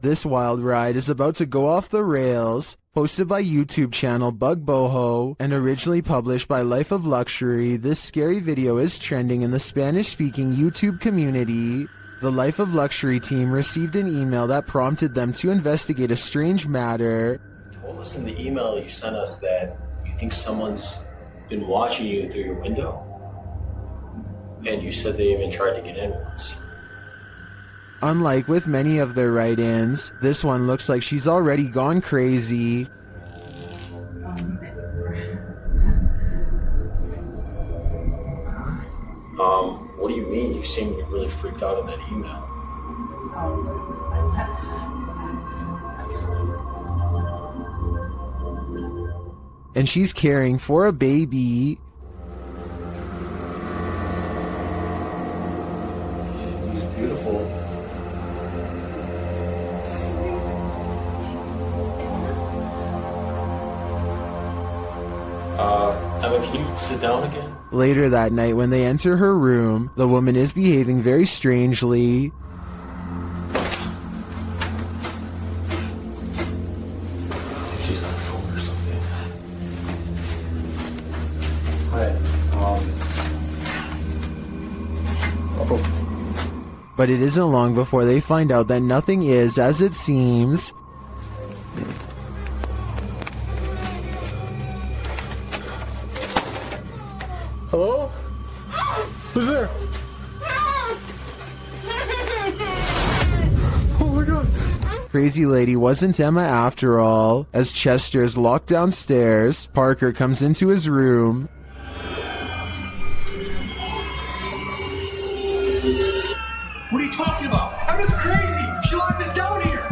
This wild ride is about to go off the rails. Posted by YouTube channel Bug Boho and originally published by Life of Luxury, this scary video is trending in the Spanish-speaking YouTube community. The Life of Luxury team received an email that prompted them to investigate a strange matter. You told us in the email you sent us that you think someone's been watching you through your window. And you said they even tried to get in once. Unlike with many of their write-ins, this one looks like she's already gone crazy. What do you mean? You seem really freaked out in that email. And she's caring for a baby. She's beautiful. Emma, can you sit down again? Later that night, when they enter her room, the woman is behaving very strangely. She's on her phone or something. Hi. But it isn't long before they find out that nothing is as it seems. Hello? Who's there? Oh my god. Crazy lady wasn't Emma after all. As Chester is locked downstairs, Parker comes into his room. What are you talking about? Emma's crazy! She locked us down here!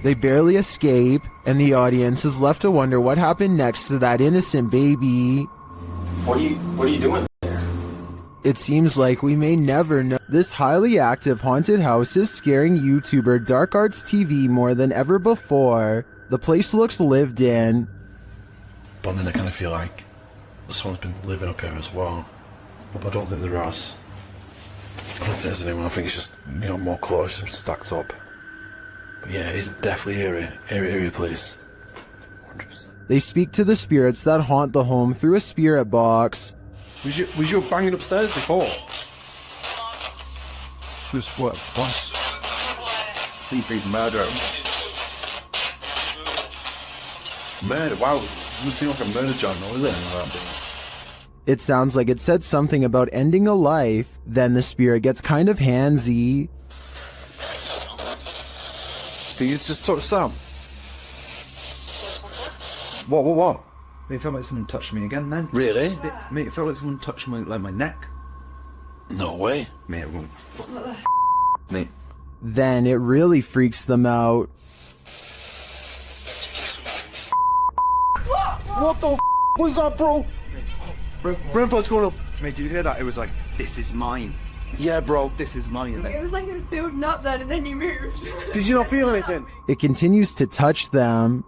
They barely escape, and the audience is left to wonder what happened next to that innocent baby. What are you doing there? It seems like we may never know. This highly active haunted house is scaring YouTuber Dark Arts TV more than ever before. The place looks lived in. But then I kind of feel like someone's been living up here as well. But I don't think there is. I don't think there's anyone. I think it's just, you know, more clothes stacked up. But yeah, it's definitely eerie place. 100%. They speak to the spirits that haunt the home through a spirit box. Was you banging upstairs before? Just what? Seafood murder. Murder? Wow. Doesn't seem like a murder journal, is it? It sounds like it said something about ending a life. Then the spirit gets kind of handsy. Did you just sort of sound? What? It felt like someone touched me again then. Really? Mate, it felt like someone touched my neck. No way. Mate, it won't. Mate. Then it really freaks them out. What the was that, bro? Grandpa, what's going on? Mate, did you hear that? It was like, this is mine. Yeah, bro. This is mine. It was like it was building up then and then you moved. Did you not feel anything? It continues to touch them.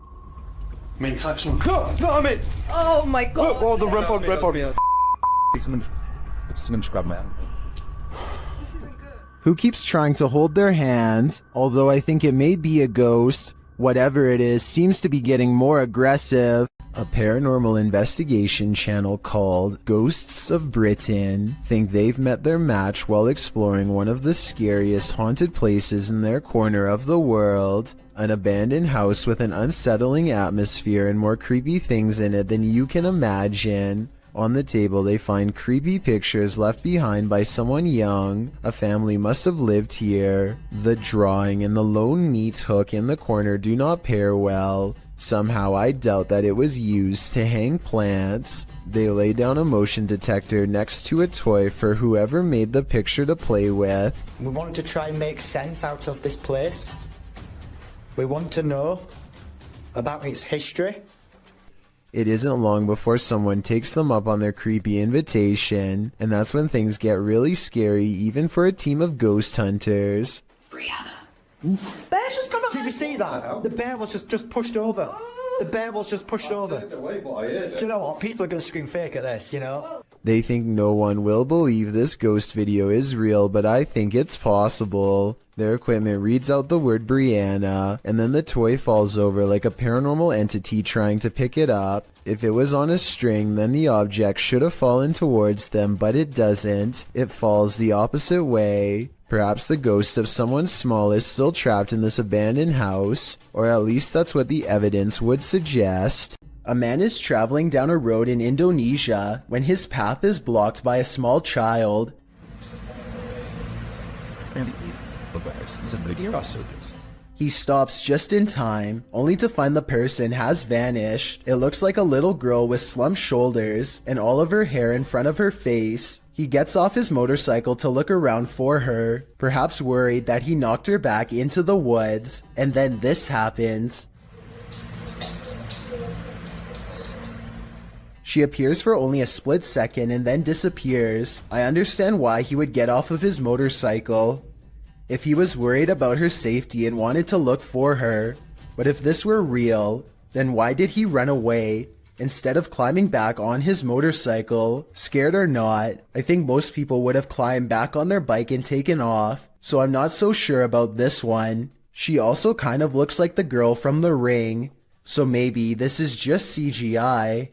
I mean, it's like someone... No, I mean... Oh my god. Oh, the red body. Someone just grabbed my hand. This isn't good. Who keeps trying to hold their hands, although I think it may be a ghost. Whatever it is, seems to be getting more aggressive. A paranormal investigation channel called Ghosts of Britain think they've met their match while exploring one of the scariest haunted places in their corner of the world. An abandoned house with an unsettling atmosphere and more creepy things in it than you can imagine. On the table they find creepy pictures left behind by someone young. A family must have lived here. The drawing and the lone meat hook in the corner do not pair well. Somehow I doubt that it was used to hang plants. They lay down a motion detector next to a toy for whoever made the picture to play with. We want to try and make sense out of this place. We want to know about its history. It isn't long before someone takes them up on their creepy invitation, and that's when things get really scary even for a team of ghost hunters. Brianna. Bear's just gone. Did you see that? The bear was just pushed over. The bear was just pushed over. Away, but I heard it. Do you know what? People are going to scream fake at this, you know? They think no one will believe this ghost video is real, but I think it's possible. Their equipment reads out the word Brianna, and then the toy falls over like a paranormal entity trying to pick it up. If it was on a string, then the object should have fallen towards them, but it doesn't. It falls the opposite way. Perhaps the ghost of someone small is still trapped in this abandoned house, or at least that's what the evidence would suggest. A man is traveling down a road in Indonesia when his path is blocked by a small child. He stops just in time, only to find the person has vanished. It looks like a little girl with slumped shoulders and all of her hair in front of her face. He gets off his motorcycle to look around for her, perhaps worried that he knocked her back into the woods, and then this happens. She appears for only a split second and then disappears. I understand why he would get off of his motorcycle. If he was worried about her safety and wanted to look for her. But if this were real, then why did he run away instead of climbing back on his motorcycle? Scared or not, I think most people would have climbed back on their bike and taken off, so I'm not so sure about this one. She also kind of looks like the girl from The Ring, so maybe this is just CGI.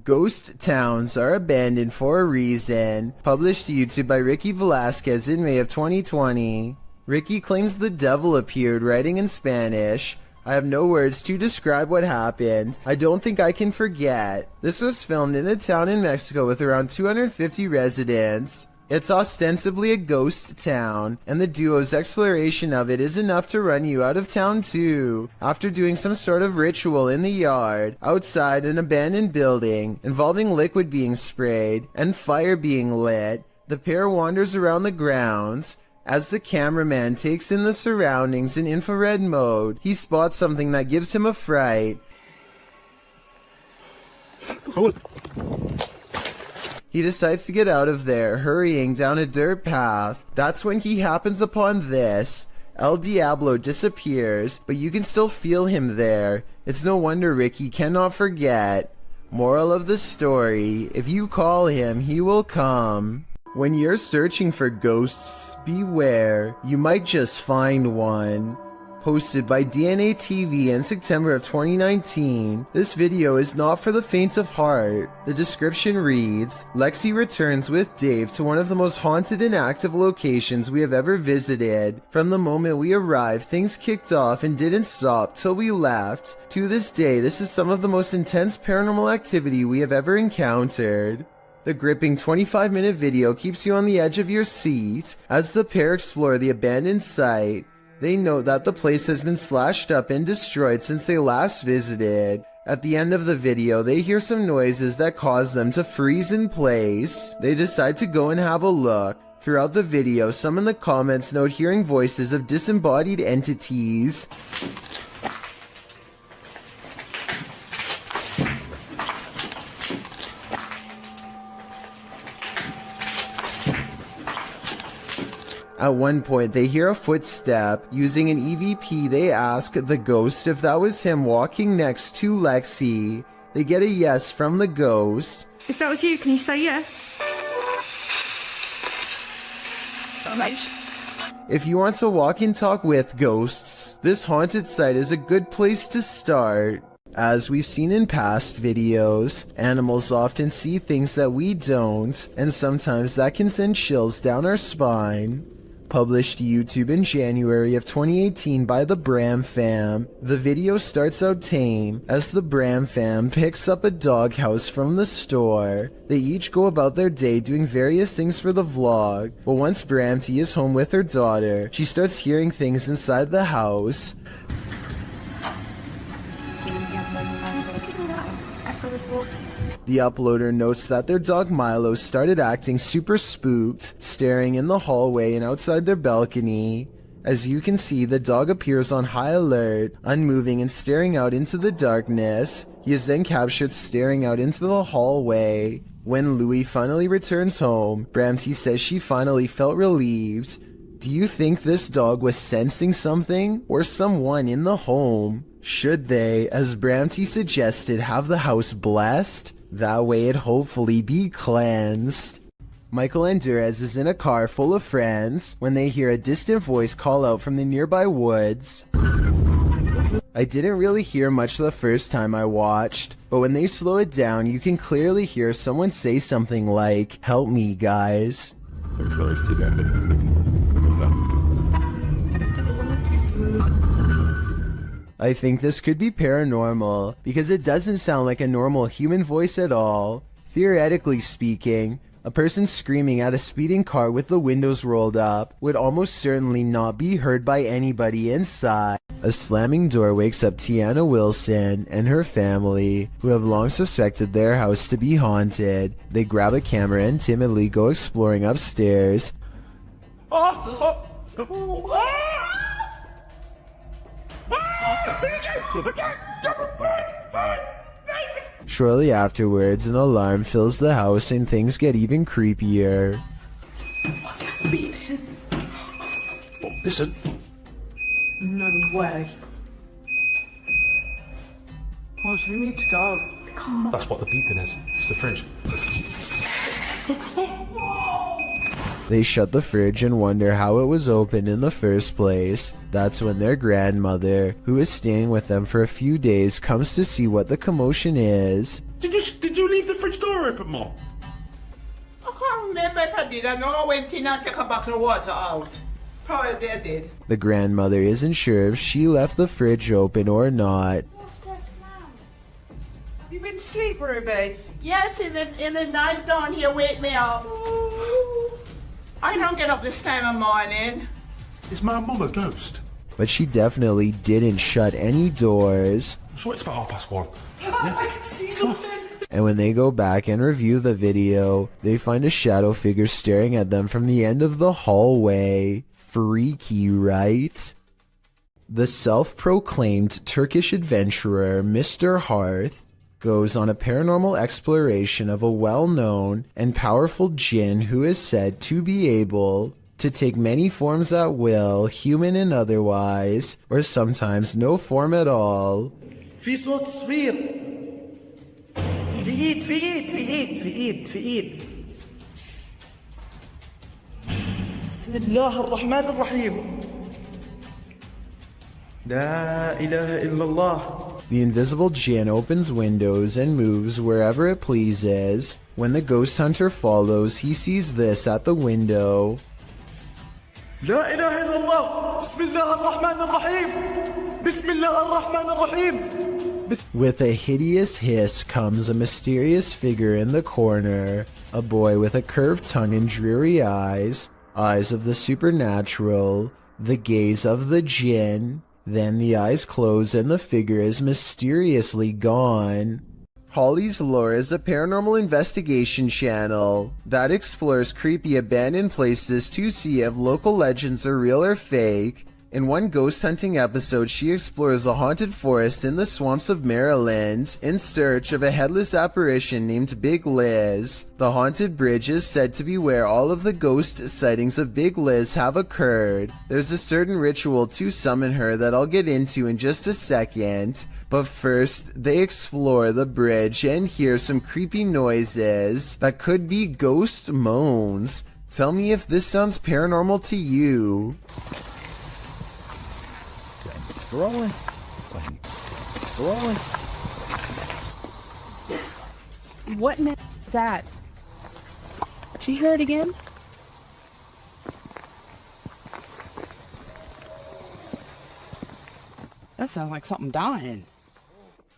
Ghost towns are abandoned for a reason. Published to YouTube by Ricky Velasquez in May of 2020. Ricky claims the devil appeared, writing in Spanish. I have no words to describe what happened. I don't think I can forget. This was filmed in a town in Mexico with around 250 residents. It's ostensibly a ghost town, and the duo's exploration of it is enough to run you out of town too. After doing some sort of ritual in the yard, outside an abandoned building, involving liquid being sprayed and fire being lit, the pair wanders around the grounds. As the cameraman takes in the surroundings in infrared mode, he spots something that gives him a fright. He decides to get out of there, hurrying down a dirt path. That's when he happens upon this. El Diablo disappears, but you can still feel him there. It's no wonder Ricky cannot forget. Moral of the story, if you call him, he will come. When you're searching for ghosts, beware. You might just find one. Posted by DNA TV in September of 2019, this video is not for the faint of heart. The description reads, Lexi returns with Dave to one of the most haunted and active locations we have ever visited. From the moment we arrived, things kicked off and didn't stop till we left. To this day, this is some of the most intense paranormal activity we have ever encountered. The gripping 25-minute video keeps you on the edge of your seat as the pair explore the abandoned site. They note that the place has been slashed up and destroyed since they last visited. At the end of the video, they hear some noises that cause them to freeze in place. They decide to go and have a look. Throughout the video, some in the comments note hearing voices of disembodied entities. At one point, they hear a footstep. Using an EVP, they ask the ghost if that was him walking next to Lexi. They get a yes from the ghost. If that was you, can you say yes? If you want to walk and talk with ghosts, this haunted site is a good place to start. As we've seen in past videos, animals often see things that we don't, and sometimes that can send chills down our spine. Published to YouTube in January of 2018 by the Bram fam. The video starts out tame as the Bram fam picks up a doghouse from the store. They each go about their day doing various things for the vlog, but once Bramty is home with her daughter, she starts hearing things inside the house. The uploader notes that their dog Milo started acting super spooked, staring in the hallway and outside their balcony. As you can see, the dog appears on high alert, unmoving and staring out into the darkness. He is then captured staring out into the hallway. When Louie finally returns home, Bramty says she finally felt relieved. Do you think this dog was sensing something or someone in the home? Should they, as Bramty suggested, have the house blessed? That way it hopefully be cleansed. Michael and Durez is in a car full of friends when they hear a distant voice call out from the nearby woods. I didn't really hear much the first time I watched, but when they slow it down, you can clearly hear someone say something like, "Help me, guys." I think this could be paranormal, because it doesn't sound like a normal human voice at all. Theoretically speaking, a person screaming at a speeding car with the windows rolled up would almost certainly not be heard by anybody inside. A slamming door wakes up Tiana Wilson and her family, who have long suspected their house to be haunted. They grab a camera and timidly go exploring upstairs. Shortly afterwards, an alarm fills the house and things get even creepier. Listen. No way. Oh, so we need to go. That's what the beeping is. It's the fridge. They shut the fridge and wonder how it was opened in the first place. That's when their grandmother, who is staying with them for a few days, comes to see what the commotion is. Did you leave the fridge door open, Mom? I can't remember if I did. I know I went in and took a bucket of water out. Probably I did. The grandmother isn't sure if she left the fridge open or not. Have you been asleep, Ruby? Yes, in the night down here wake me up. I don't get up this time of morning. Is my mum a ghost? But she definitely didn't shut any doors. I'm sure it's about 1:30. I can see something. And when they go back and review the video, they find a shadow figure staring at them from the end of the hallway. Freaky, right? The self-proclaimed Turkish adventurer, Mr. Hearth, goes on a paranormal exploration of a well-known and powerful jinn who is said to be able to take many forms at will, human and otherwise, or sometimes no form at all. في صوت صفير. في ايد. بسم الله الرحمن الرحيم. لا إله إلا الله. The invisible jinn opens windows and moves wherever it pleases. When the ghost hunter follows, he sees this at the window. لا إله إلا الله. بسم الله الرحمن الرحيم. بسم الله الرحمن الرحيم. With a hideous hiss comes a mysterious figure in the corner, a boy with a curved tongue and dreary eyes, eyes of the supernatural, the gaze of the jinn. Then the eyes close and the figure is mysteriously gone. Holly's Lore is a paranormal investigation channel that explores creepy abandoned places to see if local legends are real or fake. In one ghost hunting episode, she explores a haunted forest in the swamps of Maryland in search of a headless apparition named Big Liz. The haunted bridge is said to be where all of the ghost sightings of Big Liz have occurred. There's a certain ritual to summon her that I'll get into in just a second, but first they explore the bridge and hear some creepy noises that could be ghost moans. Tell me if this sounds paranormal to you. Rolling. Rolling. What is that? Did you hear it again? That sounds like something dying.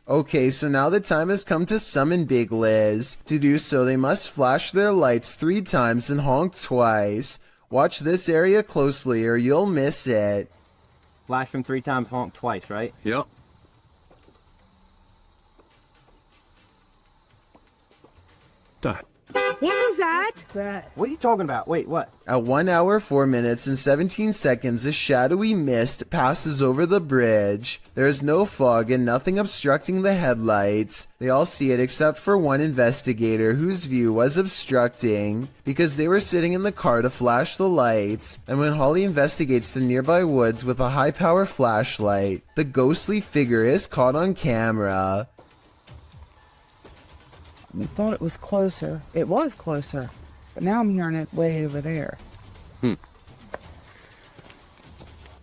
Okay, so now the time has come to summon Big Liz. To do so, they must flash their lights 3 times and honk twice. Watch this area closely or you'll miss it. Flash him 3 times, honk twice, right? Yep. Done. What was that? What are you talking about? Wait, what? At 1 hour, 4 minutes, and 17 seconds, a shadowy mist passes over the bridge. There is no fog and nothing obstructing the headlights. They all see it except for one investigator whose view was obstructing because they were sitting in the car to flash the lights. And when Holly investigates the nearby woods with a high-power flashlight, the ghostly figure is caught on camera. I thought it was closer. It was closer. But now I'm hearing it way over there.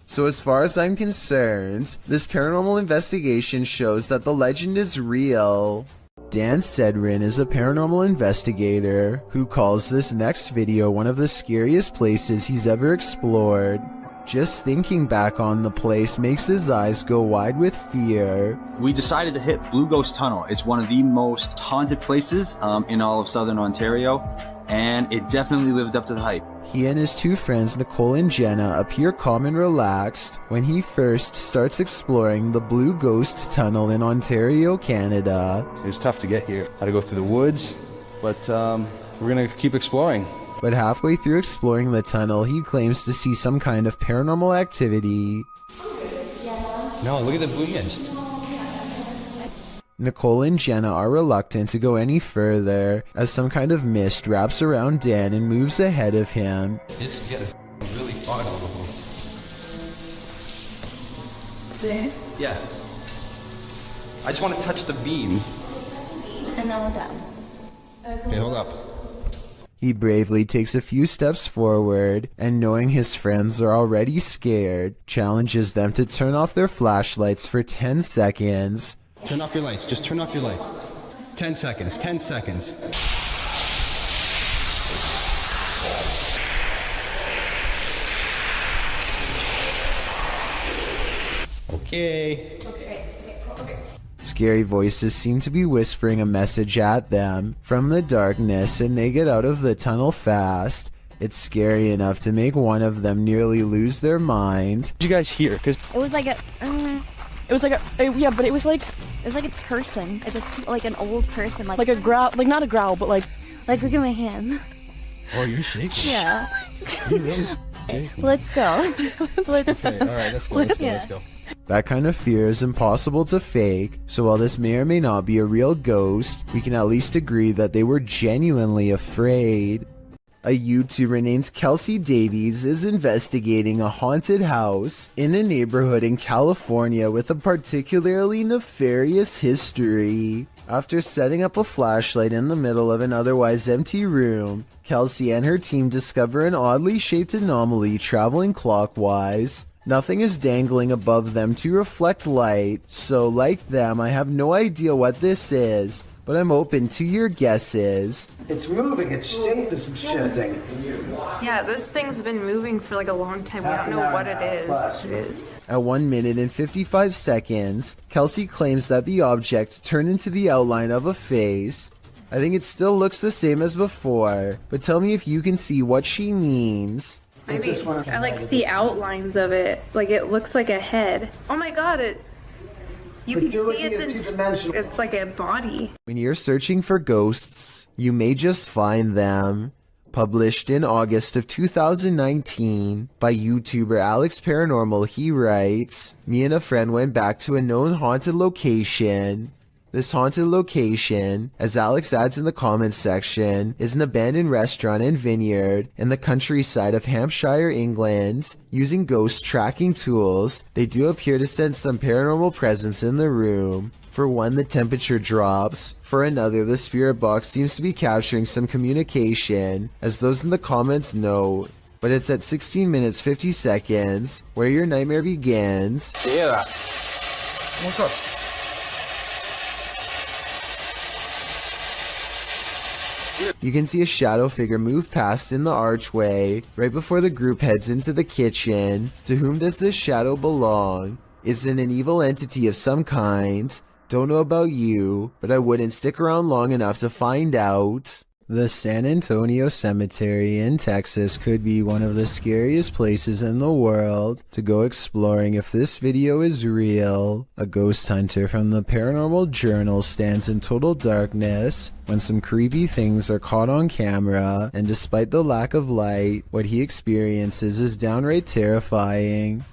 So as far as I'm concerned, this paranormal investigation shows that the legend is real. Dan Sedrin is a paranormal investigator who calls this next video one of the scariest places he's ever explored. Just thinking back on the place makes his eyes go wide with fear. We decided to hit Blue Ghost Tunnel. It's one of the most haunted places in all of Southern Ontario, and it definitely lived up to the hype. He and his two friends Nicole and Jenna appear calm and relaxed when he first starts exploring the Blue Ghost Tunnel in Ontario, Canada. It was tough to get here. Had to go through the woods, but we're gonna keep exploring. But halfway through exploring the tunnel, he claims to see some kind of paranormal activity. No, look at the blue mist. Nicole and Jenna are reluctant to go any further as some kind of mist wraps around Dan and moves ahead of him. It's getting really far over There? Yeah. I just want to touch the beam. And now down. Okay, hold up. He bravely takes a few steps forward and, knowing his friends are already scared, challenges them to turn off their flashlights for 10 seconds. Turn off your lights. Just turn off your lights. 10 seconds. 10 seconds. Okay. Scary voices seem to be whispering a message at them from the darkness, and they get out of the tunnel fast. It's scary enough to make one of them nearly lose their mind. What did you guys hear? Cause it was like a person. It was like an old person, like a growl, like not a growl, but like look at my hand. Oh, you're shaking. Yeah. You really? Let's go. Let's. Okay, all right, let's go. Let's go. That kind of fear is impossible to fake, so while this may or may not be a real ghost, we can at least agree that they were genuinely afraid. A YouTuber named Kelsey Davies is investigating a haunted house in a neighborhood in California with a particularly nefarious history. After setting up a flashlight in the middle of an otherwise empty room, Kelsey and her team discover an oddly shaped anomaly traveling clockwise. Nothing is dangling above them to reflect light, so like them, I have no idea what this is, but I'm open to your guesses. It's moving, its shape is shifting. Yeah, this thing's been moving for like a long time. We don't know what it is. At 1 minute and 55 seconds, Kelsey claims that the object turned into the outline of a face. I think it still looks the same as before, but tell me if you can see what she means. Maybe. I like see outlines of it. Like it looks like a head. Oh my god, you can see it's like a body. When you're searching for ghosts, you may just find them. Published in August of 2019 by YouTuber Alex Paranormal, he writes, "Me and a friend went back to a known haunted location. This haunted location, as Alex adds in the comments section, is an abandoned restaurant and vineyard in the countryside of Hampshire, England. Using ghost tracking tools, they do appear to sense some paranormal presence in the room. For one, the temperature drops. For another, the spirit box seems to be capturing some communication, as those in the comments note. But it's at 16 minutes 50 seconds where your nightmare begins." Yeah. What's up? You can see a shadow figure move past in the archway right before the group heads into the kitchen. To whom does this shadow belong? Is it an evil entity of some kind? Don't know about you, but I wouldn't stick around long enough to find out. The San Antonio Cemetery in Texas could be one of the scariest places in the world to go exploring if this video is real. A ghost hunter from the Paranormal Journal stands in total darkness when some creepy things are caught on camera, and despite the lack of light, what he experiences is downright terrifying.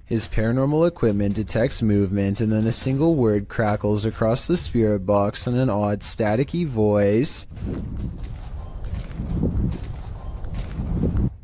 His paranormal equipment detects movement, and then a single word crackles across the spirit box in an odd staticky voice.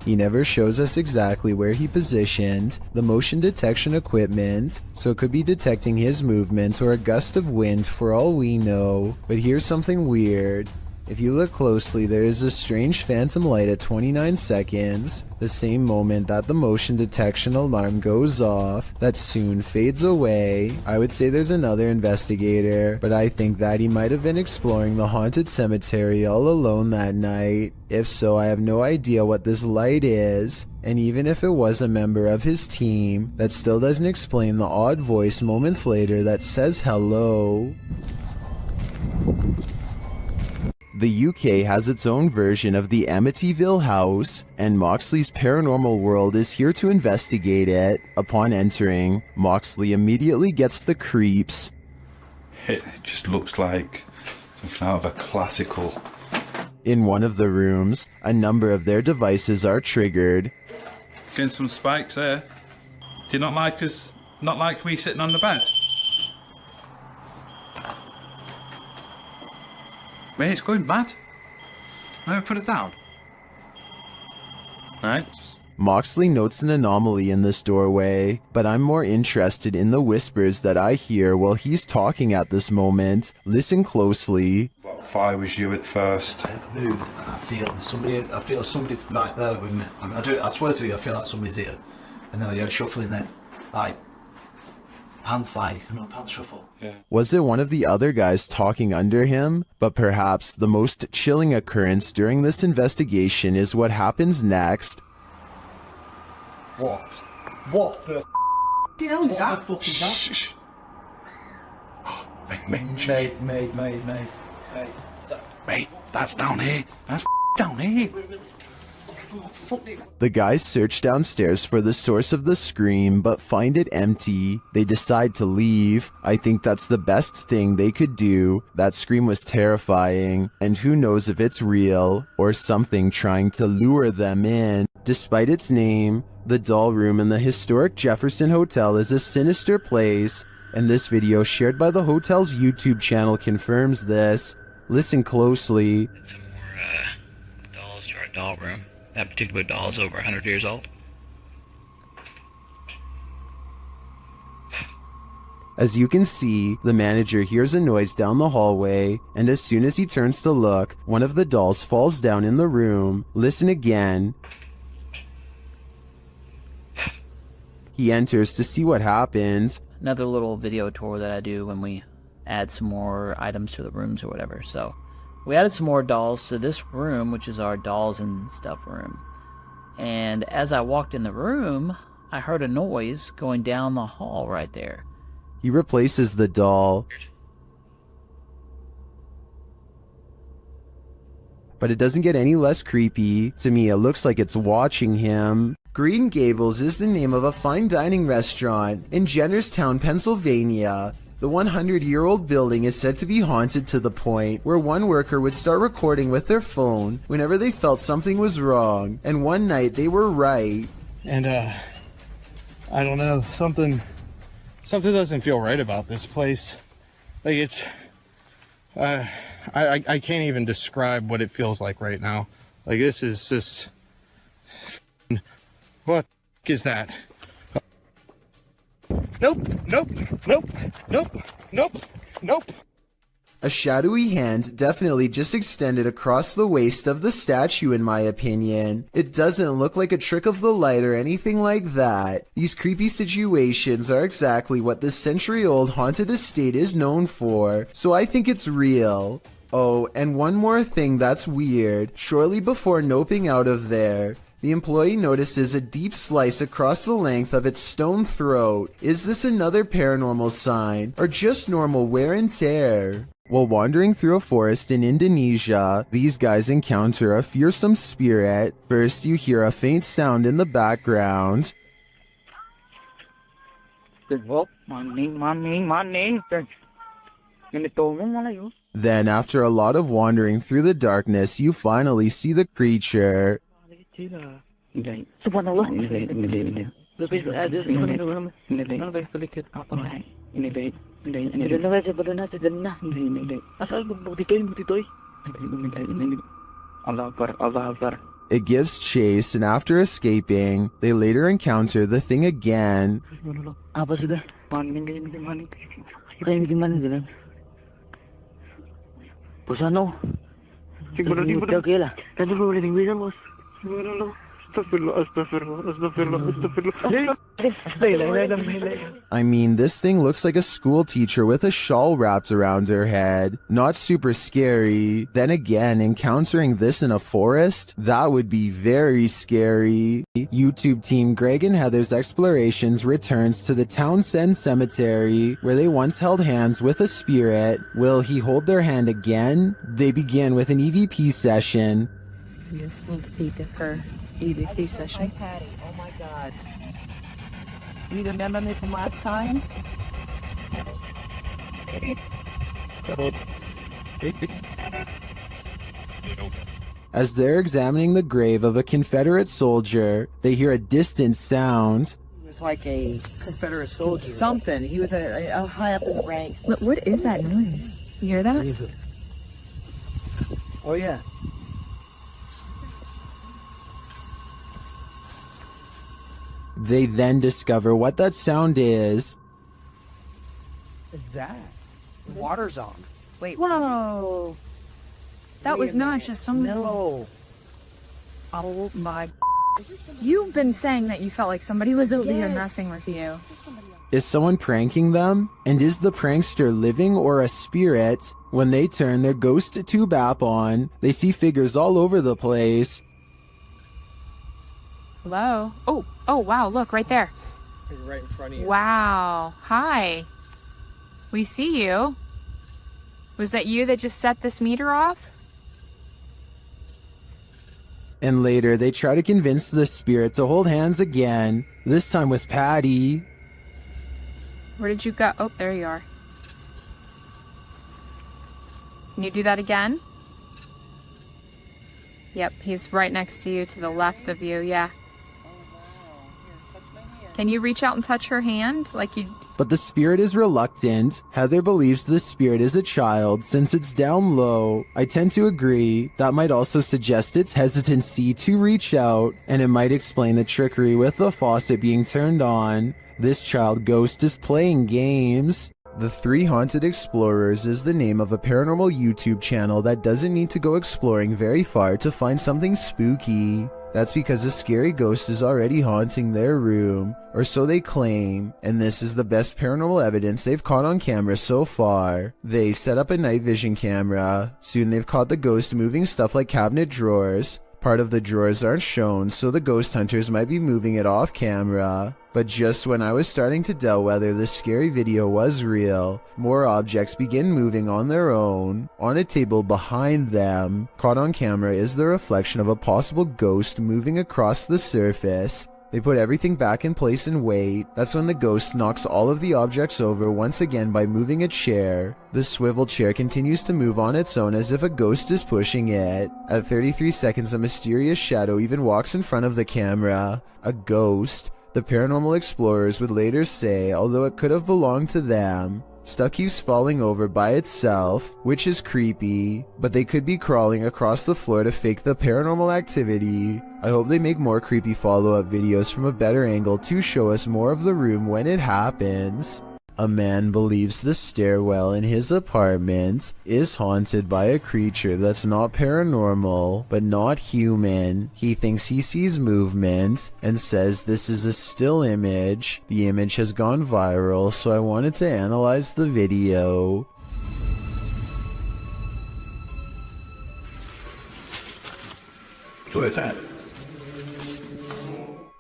He never shows us exactly where he positioned the motion detection equipment, so it could be detecting his movement or a gust of wind for all we know. But here's something weird. If you look closely, there is a strange phantom light at 29 seconds, the same moment that the motion detection alarm goes off, that soon fades away. I would say there's another investigator, but I think that he might have been exploring the haunted cemetery all alone that night. If so, I have no idea what this light is, and even if it was a member of his team, that still doesn't explain the odd voice moments later that says hello. The UK has its own version of the Amityville house, and Moxley's paranormal world is here to investigate it. Upon entering, Moxley immediately gets the creeps. It just looks like something out of a classical. In one of the rooms, a number of their devices are triggered. Getting some spikes there. Do you not like us? Not like me sitting on the bed? Wait, it's going mad. Let me put it down. Alright. Moxley notes an anomaly in this doorway, but I'm more interested in the whispers that I hear while he's talking at this moment. Listen closely. What if I was you at first? I move and I feel somebody's right there with me. I mean, I swear to you, I feel like somebody's here. And then I hear shuffling then. Like, pants shuffle. Yeah. Was it one of the other guys talking under him? But perhaps the most chilling occurrence during this investigation is what happens next. What the hell is that? What the fuck is that? Shh. Mate, that's down here. That's down here. The guys search downstairs for the source of the scream, but find it empty. They decide to leave. I think that's the best thing they could do. That scream was terrifying, and who knows if it's real, or something trying to lure them in. Despite its name, the doll room in the historic Jefferson Hotel is a sinister place, and this video shared by the hotel's YouTube channel confirms this. Listen closely. Some more dolls to our doll room. That particular doll is over 100 years old. As you can see, the manager hears a noise down the hallway, and as soon as he turns to look, one of the dolls falls down in the room. Listen again. He enters to see what happens. Another little video tour that I do when we add some more items to the rooms or whatever. So we added some more dolls to this room, which is our dolls and stuff room. And as I walked in the room, I heard a noise going down the hall right there. He replaces the doll. But it doesn't get any less creepy. To me, it looks like it's watching him. Green Gables is the name of a fine dining restaurant in Jennerstown, Pennsylvania. The 100-year-old building is said to be haunted to the point where one worker would start recording with their phone whenever they felt something was wrong, and one night they were right. And I don't know, something doesn't feel right about this place. Like it's I can't even describe what it feels like right now. Like this is just, what is that? Nope. A shadowy hand definitely just extended across the waist of the statue, in my opinion. It doesn't look like a trick of the light or anything like that. These creepy situations are exactly what this century-old haunted estate is known for, so I think it's real. Oh, and one more thing that's weird. Shortly before noping out of there, the employee notices a deep slice across the length of its stone throat. Is this another paranormal sign, or just normal wear and tear? While wandering through a forest in Indonesia, these guys encounter a fearsome spirit. First, you hear a faint sound in the background. Then, after a lot of wandering through the darkness, you finally see the creature. It gives chase, and after escaping, they later encounter the thing again. Apa sudah? Maning kayo maning. Kita yung gimana din? Pusano. Siguro di mo daw kaya. Tadi mo ulit ng bisa mo. Siguro. I mean, this thing looks like a school teacher with a shawl wrapped around her head. Not super scary. Then again, encountering this in a forest? That would be very scary. YouTube team Greg and Heather's Explorations returns to the Townsend Cemetery, where they once held hands with a spirit. Will he hold their hand again? They begin with an EVP session. A sneak peek of her EVP session. Hi, Patty. Oh my God. You remember me from last time? As they're examining the grave of a Confederate soldier, they hear a distant sound. He was like a Confederate soldier. Something. He was a high up in the ranks. What is that noise? You hear that? Oh yeah. They then discover what that sound is. What's that? The water's on. Wait. Whoa. That was not just some. No. Oh my. You've been saying that you felt like somebody was over here messing with you. Is someone pranking them? And is the prankster living or a spirit? When they turn their ghost tube app on, they see figures all over the place. Hello? Oh, wow, look, right there. Right in front of you. Wow. Hi. We see you. Was that you that just set this meter off? And later, they try to convince the spirit to hold hands again, this time with Patty. Where did you go? Oh, there you are. Can you do that again? Yep, he's right next to you, to the left of you, yeah. Can you reach out and touch her hand? Like you... But the spirit is reluctant. Heather believes the spirit is a child since it's down low. I tend to agree. That might also suggest its hesitancy to reach out, and it might explain the trickery with the faucet being turned on. This child ghost is playing games. The Three Haunted Explorers is the name of a paranormal YouTube channel that doesn't need to go exploring very far to find something spooky. That's because a scary ghost is already haunting their room, or so they claim, and this is the best paranormal evidence they've caught on camera so far. They set up a night vision camera. Soon they've caught the ghost moving stuff like cabinet drawers. Part of the drawers aren't shown, so the ghost hunters might be moving it off camera. But just when I was starting to doubt whether the scary video was real, more objects begin moving on their own. On a table behind them, caught on camera is the reflection of a possible ghost moving across the surface. They put everything back in place and wait. That's when the ghost knocks all of the objects over once again by moving a chair. The swivel chair continues to move on its own as if a ghost is pushing it. At 33 seconds, a mysterious shadow even walks in front of the camera. A ghost. The paranormal explorers would later say, although it could have belonged to them. Stuff keeps falling over by itself, which is creepy, but they could be crawling across the floor to fake the paranormal activity. I hope they make more creepy follow-up videos from a better angle to show us more of the room when it happens. A man believes the stairwell in his apartment is haunted by a creature that's not paranormal, but not human. He thinks he sees movement and says this is a still image. The image has gone viral, so I wanted to analyze the video. Where's that?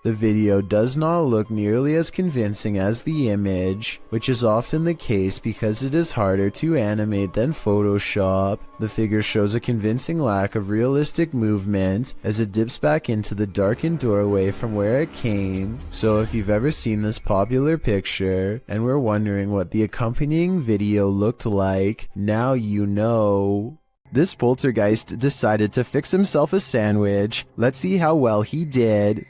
The video does not look nearly as convincing as the image, which is often the case because it is harder to animate than Photoshop. The figure shows a convincing lack of realistic movement as it dips back into the darkened doorway from where it came. So if you've ever seen this popular picture and were wondering what the accompanying video looked like, now you know. This poltergeist decided to fix himself a sandwich. Let's see how well he did.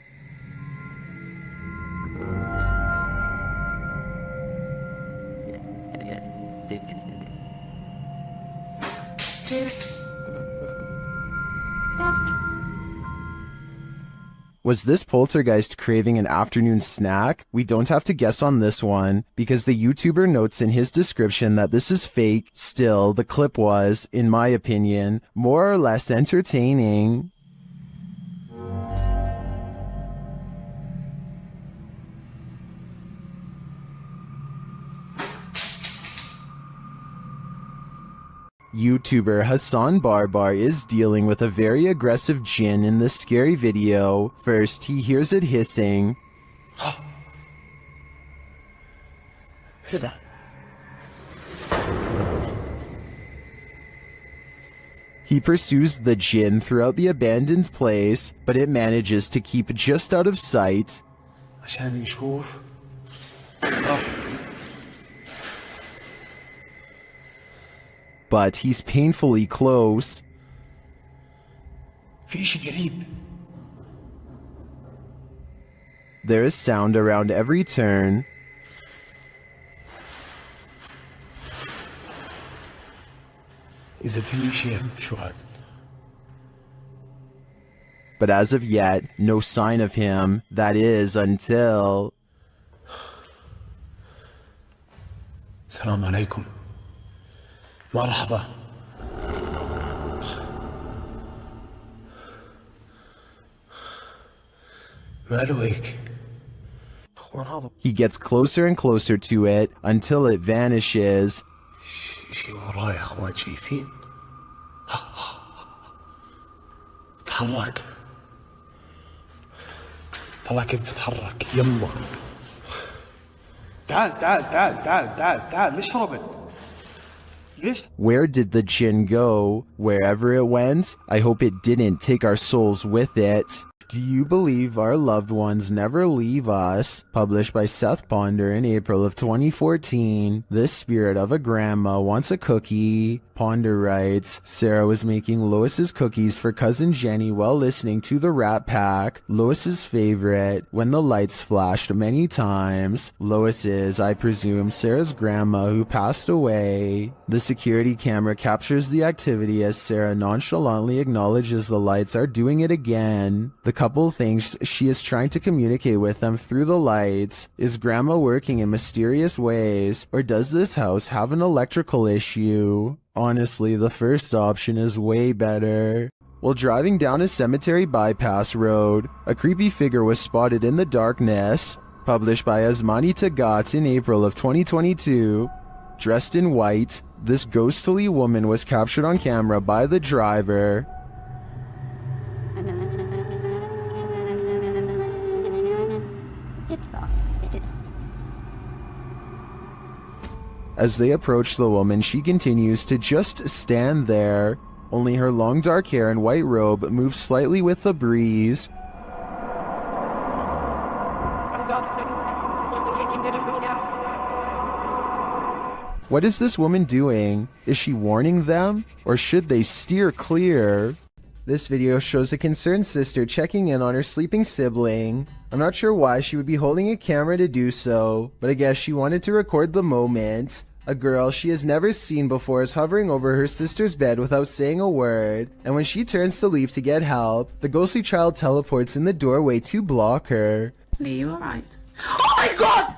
Was this poltergeist craving an afternoon snack? We don't have to guess on this one, because the YouTuber notes in his description that this is fake. Still, the clip was, in my opinion, more or less entertaining. YouTuber Hassan Barbar is dealing with a very aggressive jinn in this scary video. First, he hears it hissing. He pursues the jinn throughout the abandoned place, but it manages to keep just out of sight. But he's painfully close. There is sound around every turn. But as of yet, no sign of him. That is until... Assalamu alaikum. Marhaba. He gets closer and closer to it until it vanishes. تحرك طلع كيف بتحرك يلا تعال ليش هربت؟ Where did the jinn go? Wherever it went, I hope it didn't take our souls with it. Do you believe our loved ones never leave us? Published by Seth Ponder in April of 2014. This spirit of a grandma wants a cookie. Ponder writes, Sarah was making Lois's cookies for cousin Jenny while listening to the Rat Pack, Lois's favorite, when the lights flashed many times. Lois is, I presume, Sarah's grandma who passed away. The security camera captures the activity as Sarah nonchalantly acknowledges the lights are doing it again. The couple thinks she is trying to communicate with them through the lights. Is grandma working in mysterious ways, or does this house have an electrical issue? Honestly, the first option is way better. While driving down a cemetery bypass road, a creepy figure was spotted in the darkness. Published by Asmani Tagat in April of 2022. Dressed in white, this ghostly woman was captured on camera by the driver. As they approach the woman, she continues to just stand there. Only her long dark hair and white robe move slightly with the breeze. What is this woman doing? Is she warning them? Or should they steer clear? This video shows a concerned sister checking in on her sleeping sibling. I'm not sure why she would be holding a camera to do so, but I guess she wanted to record the moment. A girl she has never seen before is hovering over her sister's bed without saying a word, and when she turns to leave to get help, the ghostly child teleports in the doorway to block her. Are you alright? Oh my god!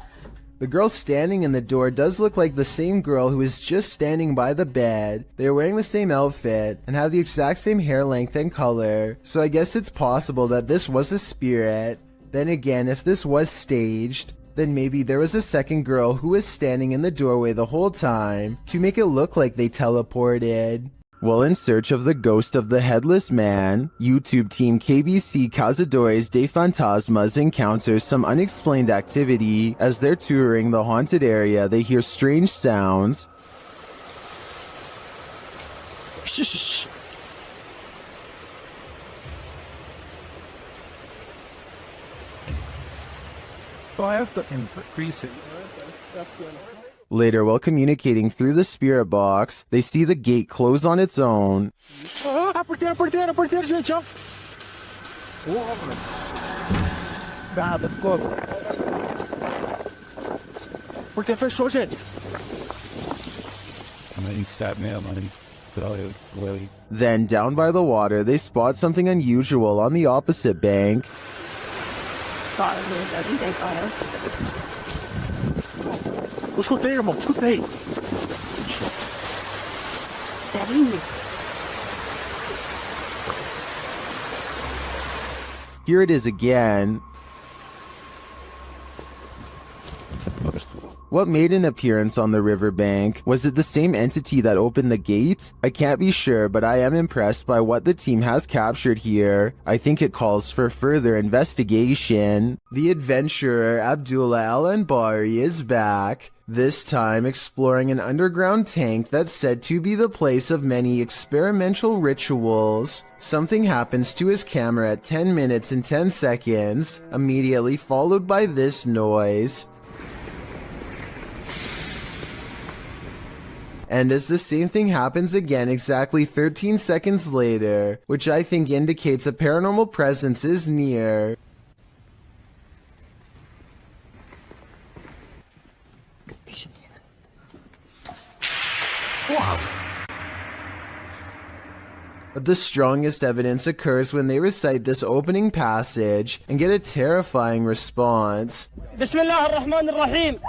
The girl standing in the door does look like the same girl who is just standing by the bed. They are wearing the same outfit and have the exact same hair length and color, so I guess it's possible that this was a spirit. Then again, if this was staged, then maybe there was a second girl who was standing in the doorway the whole time to make it look like they teleported. While in search of the ghost of the headless man, YouTube team KBC Cazadores de Fantasmas encounters some unexplained activity. As they're touring the haunted area, they hear strange sounds. I have to increase it. Later, while communicating through the spirit box, they see the gate close on its own. Porteiro, gente, ó. Nada, ficou. Porteiro fechou, gente. Then, down by the water, they spot something unusual on the opposite bank. اسكت ايه يا ماما اسكت ايه Here it is again. What made an appearance on the riverbank? Was it the same entity that opened the gate? I can't be sure, but I am impressed by what the team has captured here. I think it calls for further investigation. The adventurer Abdullah Al-Anbari is back, this time exploring an underground tank that's said to be the place of many experimental rituals. Something happens to his camera at 10 minutes and 10 seconds, immediately followed by this noise. And as the same thing happens again exactly 13 seconds later, which I think indicates a paranormal presence is near. But the strongest evidence occurs when they recite this opening passage and get a terrifying response. Bismillah ar-Rahman ar-Rahim.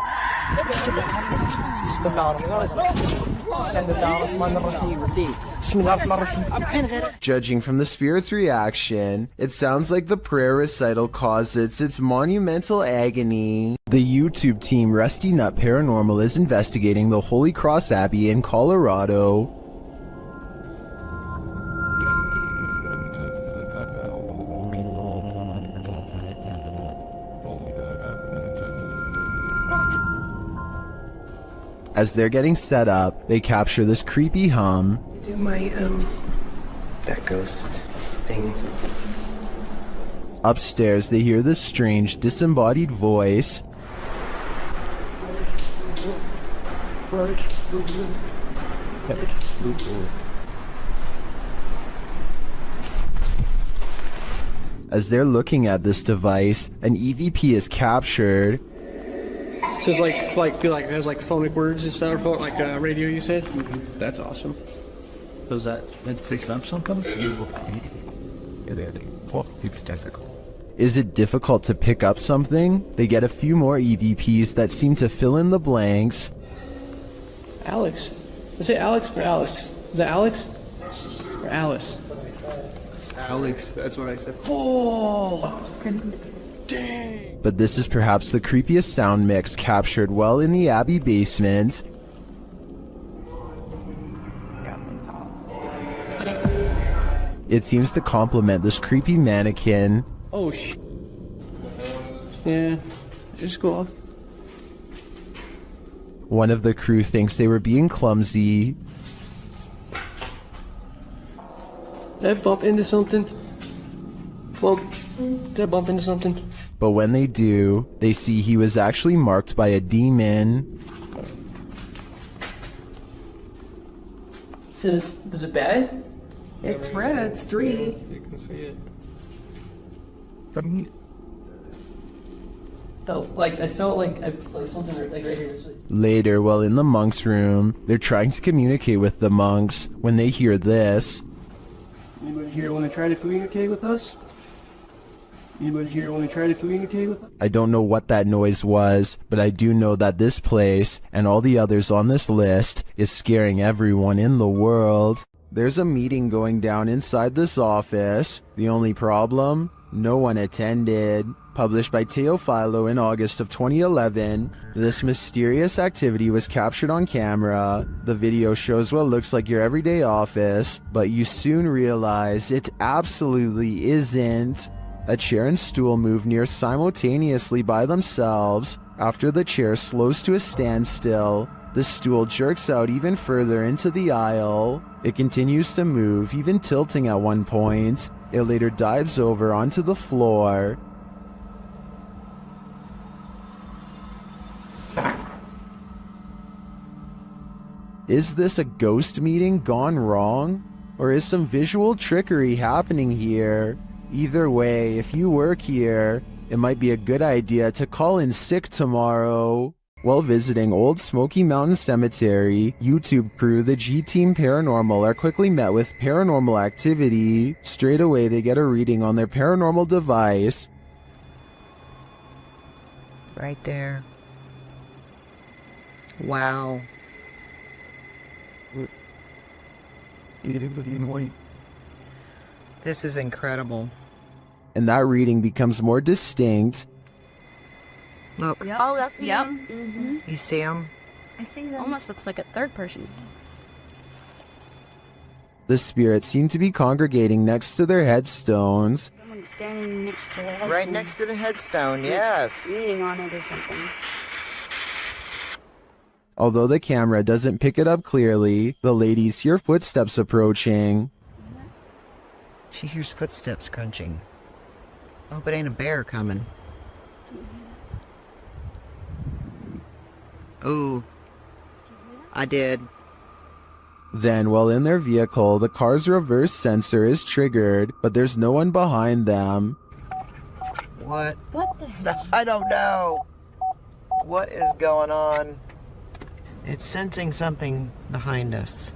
Judging from the spirit's reaction, it sounds like the prayer recital causes its monumental agony. The YouTube team Rusty Nut Paranormal is investigating the Holy Cross Abbey in Colorado. As they're getting set up, they capture this creepy hum. Do my, that ghost thing. Upstairs, they hear this strange, disembodied voice. As they're looking at this device, an EVP is captured. So it's it has like phonic words and stuff, like radio you said? That's awesome. Does that say something? It's difficult. Is it difficult to pick up something? They get a few more EVPs that seem to fill in the blanks. Alex. Is it Alex or Alice? Is it Alex? Or Alice? Alex, that's what I said. Oh! Dang! But this is perhaps the creepiest sound mix captured well in the Abbey basement. It seems to complement this creepy mannequin. Oh, yeah, just go off. One of the crew thinks they were being clumsy. Did I bump into something? Well, did I bump into something? But when they do, they see he was actually marked by a demon. So is it bad? It's red, it's 3. You can see it. I felt like something right here. Later, while in the monks' room, they're trying to communicate with the monks when they hear this. Anybody here want to try to communicate with us? Anybody here want to try to communicate with us? I don't know what that noise was, but I do know that this place, and all the others on this list, is scaring everyone in the world. There's a meeting going down inside this office. The only problem? No one attended. Published by Teofilo in August of 2011, this mysterious activity was captured on camera. The video shows what looks like your everyday office, but you soon realize it absolutely isn't. A chair and stool move near simultaneously by themselves. After the chair slows to a standstill, the stool jerks out even further into the aisle. It continues to move, even tilting at one point. It later dives over onto the floor. Is this a ghost meeting gone wrong? Or is some visual trickery happening here? Either way, if you work here, it might be a good idea to call in sick tomorrow. While visiting Old Smoky Mountain Cemetery, YouTube crew the G-Team Paranormal are quickly met with paranormal activity. Straight away they get a reading on their paranormal device. Right there. Wow. This is incredible. And that reading becomes more distinct. Look. Yep. Oh, that's Yep. him. You see him? I see that. Almost looks like a third person. The spirits seem to be congregating next to their headstones. Someone's standing next to the headstone. Right next to the headstone, yes. Reading on it or something. Although the camera doesn't pick it up clearly, the ladies hear footsteps approaching. She hears footsteps crunching. Oh, but ain't a bear coming. Ooh. I did. Then, while in their vehicle, the car's reverse sensor is triggered, but there's no one behind them. What? What the hell? I don't know. What is going on? It's sensing something behind us.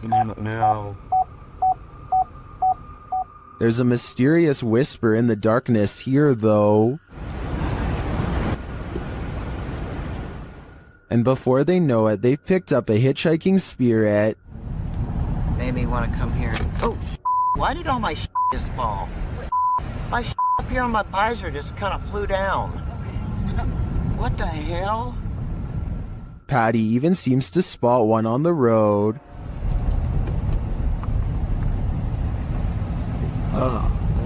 No. There's a mysterious whisper in the darkness here, though. And before they know it, they've picked up a hitchhiking spirit. Made me want to come here. Oh, why did all my just fall? My up here on my visor just kind of flew down. What the hell? Patty even seems to spot one on the road.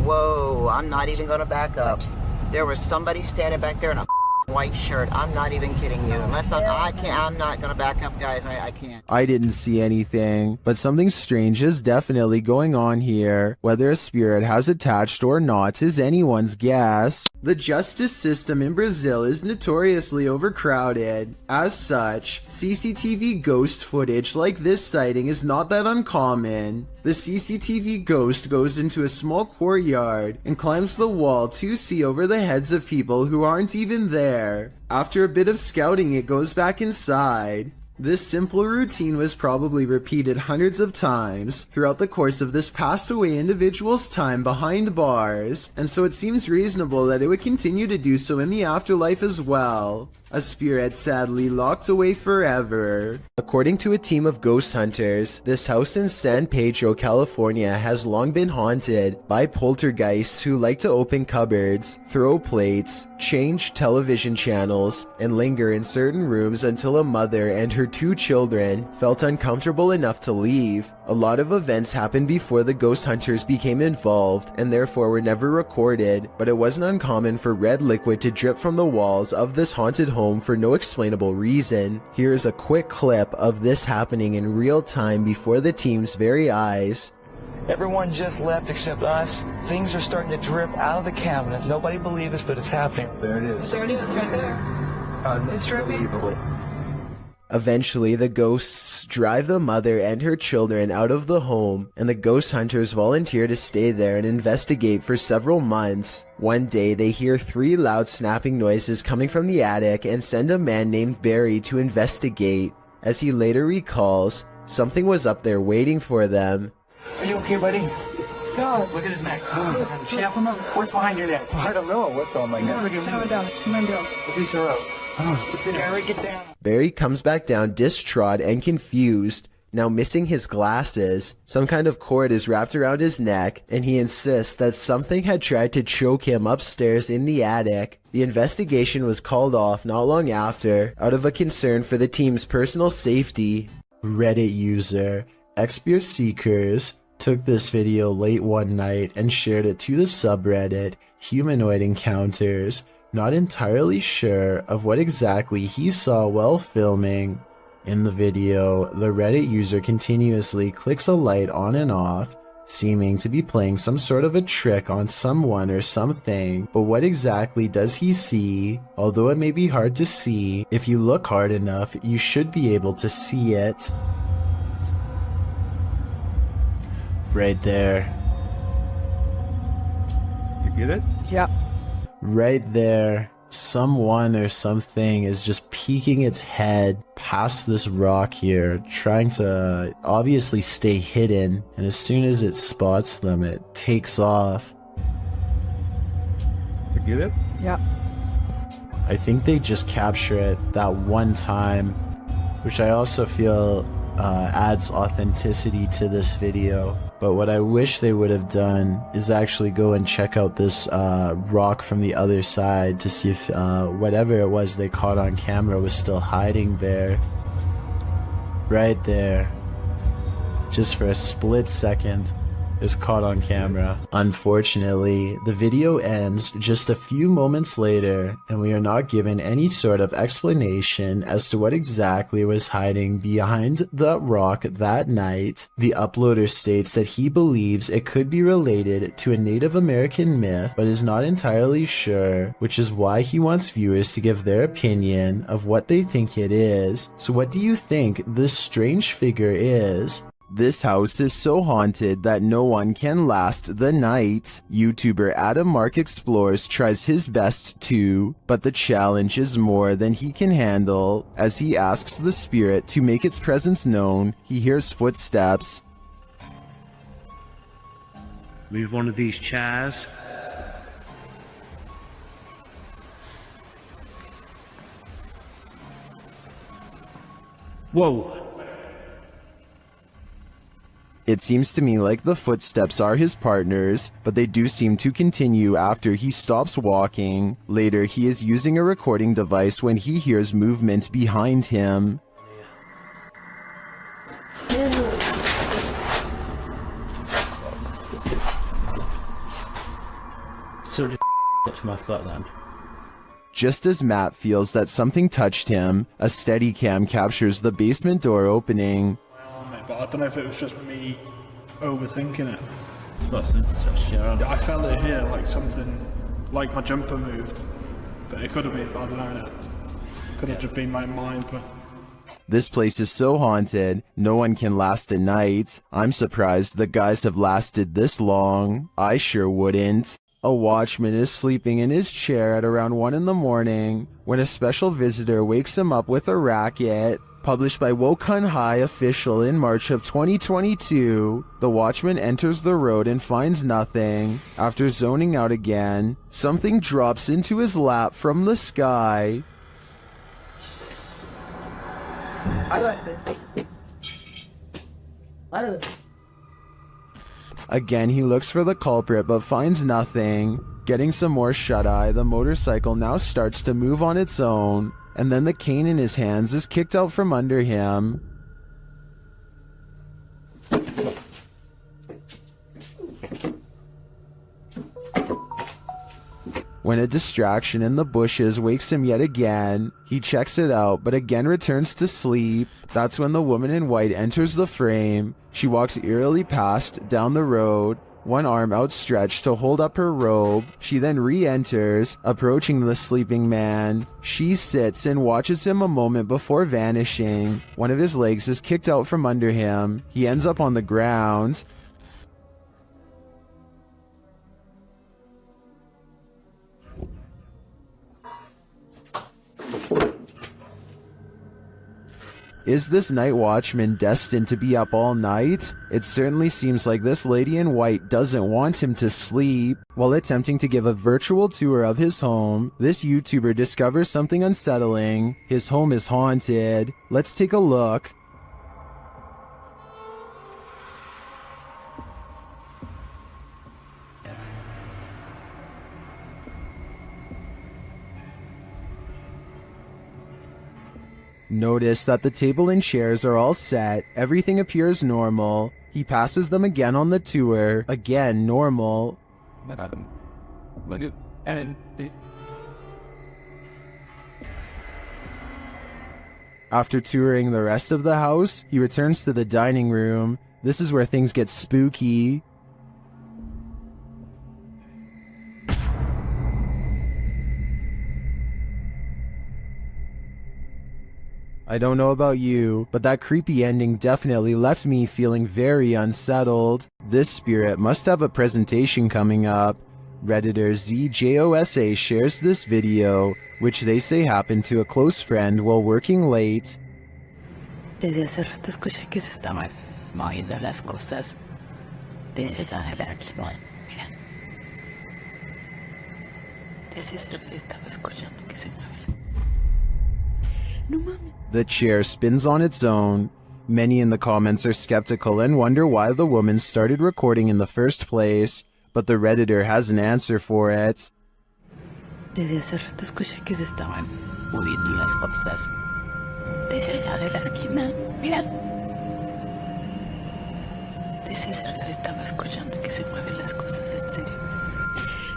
Whoa, I'm not even gonna back up. There was somebody standing back there in a white shirt. I'm not even kidding you. Unless I'm not gonna back up, guys. I can't. I didn't see anything, but something strange is definitely going on here. Whether a spirit has attached or not is anyone's guess. The justice system in Brazil is notoriously overcrowded. As such, CCTV ghost footage like this sighting is not that uncommon. The CCTV ghost goes into a small courtyard and climbs the wall to see over the heads of people who aren't even there. After a bit of scouting, it goes back inside. This simple routine was probably repeated hundreds of times throughout the course of this passed away individual's time behind bars, and so it seems reasonable that it would continue to do so in the afterlife as well. A spirit sadly locked away forever. According to a team of ghost hunters, this house in San Pedro, California has long been haunted by poltergeists who like to open cupboards, throw plates, change television channels, and linger in certain rooms until a mother and her 2 children felt uncomfortable enough to leave. A lot of events happened before the ghost hunters became involved and therefore were never recorded, but it wasn't uncommon for red liquid to drip from the walls of this haunted home for no explainable reason. Here's a quick clip of this happening in real time before the team's very eyes. Everyone just left except us. Things are starting to drip out of the cabinet. Nobody believes this, but it's happening. There it is. It's right there. It's dripping. Eventually, the ghosts drive the mother and her children out of the home, and the ghost hunters volunteer to stay there and investigate for several months. One day, they hear 3 loud snapping noises coming from the attic and send a man named Barry to investigate. As he later recalls, something was up there waiting for them. Are you okay, buddy? God, look at his neck. Snap him up. What's behind your neck? I don't know. What's on my neck? Barry comes back down distraught and confused, now missing his glasses. Some kind of cord is wrapped around his neck, and he insists that something had tried to choke him upstairs in the attic. The investigation was called off not long after, out of a concern for the team's personal safety. Reddit user Expier Seekers took this video late one night and shared it to the subreddit Humanoid Encounters, not entirely sure of what exactly he saw while filming. In the video, the Reddit user continuously clicks a light on and off, seeming to be playing some sort of a trick on someone or something, but what exactly does he see? Although it may be hard to see, if you look hard enough, you should be able to see it. Right there. You get it? Yep. Right there. Someone or something is just peeking its head past this rock here, trying to obviously stay hidden, and as soon as it spots them, it takes off. get it? Yeah. I think they just capture it that one time, which I also feel adds authenticity to this video. But what I wish they would have done is actually go and check out this rock from the other side to see if whatever it was they caught on camera was still hiding there. Right there. Just for a split second. Is caught on camera. Unfortunately, the video ends just a few moments later, and we are not given any sort of explanation as to what exactly was hiding behind the rock that night. The uploader states that he believes it could be related to a Native American myth, but is not entirely sure, which is why he wants viewers to give their opinion of what they think it is. So what do you think this strange figure is? This house is so haunted that no one can last the night. YouTuber Adam Mark Explores tries his best too, but the challenge is more than he can handle. As he asks the spirit to make its presence known, he hears footsteps. Move one of these chairs. Whoa. It seems to me like the footsteps are his partners, but they do seem to continue after he stops walking. Later, he is using a recording device when he hears movement behind him. So just touch my foot then. Just as Matt feels that something touched him, a Steadicam captures the basement door opening. But I don't know if it was just me overthinking it. What sense touched your arm? I felt it here, like something, like my jumper moved. But it could have been, I don't know. Could have just been my mind. But This place is so haunted, no one can last a night. I'm surprised the guys have lasted this long. I sure wouldn't. A watchman is sleeping in his chair at around 1 in the morning when a special visitor wakes him up with a racket. Published by Wokun High Official in March of 2022, the watchman enters the road and finds nothing. After zoning out again, something drops into his lap from the sky. Again, he looks for the culprit but finds nothing. Getting some more shut-eye, the motorcycle now starts to move on its own. And then the cane in his hands is kicked out from under him. When a distraction in the bushes wakes him yet again, he checks it out, but again returns to sleep. That's when the woman in white enters the frame. She walks eerily past down the road, one arm outstretched to hold up her robe. She then re-enters, approaching the sleeping man. She sits and watches him a moment before vanishing. One of his legs is kicked out from under him. He ends up on the ground. Is this night watchman destined to be up all night? It certainly seems like this lady in white doesn't want him to sleep. While attempting to give a virtual tour of his home, this YouTuber discovers something unsettling. His home is haunted. Let's take a look. Notice that the table and chairs are all set, everything appears normal. He passes them again on the tour, again normal. After touring the rest of the house, he returns to the dining room. This is where things get spooky. I don't know about you, but that creepy ending definitely left me feeling very unsettled. This spirit must have a presentation coming up. Redditor ZJOSA shares this video, which they say happened to a close friend while working late. Desde hace rato escuché que se estaban moviendo las cosas desde esa relación. Mira. Estaba escuchando que se mueve. No mames. The chair spins on its own. Many in the comments are skeptical and wonder why the woman started recording in the first place, but the Redditor has an answer for it. Desde hace rato escuché que se estaban moviendo las cosas. Desde allá de la esquina. Mira. Desde esa estaba escuchando que se mueven las cosas, en serio.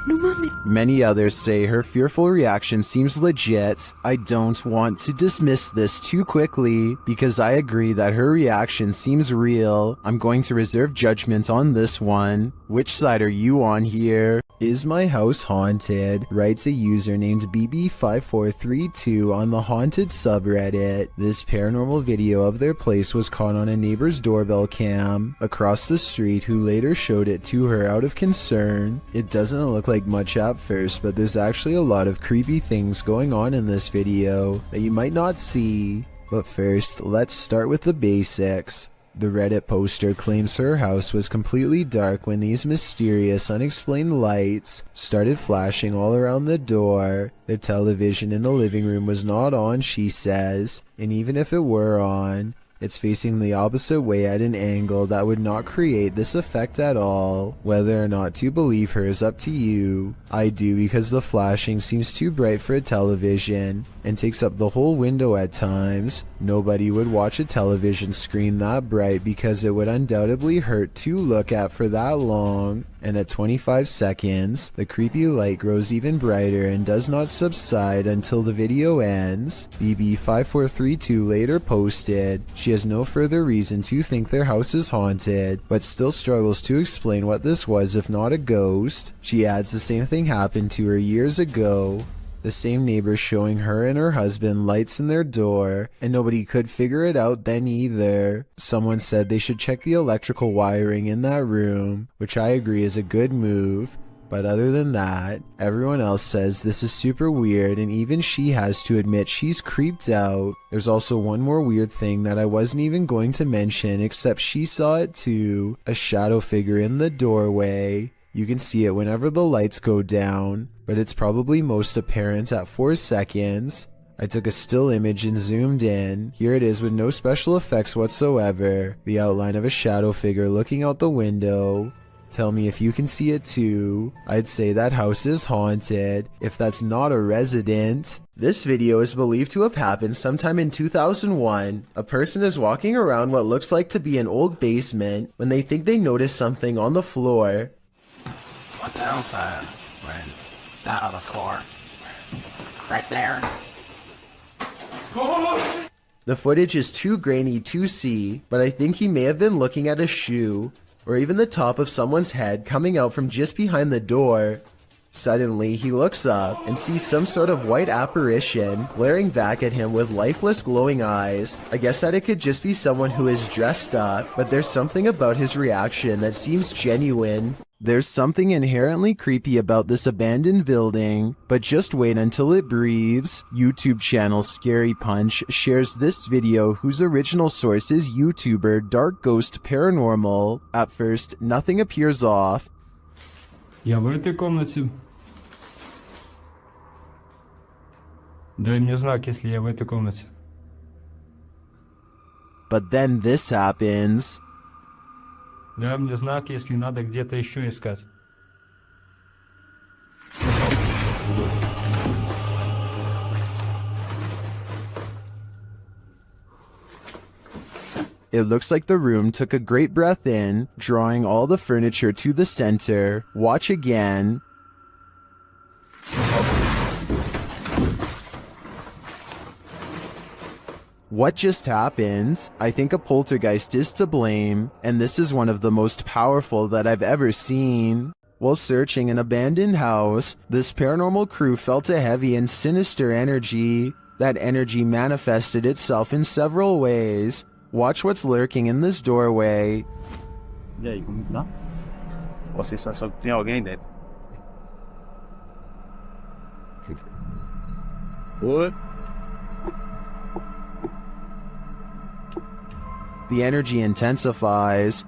No mames. Many others say her fearful reaction seems legit. I don't want to dismiss this too quickly because I agree that her reaction seems real. I'm going to reserve judgment on this one. Which side are you on here? Is my house haunted? Writes a user named BB5432 on the haunted subreddit. This paranormal video of their place was caught on a neighbor's doorbell cam across the street who later showed it to her out of concern. It doesn't look like much at first, but there's actually a lot of creepy things going on in this video that you might not see. But first, let's start with the basics. The Reddit poster claims her house was completely dark when these mysterious, unexplained lights started flashing all around the door. The television in the living room was not on, she says, and even if it were on, it's facing the opposite way at an angle that would not create this effect at all. Whether or not to believe her is up to you. I do because the flashing seems too bright for a television and takes up the whole window at times. Nobody would watch a television screen that bright because it would undoubtedly hurt to look at for that long. And at 25 seconds, the creepy light grows even brighter and does not subside until the video ends. BB5432 later posted, she has no further reason to think their house is haunted, but still struggles to explain what this was if not a ghost. She adds the same thing happened to her years ago. The same neighbor showing her and her husband lights in their door, and nobody could figure it out then either. Someone said they should check the electrical wiring in that room, which I agree is a good move. But other than that, everyone else says this is super weird, and even she has to admit she's creeped out. There's also one more weird thing that I wasn't even going to mention, except she saw it too. A shadow figure in the doorway. You can see it whenever the lights go down, but it's probably most apparent at 4 seconds. I took a still image and zoomed in. Here it is with no special effects whatsoever. The outline of a shadow figure looking out the window. Tell me if you can see it too. I'd say that house is haunted, if that's not a resident. This video is believed to have happened sometime in 2001. A person is walking around what looks like to be an old basement when they think they notice something on the floor. What the hell's that? Right. That on the floor. Right there. The footage is too grainy to see, but I think he may have been looking at a shoe, or even the top of someone's head coming out from just behind the door. Suddenly, he looks up and sees some sort of white apparition glaring back at him with lifeless glowing eyes. I guess that it could just be someone who is dressed up, but there's something about his reaction that seems genuine. There's something inherently creepy about this abandoned building, but just wait until it breathes. YouTube channel Scary Punch shares this video whose original source is YouTuber Dark Ghost Paranormal. At first, nothing appears off. Я в этой комнате. Дай мне знак, если я в этой комнате. But then this happens. Дай мне знак, если надо где-то еще искать. It looks like the room took a great breath in, drawing all the furniture to the center. Watch again. What just happened? I think a poltergeist is to blame, and this is one of the most powerful that I've ever seen. While searching an abandoned house, this paranormal crew felt a heavy and sinister energy. That energy manifested itself in several ways. Watch what's lurking in this doorway. E aí, como tá? Você só sabe que tem alguém dentro. What? The energy intensifies.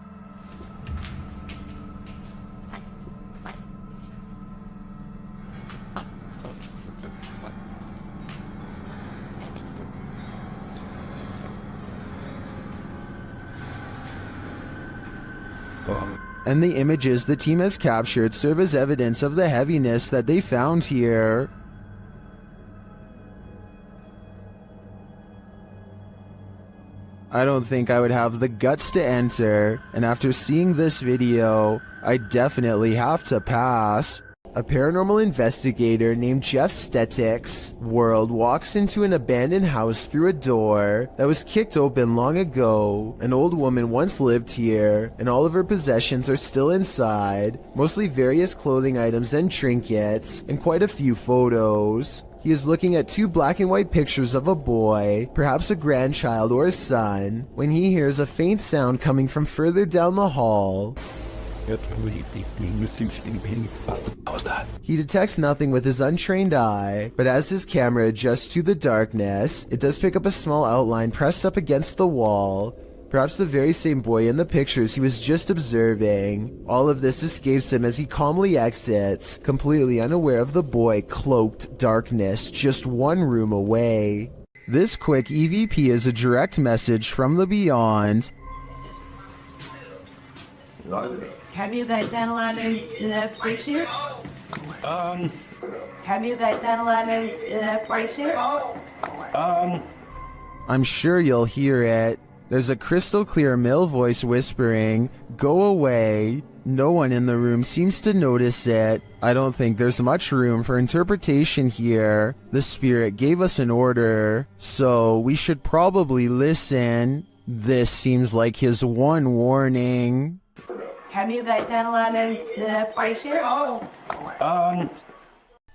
And the images the team has captured serve as evidence of the heaviness that they found here. I don't think I would have the guts to enter, and after seeing this video, I definitely have to pass. A paranormal investigator named Jeff Stetik's world walks into an abandoned house through a door that was kicked open long ago. An old woman once lived here, and all of her possessions are still inside, mostly various clothing items and trinkets, and quite a few photos. He is looking at two black and white pictures of a boy, perhaps a grandchild or a son, when he hears a faint sound coming from further down the hall. He detects nothing with his untrained eye, but as his camera adjusts to the darkness, it does pick up a small outline pressed up against the wall, perhaps the very same boy in the pictures he was just observing. All of this escapes him as he calmly exits, completely unaware of the boy cloaked darkness just one room away. This quick EVP is a direct message from the beyond. Have you guys done a lot of spaceships? Have you guys done a lot of spaceships? I'm sure you'll hear it. There's a crystal clear male voice whispering, "Go away." No one in the room seems to notice it. I don't think there's much room for interpretation here. The spirit gave us an order, so we should probably listen. This seems like his one warning. Have you guys done a lot of spaceships?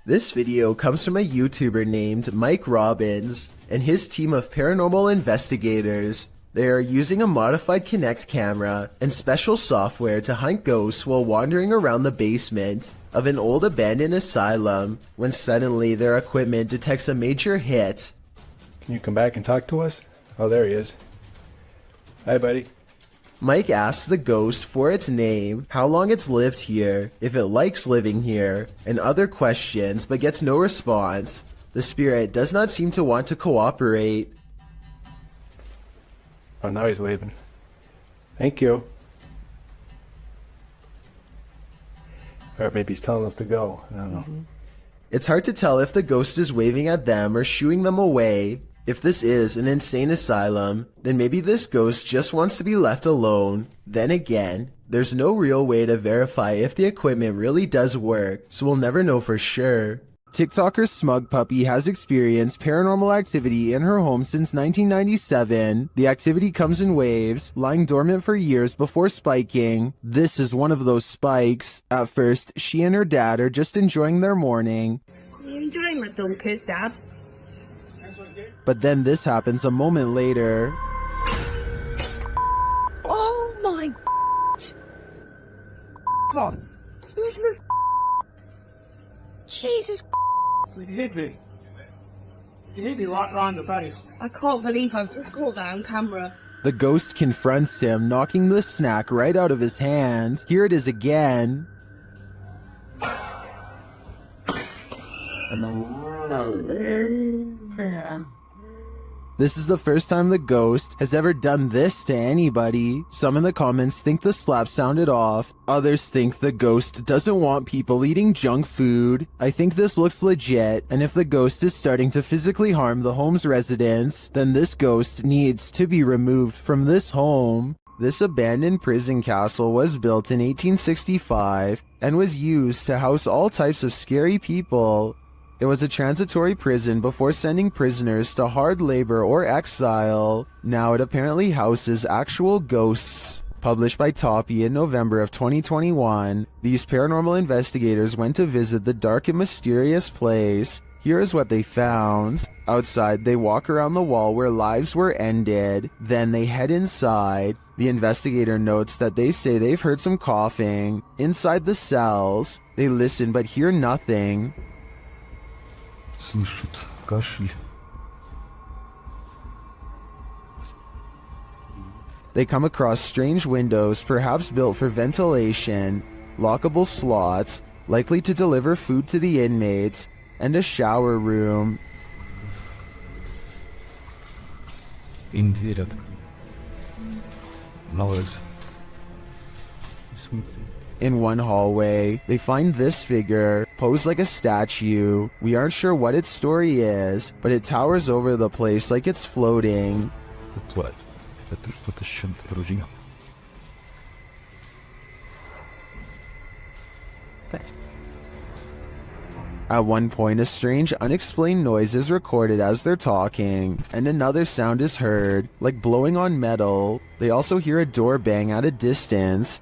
This video comes from a YouTuber named Mike Robbins and his team of paranormal investigators. They are using a modified Kinect camera and special software to hunt ghosts while wandering around the basement of an old abandoned asylum when suddenly their equipment detects a major hit. Can you come back and talk to us? Oh, there he is. Hi, buddy. Mike asks the ghost for its name, how long it's lived here, if it likes living here, and other questions, but gets no response. The spirit does not seem to want to cooperate. Oh, now he's waving. Thank you. Or maybe he's telling us to go. I don't know. It's hard to tell if the ghost is waving at them or shooing them away. If this is an insane asylum, then maybe this ghost just wants to be left alone. Then again, there's no real way to verify if the equipment really does work, so we'll never know for sure. TikToker Smug Puppy has experienced paranormal activity in her home since 1997. The activity comes in waves, lying dormant for years before spiking. This is one of those spikes. At first, she and her dad are just enjoying their morning. You enjoying my dumb kids, Dad? But then this happens a moment later. Oh my God. Who's this? Jesus. He hit me. He hit me right around the face. I can't believe I've just caught that on camera. The ghost confronts him, knocking the snack right out of his hand. Here it is again. This is the first time the ghost has ever done this to anybody. Some in the comments think the slap sounded off. Others think the ghost doesn't want people eating junk food. I think this looks legit, and if the ghost is starting to physically harm the home's residents, then this ghost needs to be removed from this home. This abandoned prison castle was built in 1865 and was used to house all types of scary people. It was a transitory prison before sending prisoners to hard labor or exile. Now it apparently houses actual ghosts. Published by Toppy in November of 2021, these paranormal investigators went to visit the dark and mysterious place. Here is what they found. Outside, they walk around the wall where lives were ended. Then they head inside. The investigator notes that they say they've heard some coughing. Inside the cells, they listen but hear nothing. Слышат кашель. They come across strange windows, perhaps built for ventilation, lockable slots, likely to deliver food to the inmates, and a shower room. Им верят. На улице. In one hallway, they find this figure, posed like a statue. We aren't sure what its story is, but it towers over the place like it's floating. At one point, a strange, unexplained noise is recorded as they're talking, and another sound is heard, like blowing on metal. They also hear a door bang at a distance.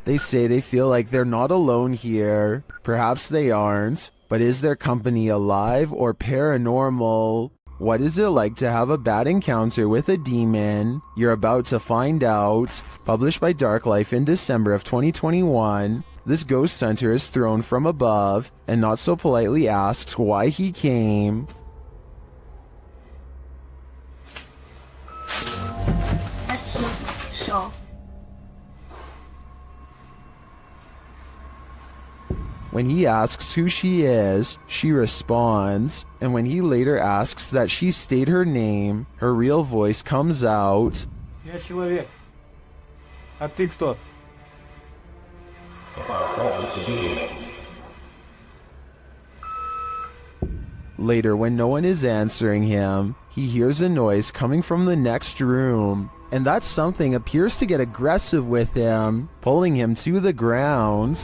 They say they feel like they're not alone here. Perhaps they aren't, but is their company alive or paranormal? What is it like to have a bad encounter with a demon? You're about to find out. Published by Dark Life in December of 2021, this ghost hunter is thrown from above and not so politely asks why he came. When he asks who she is, she responds, and when he later asks that she state her name, her real voice comes out. Я человек. А ты кто? Later, when no one is answering him, he hears a noise coming from the next room, and that something appears to get aggressive with him, pulling him to the ground.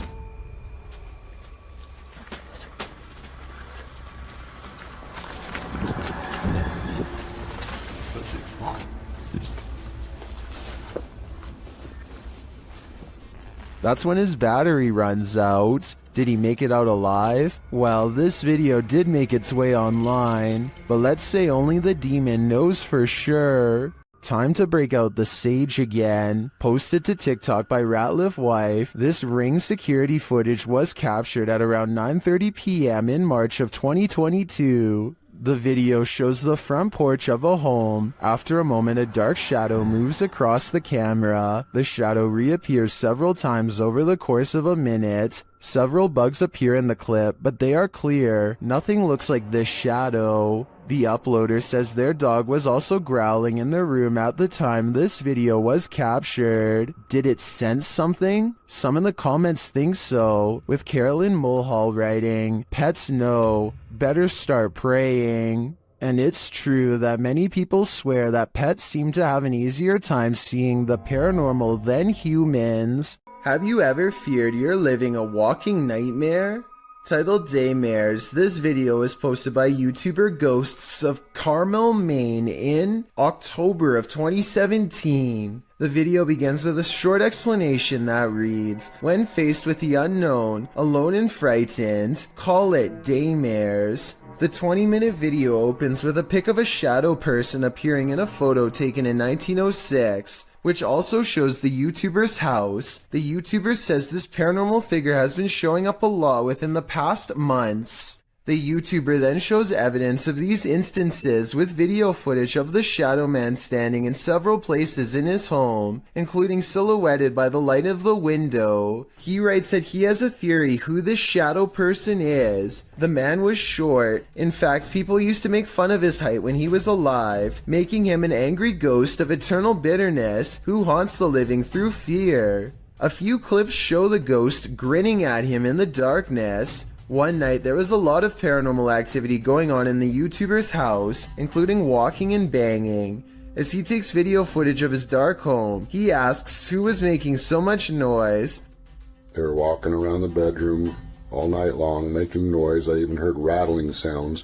That's when his battery runs out. Did he make it out alive? Well, this video did make its way online, but let's say only the demon knows for sure. Time to break out the sage again. Posted to TikTok by Ratliff Wife, this ring security footage was captured at around 9:30 p.m. in March of 2022. The video shows the front porch of a home. After a moment, a dark shadow moves across the camera. The shadow reappears several times over the course of a minute. Several bugs appear in the clip, but they are clear. Nothing looks like this shadow. The uploader says their dog was also growling in the room at the time this video was captured. Did it sense something? Some in the comments think so, with Carolyn Mulhall writing, "Pets know, better start praying." And it's true that many people swear that pets seem to have an easier time seeing the paranormal than humans. Have you ever feared you're living a walking nightmare? Titled Daymares, this video was posted by YouTuber Ghosts of Carmel, Maine in October of 2017. The video begins with a short explanation that reads, "When faced with the unknown, alone and frightened, call it Daymares." The 20-minute video opens with a pic of a shadow person appearing in a photo taken in 1906. Which also shows the YouTuber's house. The YouTuber says this paranormal figure has been showing up a lot within the past months. The YouTuber then shows evidence of these instances with video footage of the shadow man standing in several places in his home, including silhouetted by the light of the window. He writes that he has a theory who this shadow person is. The man was short. In fact, people used to make fun of his height when he was alive, making him an angry ghost of eternal bitterness who haunts the living through fear. A few clips show the ghost grinning at him in the darkness. One night, there was a lot of paranormal activity going on in the YouTuber's house, including walking and banging. As he takes video footage of his dark home, he asks who was making so much noise. They were walking around the bedroom all night long, making noise. I even heard rattling sounds.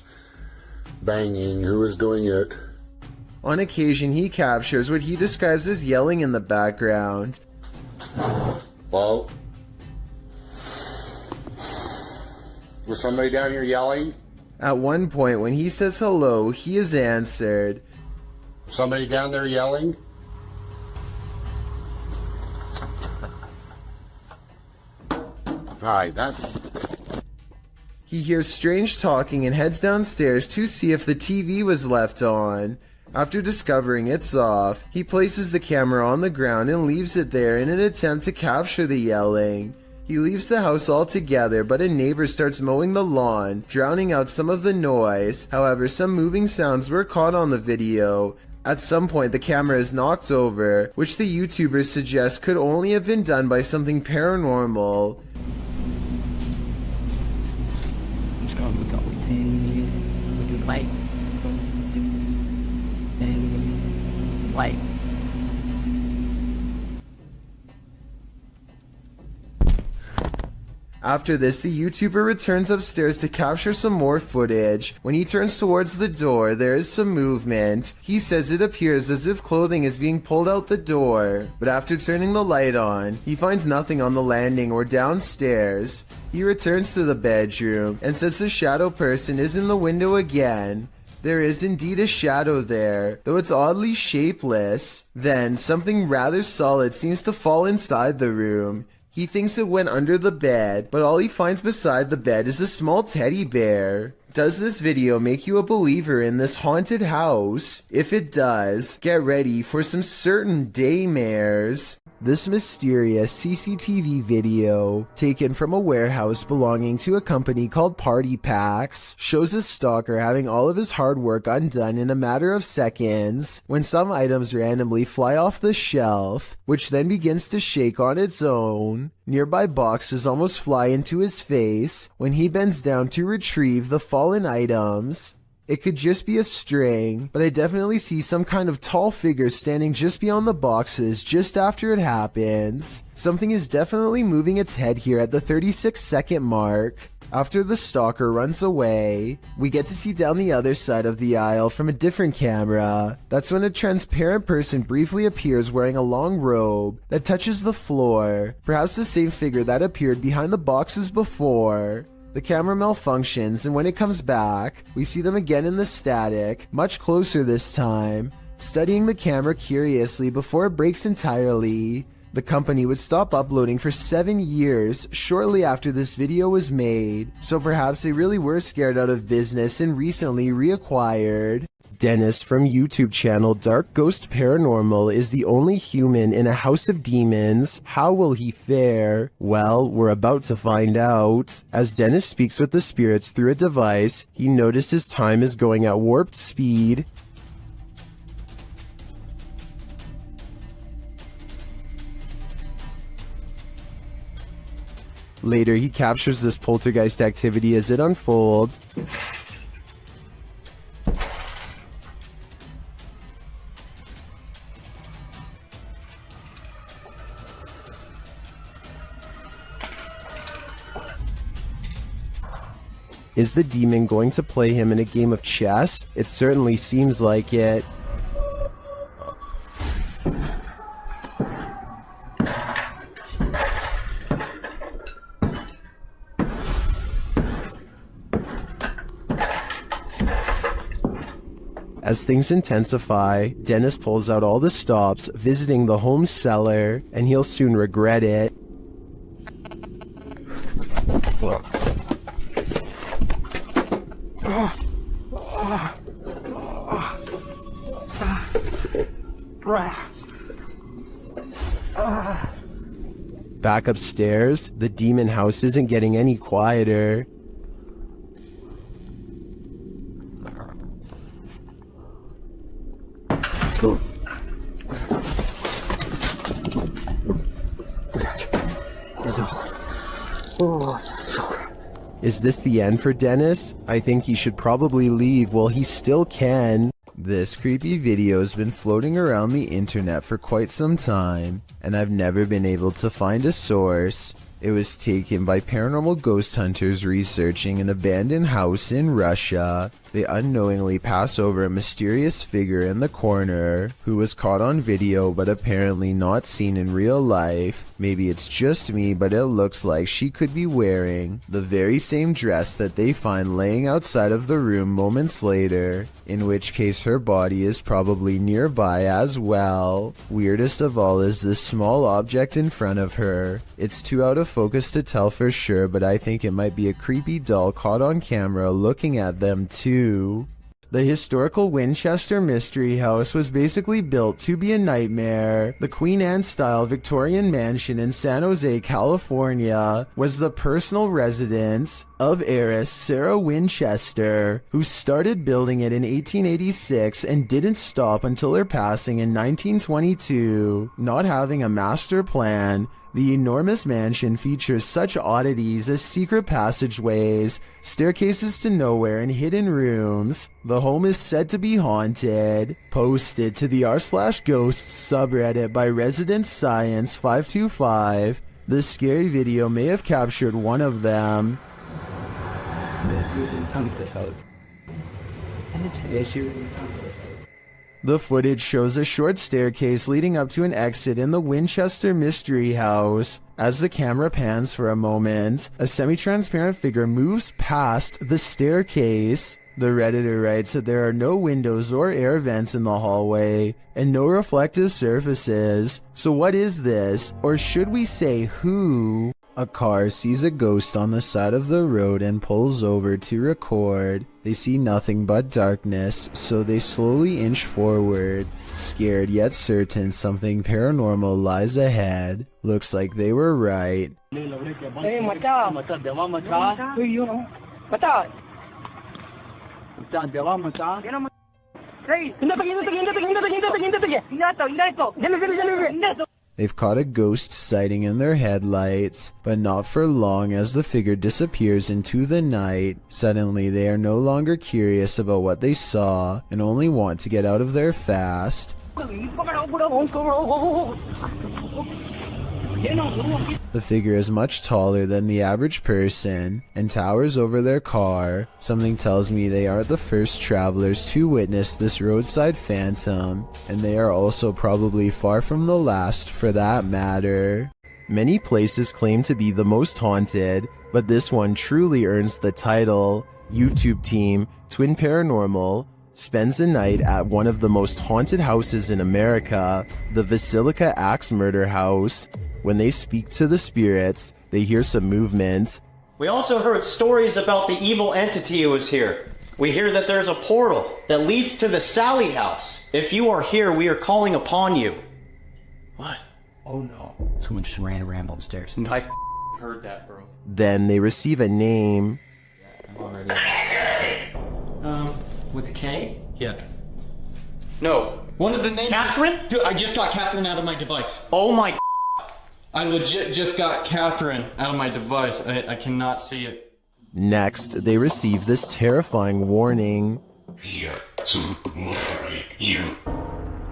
Banging. Who was doing it? On occasion, he captures what he describes as yelling in the background. Well, was somebody down here yelling? At one point, when he says hello, he is answered. Somebody down there yelling? Hi, He hears strange talking and heads downstairs to see if the TV was left on. After discovering it's off, he places the camera on the ground and leaves it there in an attempt to capture the yelling. He leaves the house altogether, but a neighbor starts mowing the lawn, drowning out some of the noise. However, some moving sounds were caught on the video. At some point, the camera is knocked over, which the YouTubers suggest could only have been done by something paranormal. White. After this, the YouTuber returns upstairs to capture some more footage. When he turns towards the door, there is some movement. He says it appears as if clothing is being pulled out the door. But after turning the light on, he finds nothing on the landing or downstairs. He returns to the bedroom and says the shadow person is in the window again. There is indeed a shadow there, though it's oddly shapeless. Then, something rather solid seems to fall inside the room. He thinks it went under the bed, but all he finds beside the bed is a small teddy bear. Does this video make you a believer in this haunted house? If it does, get ready for some certain daymares. This mysterious CCTV video, taken from a warehouse belonging to a company called Party Packs, shows a stalker having all of his hard work undone in a matter of seconds when some items randomly fly off the shelf, which then begins to shake on its own. Nearby boxes almost fly into his face when he bends down to retrieve the fallen items. It could just be a string, but I definitely see some kind of tall figure standing just beyond the boxes just after it happens. Something is definitely moving its head here at the 36-second mark. After the stalker runs away, we get to see down the other side of the aisle from a different camera. That's when a transparent person briefly appears wearing a long robe that touches the floor, perhaps the same figure that appeared behind the boxes before. The camera malfunctions, and when it comes back, we see them again in the static, much closer this time, studying the camera curiously before it breaks entirely. The company would stop uploading for 7 years shortly after this video was made, so perhaps they really were scared out of business and recently reacquired. Dennis from YouTube channel Dark Ghost Paranormal is the only human in a house of demons. How will he fare? Well, we're about to find out. As Dennis speaks with the spirits through a device, he notices time is going at warped speed. Later, he captures this poltergeist activity as it unfolds. Is the demon going to play him in a game of chess? It certainly seems like it. As things intensify, Dennis pulls out all the stops, visiting the home cellar, and he'll soon regret it. Back upstairs, the demon house isn't getting any quieter. Is this the end for Dennis? I think he should probably leave while he still can. This creepy video has been floating around the internet for quite some time, and I've never been able to find a source. It was taken by paranormal ghost hunters researching an abandoned house in Russia. They unknowingly pass over a mysterious figure in the corner who was caught on video but apparently not seen in real life. Maybe it's just me, but it looks like she could be wearing the very same dress that they find laying outside of the room moments later, in which case her body is probably nearby as well. Weirdest of all is this small object in front of her. It's too out of focus to tell for sure, but I think it might be a creepy doll caught on camera looking at them too. The historical Winchester Mystery House was basically built to be a nightmare. The Queen Anne-style Victorian mansion in San Jose, California, was the personal residence of heiress Sarah Winchester, who started building it in 1886 and didn't stop until her passing in 1922. Not having a master plan, the enormous mansion features such oddities as secret passageways, staircases to nowhere, and hidden rooms. The home is said to be haunted. Posted to the r/ghosts subreddit by Resident Science 525. The scary video may have captured one of them. The footage shows a short staircase leading up to an exit in the Winchester Mystery House. As the camera pans for a moment, a semi-transparent figure moves past the staircase. The Redditor writes that there are no windows or air vents in the hallway, and no reflective surfaces. So what is this? Or should we say who? A car sees a ghost on the side of the road and pulls over to record. They see nothing but darkness, so they slowly inch forward, scared yet certain something paranormal lies ahead. Looks like they were right. They've caught a ghost sighting in their headlights, but not for long as the figure disappears into the night. Suddenly, they are no longer curious about what they saw and only want to get out of there fast. The figure is much taller than the average person and towers over their car. Something tells me they aren't the first travelers to witness this roadside phantom, and they are also probably far from the last for that matter. Many places claim to be the most haunted, but this one truly earns the title. YouTube team Twin Paranormal spends the night at one of the most haunted houses in America, the Basilica Axe Murder House. When they speak to the spirits, they hear some movement. We also heard stories about the evil entity who was here. We hear that there's a portal that leads to the Sally house. If you are here, we are calling upon you. What? Oh no. Someone just ran around upstairs. I heard that, bro. Then they receive a name. With a K? Yeah. No. One of the names. Catherine? Dude, I just got Catherine out of my device. Oh my. I legit just got Catherine out of my device. I cannot see it. Next, they receive this terrifying warning.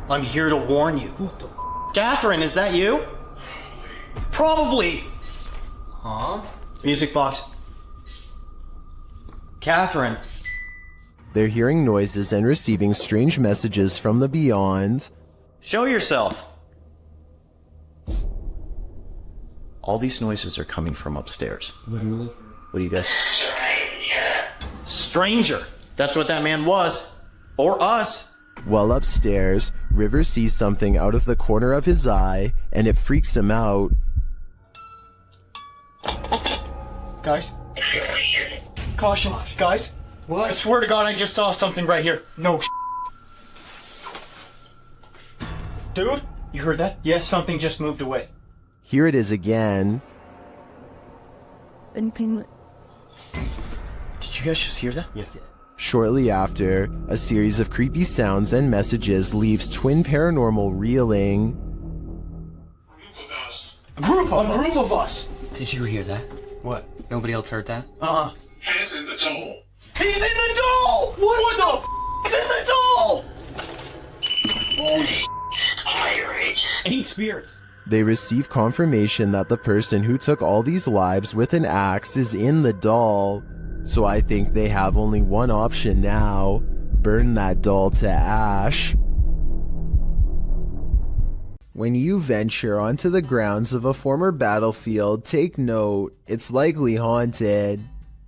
I'm here to warn you. Catherine, is that you? Probably. Huh? Music box. Catherine. They're hearing noises and receiving strange messages from the beyond. Show yourself. All these noises are coming from upstairs. Literally? What do you guys? Stranger. That's what that man was. Or us. While upstairs, River sees something out of the corner of his eye, and it freaks him out. Guys. Caution. Guys. What? I swear to God, I just saw something right here. No. Dude, you heard that? Yes, something just moved away. Here it is again. Did you guys just hear that? Yeah. Shortly after, a series of creepy sounds and messages leaves Twin Paranormal reeling. A group of us! Did you hear that? What? Nobody else heard that? He's in the doll! He's in the doll! What the He's in the doll! Oh, Irish. 8 spirits. They receive confirmation that the person who took all these lives with an axe is in the doll. So I think they have only one option now. Burn that doll to ash. When you venture onto the grounds of a former battlefield, take note, it's likely haunted.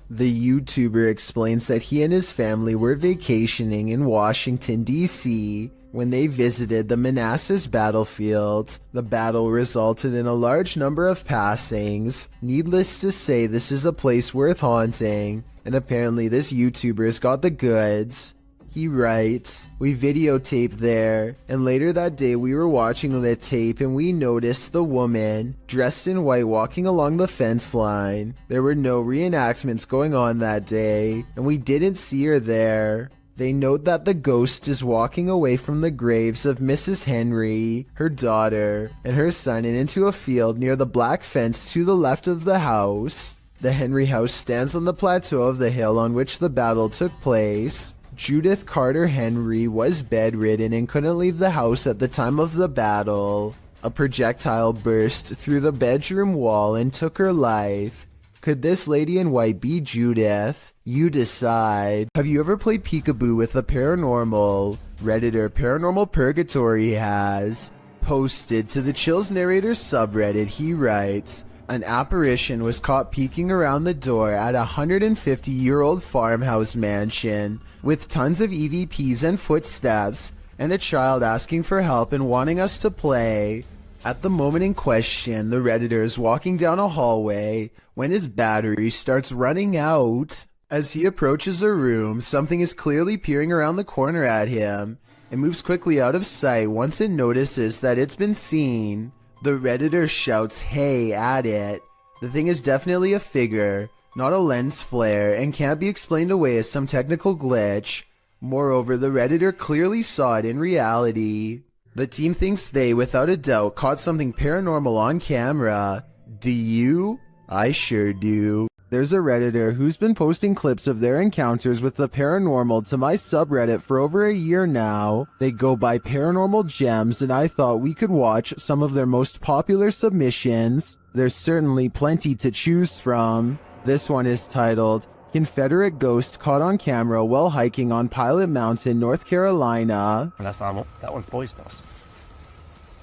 The YouTuber explains that he and his family were vacationing in Washington, D.C. when they visited the Manassas battlefield. The battle resulted in a large number of passings. Needless to say, this is a place worth haunting, and apparently this YouTuber's got the goods. He writes, we videotaped there, and later that day we were watching the tape and we noticed the woman, dressed in white, walking along the fence line. There were no reenactments going on that day, and we didn't see her there. They note that the ghost is walking away from the graves of Mrs. Henry, her daughter, and her son and into a field near the black fence to the left of the house. The Henry house stands on the plateau of the hill on which the battle took place. Judith Carter Henry was bedridden and couldn't leave the house at the time of the battle. A projectile burst through the bedroom wall and took her life. Could this lady in white be Judith? You decide. Have you ever played peekaboo with the paranormal? Redditor Paranormal Purgatory has posted to the Chills Narrator subreddit. He writes, an apparition was caught peeking around the door at a 150-year-old farmhouse mansion with tons of EVPs and footsteps, and a child asking for help and wanting us to play. At the moment in question, the Redditor is walking down a hallway when his battery starts running out. As he approaches a room, something is clearly peering around the corner at him. It moves quickly out of sight once it notices that it's been seen. The Redditor shouts "hey" at it. The thing is definitely a figure, not a lens flare, and can't be explained away as some technical glitch. Moreover, the Redditor clearly saw it in reality. The team thinks they, without a doubt, caught something paranormal on camera. Do you? I sure do. There's a Redditor who's been posting clips of their encounters with the paranormal to my subreddit for over a year now. They go by Paranormal Gems, and I thought we could watch some of their most popular submissions. There's certainly plenty to choose from. This one is titled, Confederate Ghost Caught on Camera While Hiking on Pilot Mountain, North Carolina. That's normal. That one's poisonous.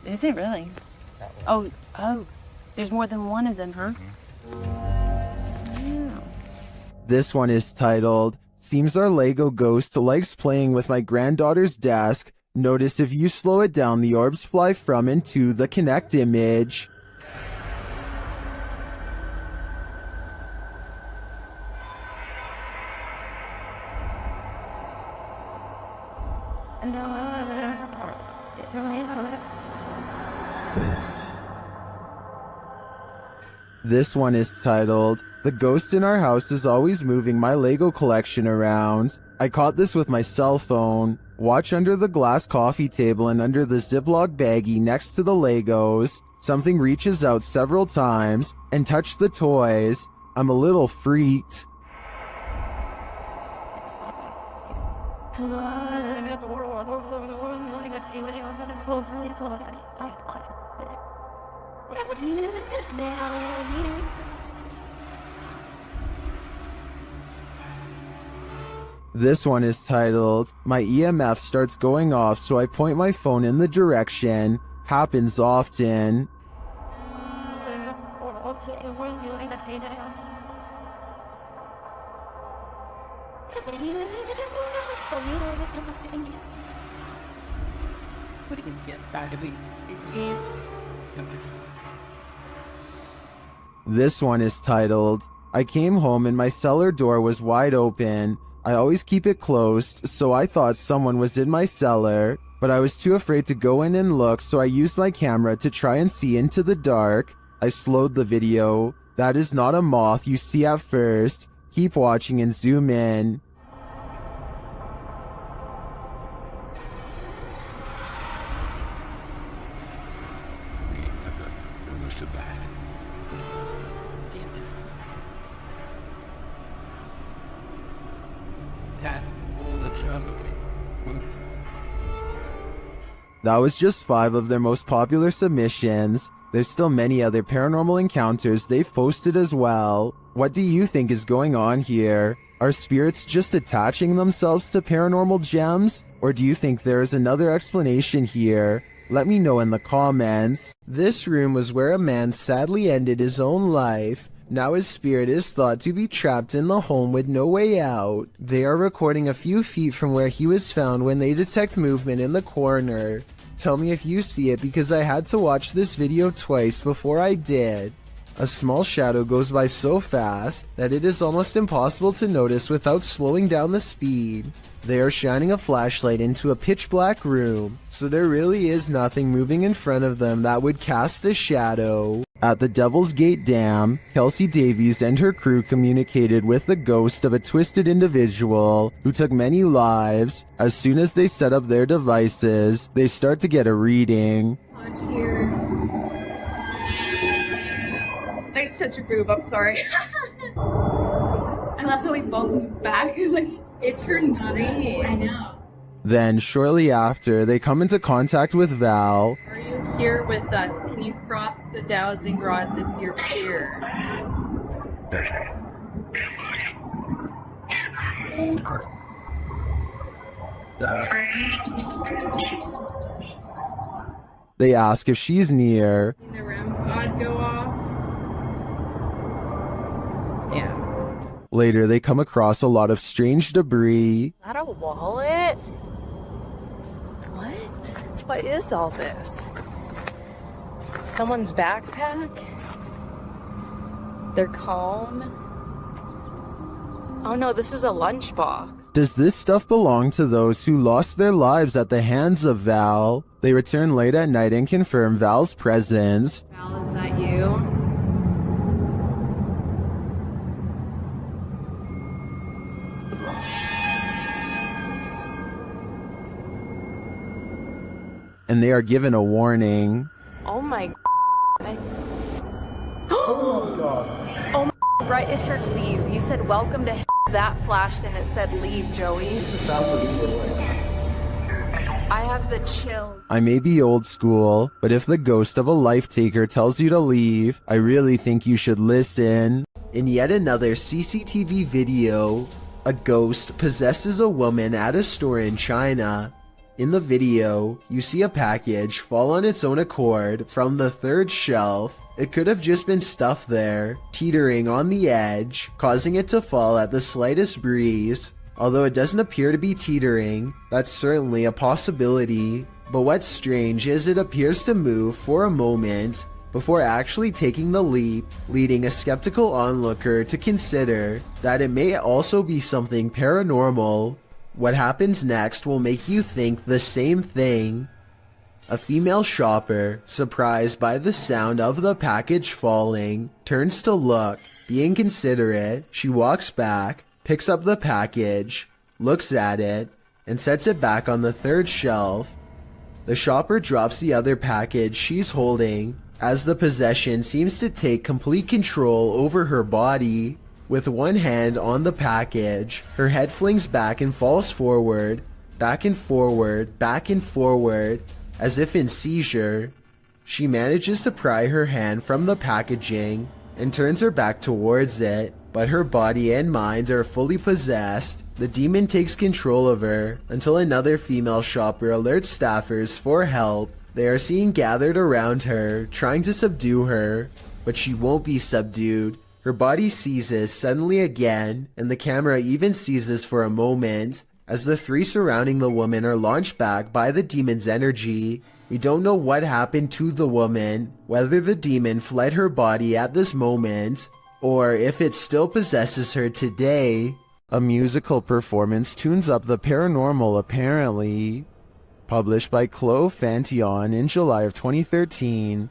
Is it really? Oh, there's more than one of them, huh? This one is titled, Seems our Lego ghost likes playing with my granddaughter's desk. Notice if you slow it down, the orbs fly from and to the Connect image. This one is titled, The Ghost in Our House is Always Moving My Lego Collection Around. I caught this with my cell phone. Watch under the glass coffee table and under the Ziploc baggie next to the Legos. Something reaches out several times and touched the toys. I'm a little freaked. This one is titled, My EMF starts going off, so I point my phone in the direction. Happens often. This one is titled, I came home and my cellar door was wide open. I always keep it closed, so I thought someone was in my cellar, but I was too afraid to go in and look, so I used my camera to try and see into the dark. I slowed the video. That is not a moth you see at first. Keep watching and zoom in. That was just 5 of their most popular submissions. There's still many other paranormal encounters they've posted as well. What do you think is going on here? Are spirits just attaching themselves to paranormal gems? Or do you think there is another explanation here? Let me know in the comments. This room was where a man sadly ended his own life. Now his spirit is thought to be trapped in the home with no way out. They are recording a few feet from where he was found when they detect movement in the corner. Tell me if you see it because I had to watch this video twice before I did. A small shadow goes by so fast that it is almost impossible to notice without slowing down the speed. They are shining a flashlight into a pitch black room, so there really is nothing moving in front of them that would cast a shadow. At the Devil's Gate Dam, Kelsey Davies and her crew communicated with the ghost of a twisted individual who took many lives. As soon as they set up their devices, they start to get a reading. There's such a boob, I'm sorry. I love how we both moved back. Like, it turned nutty. I know. Then, shortly after, they come into contact with Val. Are you here with us? Can you cross the dowsing rods into your pier? They ask if she's near. The REM pods go off. Yeah. Later, they come across a lot of strange debris. Is that a wallet? What? What is all this? Someone's backpack? Their comb? Oh no, this is a lunchbox. Does this stuff belong to those who lost their lives at the hands of Val? They return late at night and confirm Val's presence. Val, is that you? And they are given a warning. Oh my Oh god. Oh my right, it said leave. You said welcome to that flashed and it said leave, Joey. I have the chills. I may be old school, but if the ghost of a life taker tells you to leave, I really think you should listen. In yet another CCTV video, a ghost possesses a woman at a store in China. In the video, you see a package fall on its own accord from the third shelf. It could have just been stuff there, teetering on the edge, causing it to fall at the slightest breeze. Although it doesn't appear to be teetering, that's certainly a possibility. But what's strange is it appears to move for a moment before actually taking the leap, leading a skeptical onlooker to consider that it may also be something paranormal. What happens next will make you think the same thing. A female shopper, surprised by the sound of the package falling, turns to look. Being considerate, she walks back, picks up the package, looks at it, and sets it back on the third shelf. The shopper drops the other package she's holding, as the possession seems to take complete control over her body. With one hand on the package, her head flings back and falls forward, back and forward, back and forward, as if in seizure. She manages to pry her hand from the packaging and turns her back towards it, but her body and mind are fully possessed. The demon takes control of her until another female shopper alerts staffers for help. They are seen gathered around her, trying to subdue her, but she won't be subdued. Her body seizes suddenly again, and the camera even seizes for a moment, as the three surrounding the woman are launched back by the demon's energy. We don't know what happened to the woman, whether the demon fled her body at this moment, or if it still possesses her today. A musical performance tunes up the paranormal apparently. Published by Chloe Fantillon in July of 2013.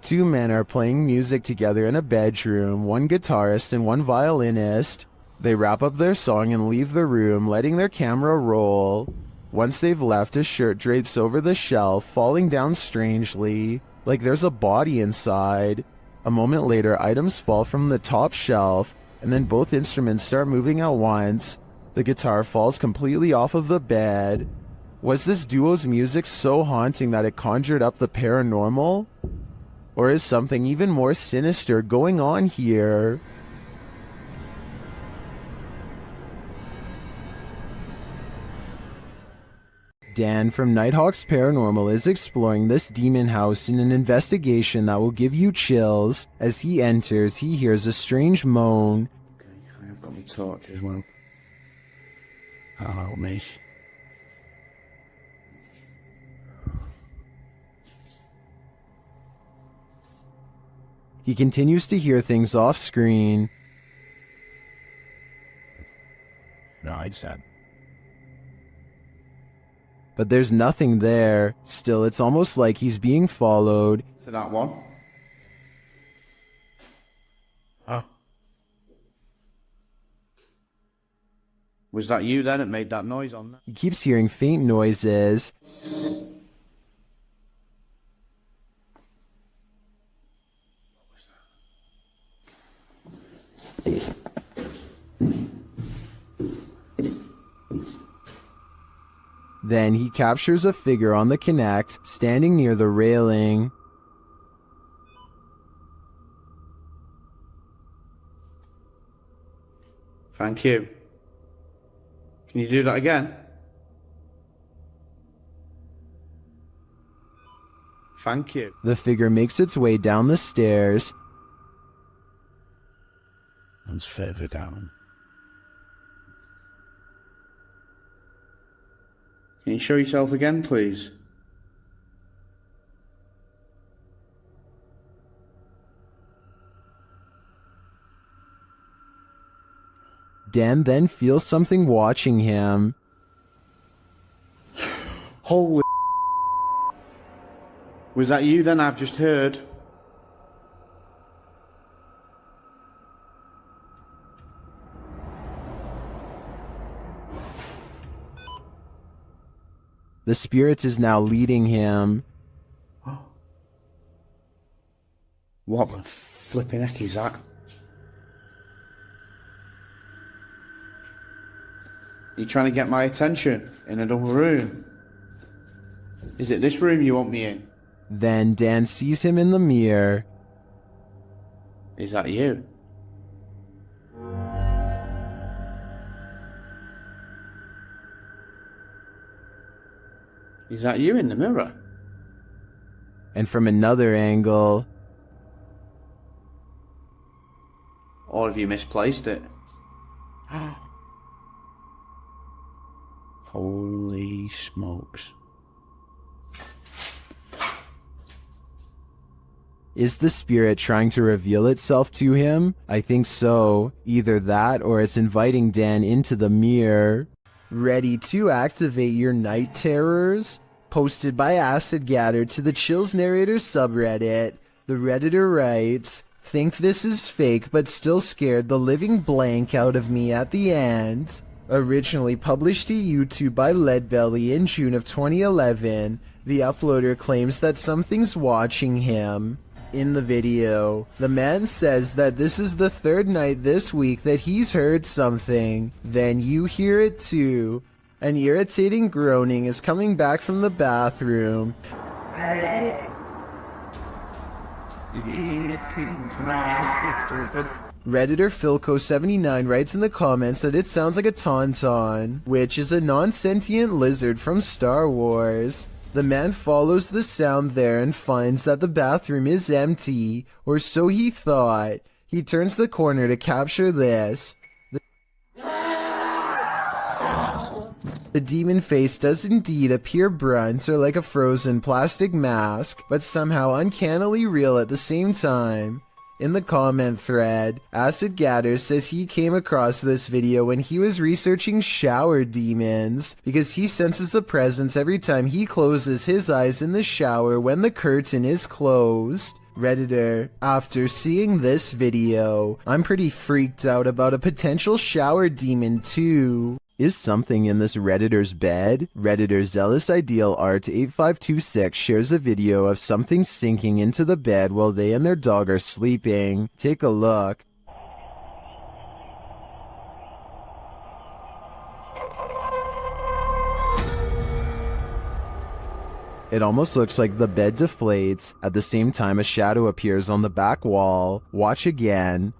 Two men are playing music together in a bedroom, one guitarist and one violinist. They wrap up their song and leave the room, letting their camera roll. Once they've left, a shirt drapes over the shelf, falling down strangely, like there's a body inside. A moment later, items fall from the top shelf, and then both instruments start moving at once. The guitar falls completely off of the bed. Was this duo's music so haunting that it conjured up the paranormal? Or is something even more sinister going on here? Dan from Nighthawk's Paranormal is exploring this demon house in an investigation that will give you chills. As he enters, he hears a strange moan. Okay, I've got my torch as well. That'll help me. He continues to hear things off screen. No, I just had. But there's nothing there. Still, it's almost like he's being followed. To that one. Huh? Was that you then that made that noise on there? He keeps hearing faint noises. Then he captures a figure on the Kinect, standing near the railing. Thank you. Can you do that again? Thank you. The figure makes its way down the stairs. One's further down. Can you show yourself again, please? Dan then feels something watching him. Holy. Was that you then I've just heard? The spirit is now leading him. What the flipping heck is that? You trying to get my attention in another room? Is it this room you want me in? Then Dan sees him in the mirror. Is that you? Is that you in the mirror? And from another angle... Or have you misplaced it? Holy smokes. Is the spirit trying to reveal itself to him? I think so. Either that or it's inviting Dan into the mirror. Ready to activate your night terrors? Posted by Acid Gather to the Chills Narrator subreddit. The Redditor writes, "Think this is fake but still scared the living blank out of me at the end." Originally published to YouTube by Leadbelly in June of 2011, the uploader claims that something's watching him. In the video, the man says that this is the third night this week that he's heard something. Then you hear it too. An irritating groaning is coming back from the bathroom. Redditor Philco79 writes in the comments that it sounds like a tauntaun, which is a non-sentient lizard from Star Wars. The man follows the sound there and finds that the bathroom is empty, or so he thought. He turns the corner to capture this. The demon face does indeed appear brunt or like a frozen plastic mask, but somehow uncannily real at the same time. In the comment thread, Acid Gather says he came across this video when he was researching shower demons, because he senses a presence every time he closes his eyes in the shower when the curtain is closed. Redditor, after seeing this video, I'm pretty freaked out about a potential shower demon too. Is something in this Redditor's bed? Redditor Zealous Ideal Art 8526 shares a video of something sinking into the bed while they and their dog are sleeping. Take a look. It almost looks like the bed deflates. At the same time, a shadow appears on the back wall. Watch again.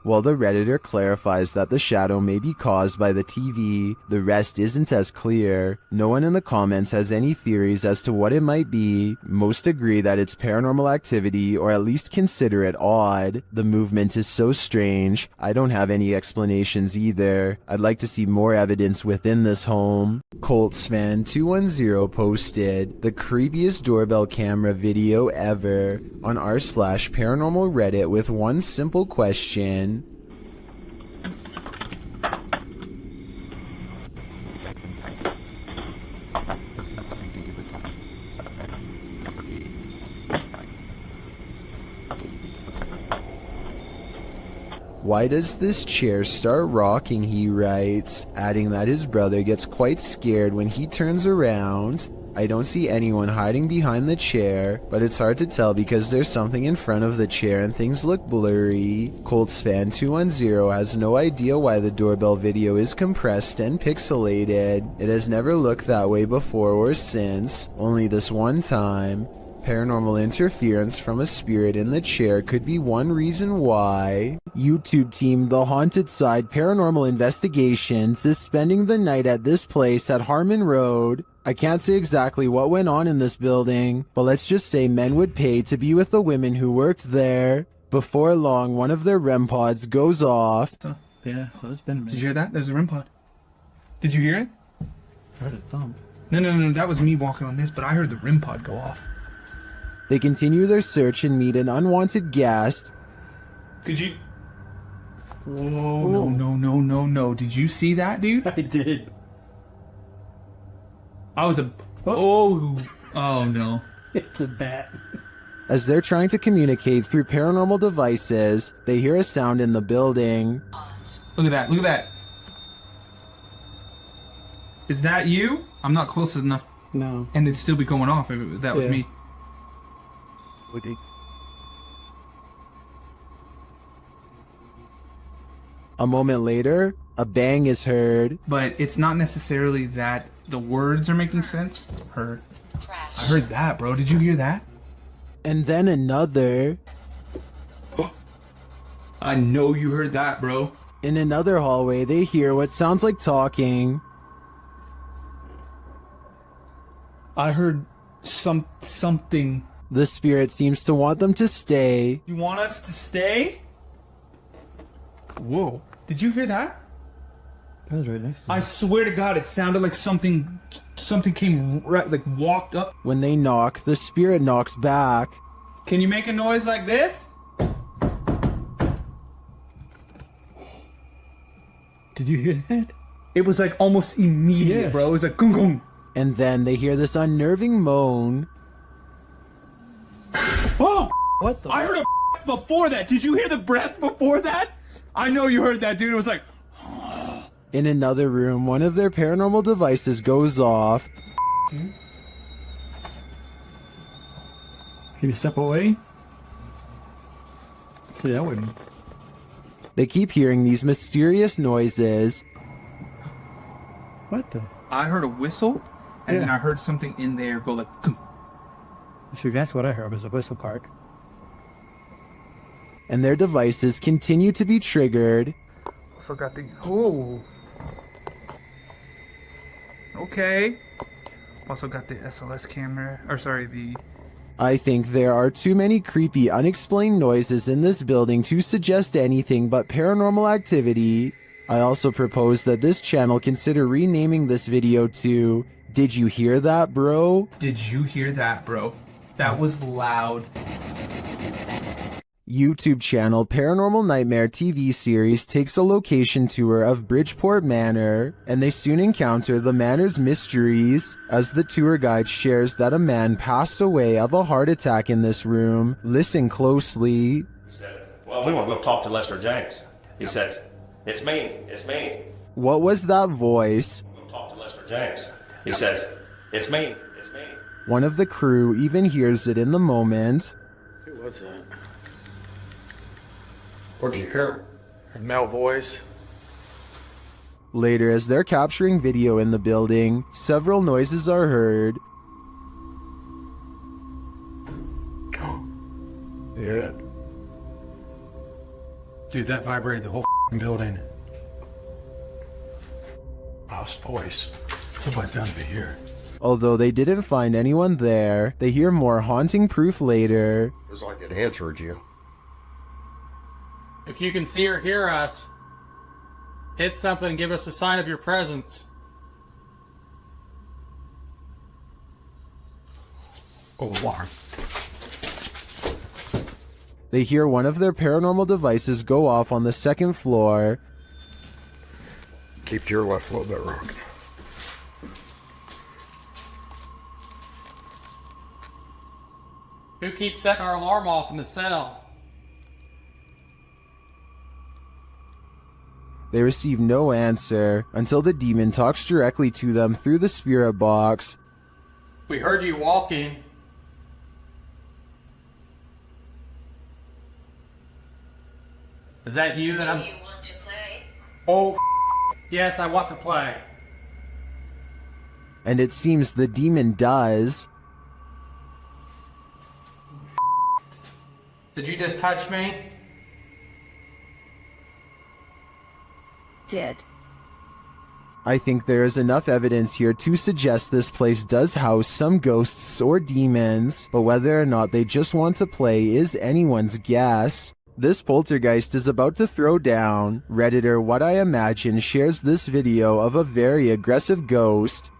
While the Redditor clarifies that the shadow may be caused by the TV, the rest isn't as clear. No one in the comments has any theories as to what it might be. Most agree that it's paranormal activity, or at least consider it odd. The movement is so strange. I don't have any explanations either. I'd like to see more evidence within this home. Coltsfan210 posted the creepiest doorbell camera video ever on r/paranormal Reddit with one simple question. Why does this chair start rocking, he writes, adding that his brother gets quite scared when he turns around. I don't see anyone hiding behind the chair, but it's hard to tell because there's something in front of the chair and things look blurry. Coltsfan210 has no idea why the doorbell video is compressed and pixelated. It has never looked that way before or since, only this one time. Paranormal interference from a spirit in the chair could be one reason why. YouTube team The Haunted Side Paranormal Investigations is spending the night at this place at Harmon Road. I can't say exactly what went on in this building, but let's just say men would pay to be with the women who worked there. Before long, one of their REM pods goes off. Yeah, so it's been a minute. Did you hear that? There's a REM pod. Did you hear it? I heard a thump. No, that was me walking on this, but I heard the REM pod go off. They continue their search and meet an unwanted guest. Could you... Whoa, no. Did you see that, dude? I did. I was a... Oh no. It's a bat. As they're trying to communicate through paranormal devices, they hear a sound in the building. Look at that. Is that you? I'm not close enough. No. And it'd still be going off if that was me. Woody. A moment later, a bang is heard. But it's not necessarily that the words are making sense. I heard that, bro. Did you hear that? And then another. I know you heard that, bro. In another hallway, they hear what sounds like talking. I heard something. The spirit seems to want them to stay. You want us to stay? Whoa. Did you hear that? That was right next to me. I swear to God, it sounded like something came right, like walked up. When they knock, the spirit knocks back. Can you make a noise like this? Did you hear that? It was like almost immediate, bro. It was like gung gung. And then they hear this unnerving moan. Oh! What the? I heard a before that. Did you hear the breath before that? I know you heard that, dude. It was like... In another room, one of their paranormal devices goes off. Can you step away? See, I wouldn't. They keep hearing these mysterious noises. What the? I heard a whistle, and then I heard something in there go like... See, that's what I heard was a whistle park. And their devices continue to be triggered. Forgot the... Oh. Okay. Also got the SLS camera. Or sorry, the... I think there are too many creepy, unexplained noises in this building to suggest anything but paranormal activity. I also propose that this channel consider renaming this video to Did You Hear That, Bro? Did you hear that, bro? That was loud. YouTube channel Paranormal Nightmare TV series takes a location tour of Bridgeport Manor, and they soon encounter the manor's mysteries as the tour guide shares that a man passed away of a heart attack in this room. Listen closely. He said, well, we want to go talk to Lester James. He says, it's me. What was that voice? We'll talk to Lester James. He says, it's me. One of the crew even hears it in the moment. Who was that? What'd you hear? A male voice. Later, as they're capturing video in the building, several noises are heard. Yeah. Dude, that vibrated the whole building. Lost voice. Somebody's bound to be here. Although they didn't find anyone there, they hear more haunting proof later. It was like it answered you. If you can see or hear us, hit something and give us a sign of your presence. Alarm. They hear one of their paranormal devices go off on the second floor. Keep to your left a little bit, Rock. Who keeps setting our alarm off in the cell? They receive no answer until the demon talks directly to them through the spirit box. We heard you walking. Is that you that I'm... Do you want to play? Oh, yes, I want to play. And it seems the demon does. Did you just touch me? Did. I think there is enough evidence here to suggest this place does house some ghosts or demons, but whether or not they just want to play is anyone's guess. This poltergeist is about to throw down. Redditor What I Imagine shares this video of a very aggressive ghost.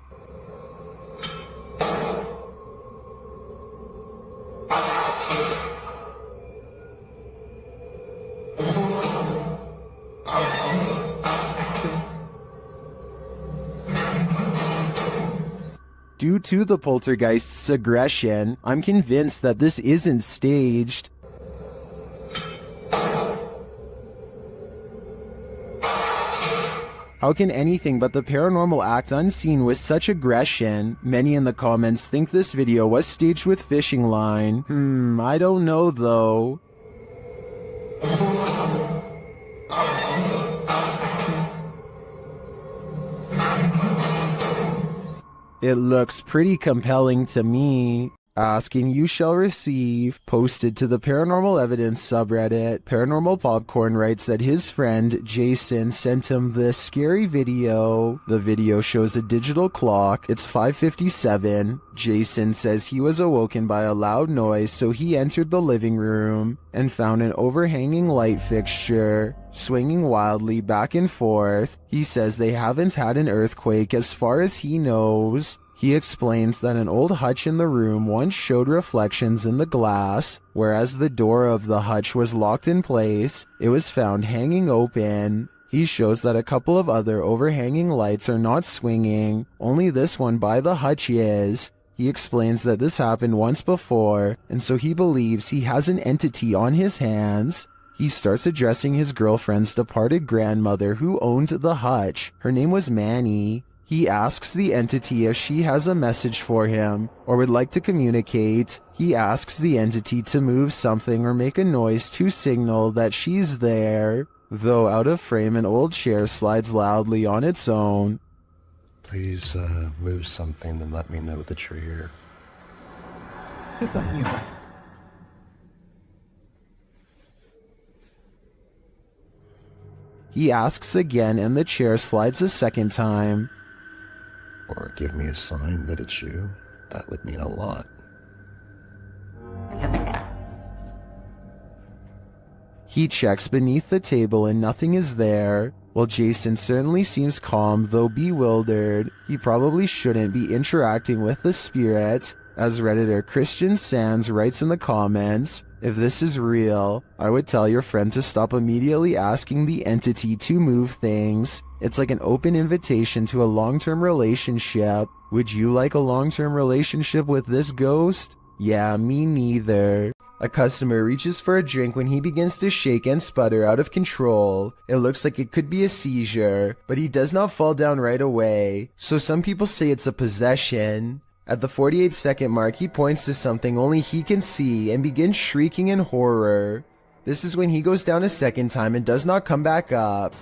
Due to the poltergeist's aggression, I'm convinced that this isn't staged. How can anything but the paranormal act unseen with such aggression? Many in the comments think this video was staged with fishing line. I don't know though. It looks pretty compelling to me. Ask and you shall receive. Posted to the Paranormal Evidence subreddit. Paranormal Popcorn writes that his friend Jason sent him this scary video. The video shows a digital clock. It's 5:57. Jason says he was awoken by a loud noise, so he entered the living room and found an overhanging light fixture swinging wildly back and forth. He says they haven't had an earthquake as far as he knows. He explains that an old hutch in the room once showed reflections in the glass, whereas the door of the hutch was locked in place. It was found hanging open. He shows that a couple of other overhanging lights are not swinging, only this one by the hutch is. He explains that this happened once before, and so he believes he has an entity on his hands. He starts addressing his girlfriend's departed grandmother who owned the hutch. Her name was Manny. He asks the entity if she has a message for him or would like to communicate. He asks the entity to move something or make a noise to signal that she's there. Though out of frame, an old chair slides loudly on its own. Please move something and let me know that you're here. He asks again and the chair slides a second time. Or give me a sign that it's you. That would mean a lot. He checks beneath the table and nothing is there. While Jason certainly seems calm, though bewildered, he probably shouldn't be interacting with the spirit. As Redditor Christian Sands writes in the comments, if this is real, I would tell your friend to stop immediately asking the entity to move things. It's like an open invitation to a long-term relationship. Would you like a long-term relationship with this ghost? Yeah, me neither. A customer reaches for a drink when he begins to shake and sputter out of control. It looks like it could be a seizure, but he does not fall down right away. So some people say it's a possession. At the 48-second mark, he points to something only he can see and begins shrieking in horror. This is when he goes down a second time and does not come back up.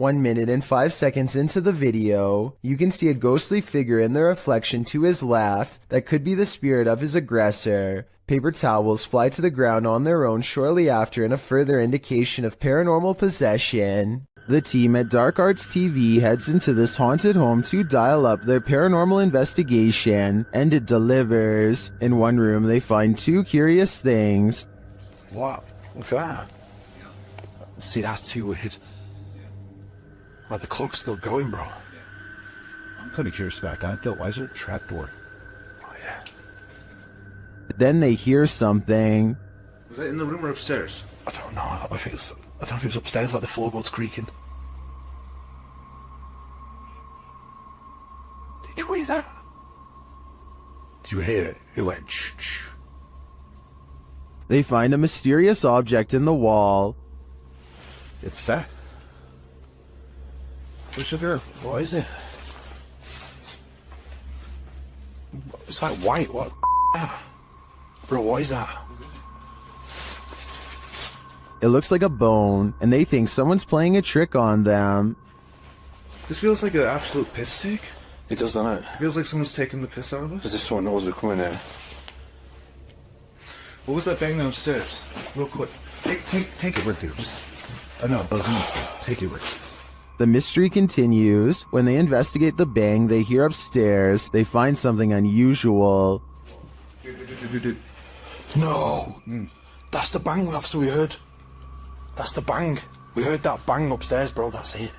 1 minute and 5 seconds into the video, you can see a ghostly figure in the reflection to his left that could be the spirit of his aggressor. Paper towels fly to the ground on their own shortly after in a further indication of paranormal possession. The team at Dark Arts TV heads into this haunted home to dial up their paranormal investigation, and it delivers. In one room, they find two curious things. What? Look at that. See, that's too weird. Like the clock's still going, bro. I'm kind of curious about that, though. Why is it a trapdoor? Oh, yeah. Then they hear something. Was that in the room or upstairs? I don't know. I don't know if it was upstairs, like the floorboards creaking. Did you hear that? Did you hear it? It went shh. They find a mysterious object in the wall. It's that. What's it? What is it? It's like white. What? Bro, what is that? It looks like a bone, and they think someone's playing a trick on them. This feels like an absolute piss take. It does, doesn't it? It feels like someone's taking the piss out of us. As if someone knows we're coming here. What was that bang downstairs? Real quick. Take it with you. I know, but take it with you. The mystery continues. When they investigate the bang they hear upstairs, they find something unusual. No! That's the bang officer we heard. That's the bang. We heard that bang upstairs, bro. That's it.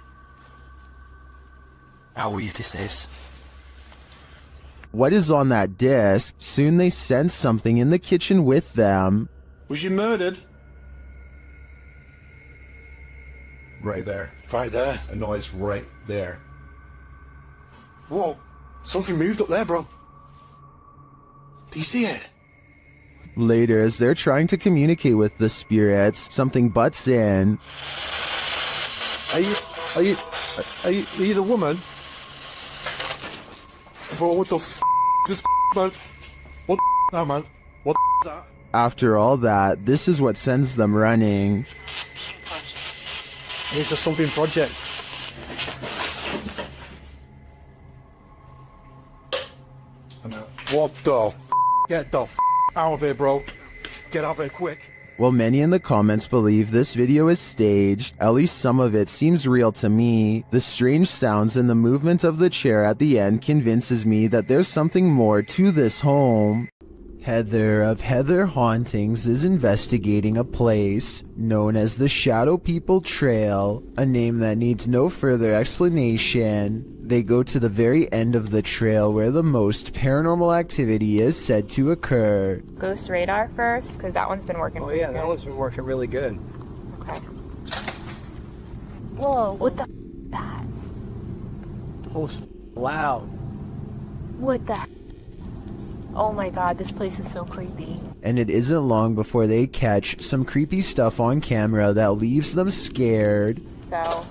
How weird is this? What is on that disc? Soon they sense something in the kitchen with them. Was you murdered? Right there. Right there. A noise right there. Whoa. Something moved up there, bro. Do you see it? Later, as they're trying to communicate with the spirits, something butts in. Are you the woman? Bro, what the f is this, man? What the now, man? What the is that? After all that, this is what sends them running. It's a something project. What the f? Get the f out of here, bro. Get out of here quick. While many in the comments believe this video is staged, at least some of it seems real to me. The strange sounds and the movement of the chair at the end convinces me that there's something more to this home. Heather of Heather Hauntings is investigating a place known as the Shadow People Trail, a name that needs no further explanation. They go to the very end of the trail where the most paranormal activity is said to occur. Ghost radar first, because that one's been working. Oh yeah, that one's been working really good. Okay. Whoa, what the that? It was loud. What the? Oh my god, this place is so creepy. And it isn't long before they catch some creepy stuff on camera that leaves them scared. So,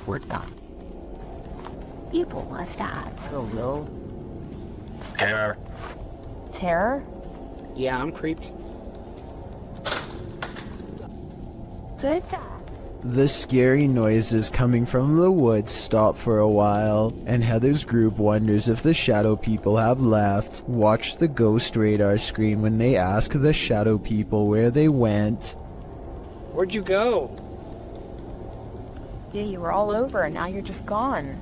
We're done. people must ask. So low. Terror. Terror? Yeah, I'm creeped. Good. The scary noises coming from the woods stop for a while, and Heather's group wonders if the Shadow People have left. Watch the ghost radar screen when they ask the Shadow People where they went. Where'd you go? Yeah, you were all over and now you're just gone.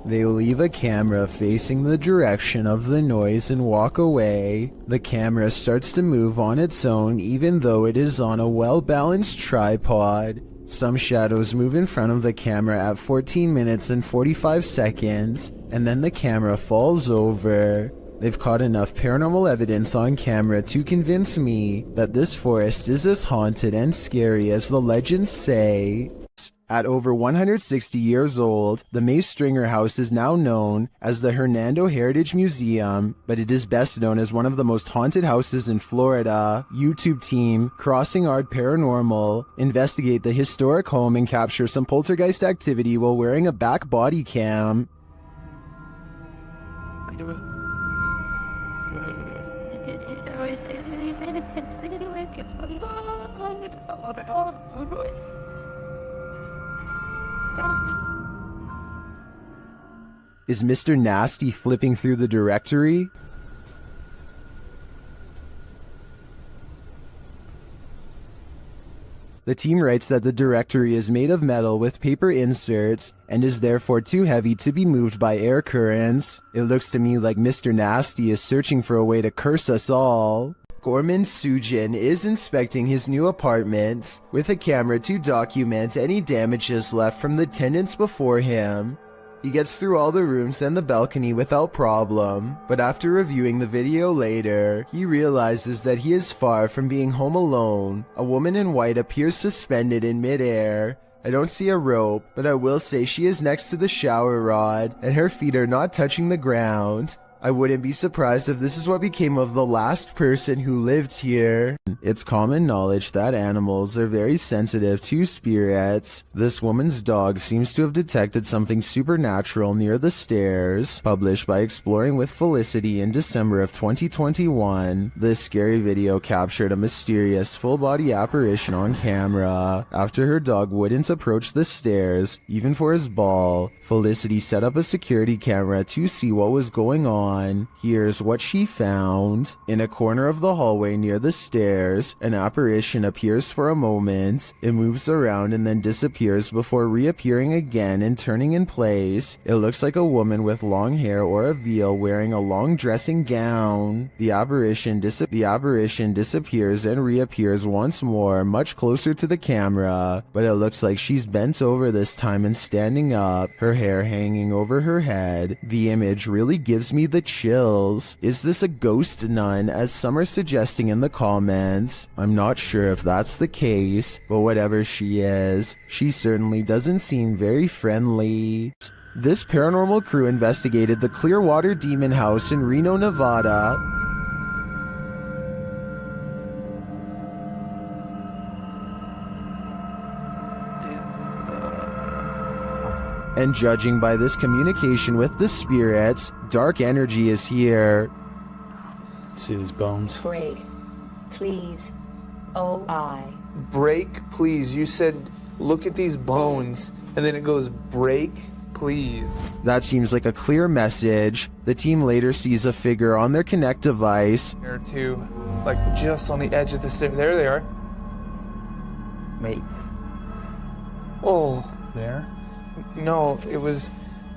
They leave a camera facing the direction of the noise and walk away. The camera starts to move on its own even though it is on a well-balanced tripod. Some shadows move in front of the camera at 14 minutes and 45 seconds, and then the camera falls over. They've caught enough paranormal evidence on camera to convince me that this forest is as haunted and scary as the legends say. At over 160 years old, the Mace Stringer House is now known as the Hernando Heritage Museum, but it is best known as one of the most haunted houses in Florida. YouTube team Crossing Art Paranormal investigate the historic home and capture some poltergeist activity while wearing a back body cam. Is Mr. Nasty flipping through the directory? The team writes that the directory is made of metal with paper inserts and is therefore too heavy to be moved by air currents. It looks to me like Mr. Nasty is searching for a way to curse us all. Gorman Sujin is inspecting his new apartment with a camera to document any damages left from the tenants before him. He gets through all the rooms and the balcony without problem, but after reviewing the video later, he realizes that he is far from being home alone. A woman in white appears suspended in midair. I don't see a rope, but I will say she is next to the shower rod, and her feet are not touching the ground. I wouldn't be surprised if this is what became of the last person who lived here. It's common knowledge that animals are very sensitive to spirits. This woman's dog seems to have detected something supernatural near the stairs. Published by Exploring with Felicity in December of 2021, this scary video captured a mysterious full-body apparition on camera. After her dog wouldn't approach the stairs, even for his ball, Felicity set up a security camera to see what was going on. Here's what she found. In a corner of the hallway near the stairs, an apparition appears for a moment. It moves around and then disappears before reappearing again and turning in place. It looks like a woman with long hair or a veil wearing a long dressing gown. The apparition disappears and reappears once more, much closer to the camera, but it looks like she's bent over this time and standing up, her hair hanging over her head. The image really gives me the chills. Is this a ghost nun, as some are suggesting in the comments? I'm not sure if that's the case, but whatever she is, she certainly doesn't seem very friendly. This paranormal crew investigated the Clearwater Demon House in Reno, Nevada. And judging by this communication with the spirits, dark energy is here. See these bones? Break, please. Oh, Break, please. You said, look at these bones. And then it goes, break, please. That seems like a clear message. The team later sees a figure on their Kinect device. There are two, like just on the edge of the stairs. There they are. Wait. Oh. There? No, it was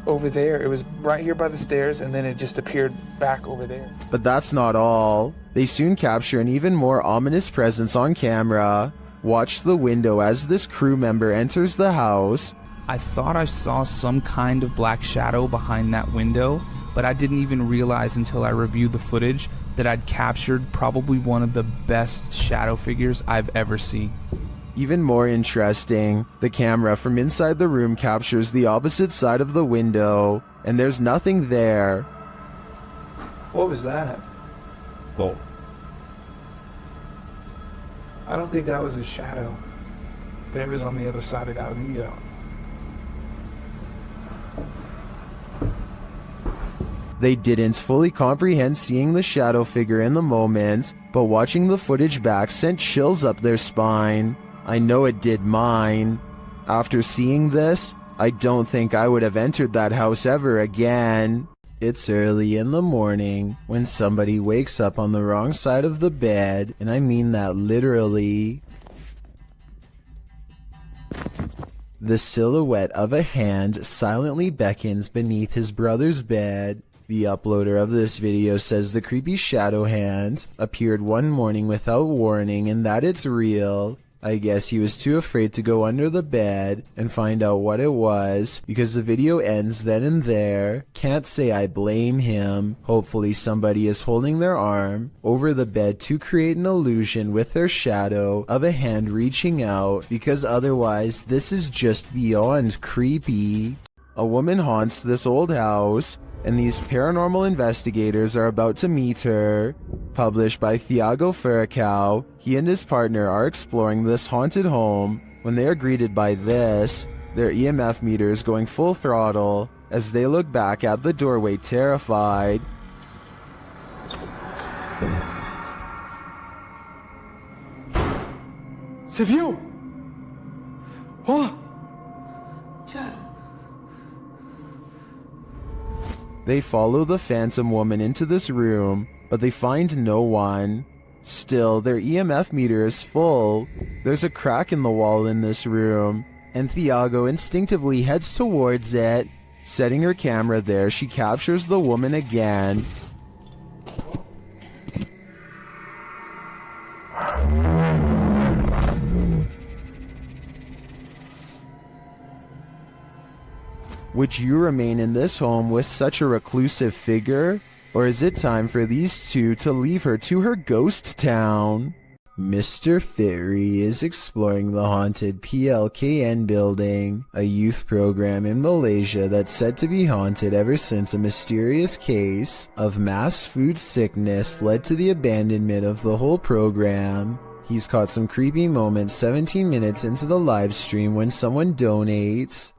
over there. It was right here by the stairs, and then it just appeared back over there. But that's not all. They soon capture an even more ominous presence on camera. Watch the window as this crew member enters the house. I thought I saw some kind of black shadow behind that window, but I didn't even realize until I reviewed the footage that I'd captured probably one of the best shadow figures I've ever seen. Even more interesting, the camera from inside the room captures the opposite side of the window, and there's nothing there. What was that? Well, I don't think that was a shadow. But it was on the other side of that window. They didn't fully comprehend seeing the shadow figure in the moment, but watching the footage back sent chills up their spine. I know it did mine. After seeing this, I don't think I would have entered that house ever again. It's early in the morning when somebody wakes up on the wrong side of the bed, and I mean that literally. The silhouette of a hand silently beckons beneath his brother's bed. The uploader of this video says the creepy shadow hand appeared one morning without warning and that it's real. I guess he was too afraid to go under the bed and find out what it was, because the video ends then and there. Can't say I blame him. Hopefully somebody is holding their arm over the bed to create an illusion with their shadow of a hand reaching out, because otherwise this is just beyond creepy. A woman haunts this old house, and these paranormal investigators are about to meet her. Published by Thiago Furacao, he and his partner are exploring this haunted home when they are greeted by this, their EMF meters going full throttle as they look back at the doorway terrified. Você viu? Ó! They follow the phantom woman into this room, but they find no one. Still, their EMF meter is full. There's a crack in the wall in this room, and Thiago instinctively heads towards it. Setting her camera there, she captures the woman again. Would you remain in this home with such a reclusive figure? Or is it time for these two to leave her to her ghost town? Mr. Fitry is exploring the haunted PLKN building, a youth program in Malaysia that's said to be haunted ever since a mysterious case of mass food sickness led to the abandonment of the whole program. He's caught some creepy moments 17 minutes into the live stream when someone donates.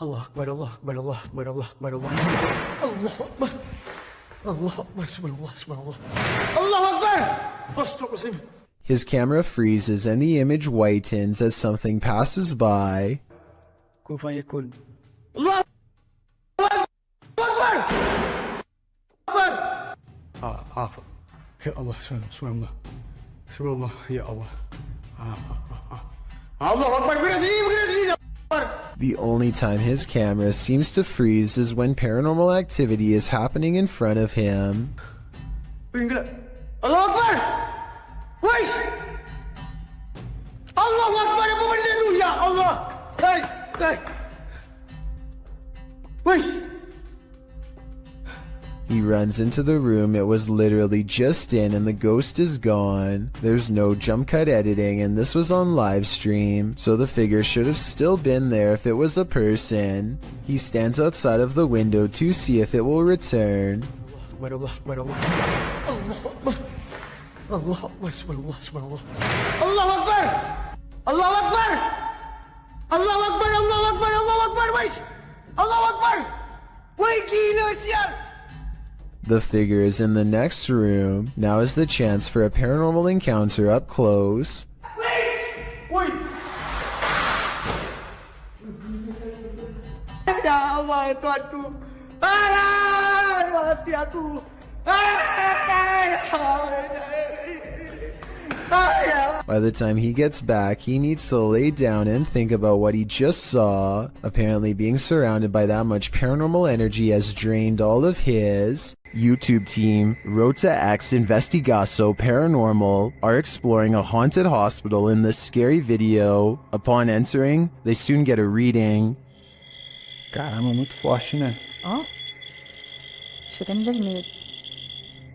Allah Akbar, Allah Akbar, Allah Akbar, Allah Akbar, Allah Akbar. Allah Akbar, subhanallah, subhanallah. Allah Akbar! Astaghfirullah. His camera freezes and the image whitens as something passes by. Kun fayakun. Allah Akbar! Akbar! Afa. Ya Allah, subhanallah. Subhanallah, ya Allah. Allah Akbar, bergerak sini. The only time his camera seems to freeze is when paranormal activity is happening in front of him. Allah Akbar! Wais! Allah Akbar, apa benda tu? Ya Allah! Hai! Wais! He runs into the room it was literally just in and the ghost is gone. There's no jump cut editing and this was on live stream, so the figure should have still been there if it was a person. He stands outside of the window to see if it will return. Allah Akbar, Allah Akbar. Allah Akbar, subhanallah, subhanallah. Allah Akbar! Allah Akbar! Allah Akbar, Allah Akbar, Allah Akbar, wais! Allah Akbar! Wai gila siap! The figure is in the next room. Now is the chance for a paranormal encounter up close. Wait! Ya Allah, Tuanku! Mati aku! By the time he gets back, he needs to lay down and think about what he just saw. Apparently being surrounded by that much paranormal energy has drained all of his. YouTube team Rota X Investigaso Paranormal are exploring a haunted hospital in this scary video. Upon entering, they soon get a reading. Caramba, muito forte, né? Ó. Chegando vermelho.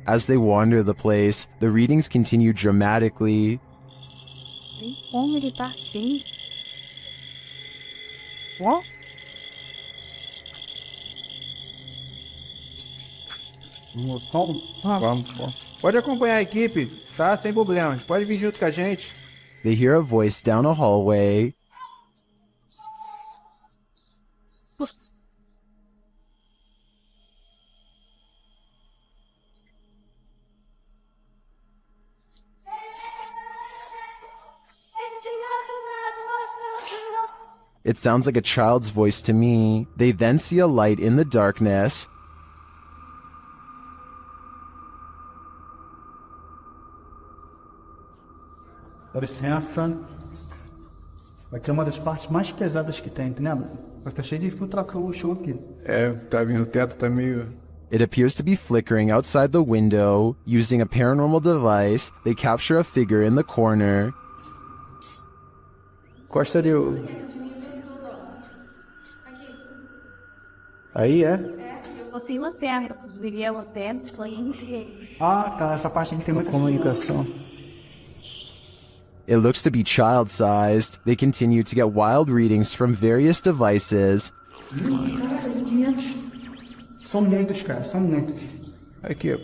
As they wander the place, the readings continue dramatically. Tem como ele tá assim? Ó. Vamos. Pode acompanhar a equipe, tá? Sem problema. Pode vir junto com a gente. They hear a voice down a hallway. It sounds like a child's voice to me. They then see a light in the darkness. Dá licença. Vai ter uma das partes mais pesadas que tem, entendeu? Vai estar cheio de infiltração no chão aqui. É, tá vindo, o teto tá meio... It appears to be flickering outside the window. Using a paranormal device, they capture a figure in the corner. Costa ali o... Aí, é? Eu consigo lanterna, conseguiria lanterna, esclarecer. Ah, tá. Essa parte aqui tem muita comunicação. It looks to be child-sized. They continue to get wild readings from various devices. São muitos, cara. São muitos. Aqui, ó.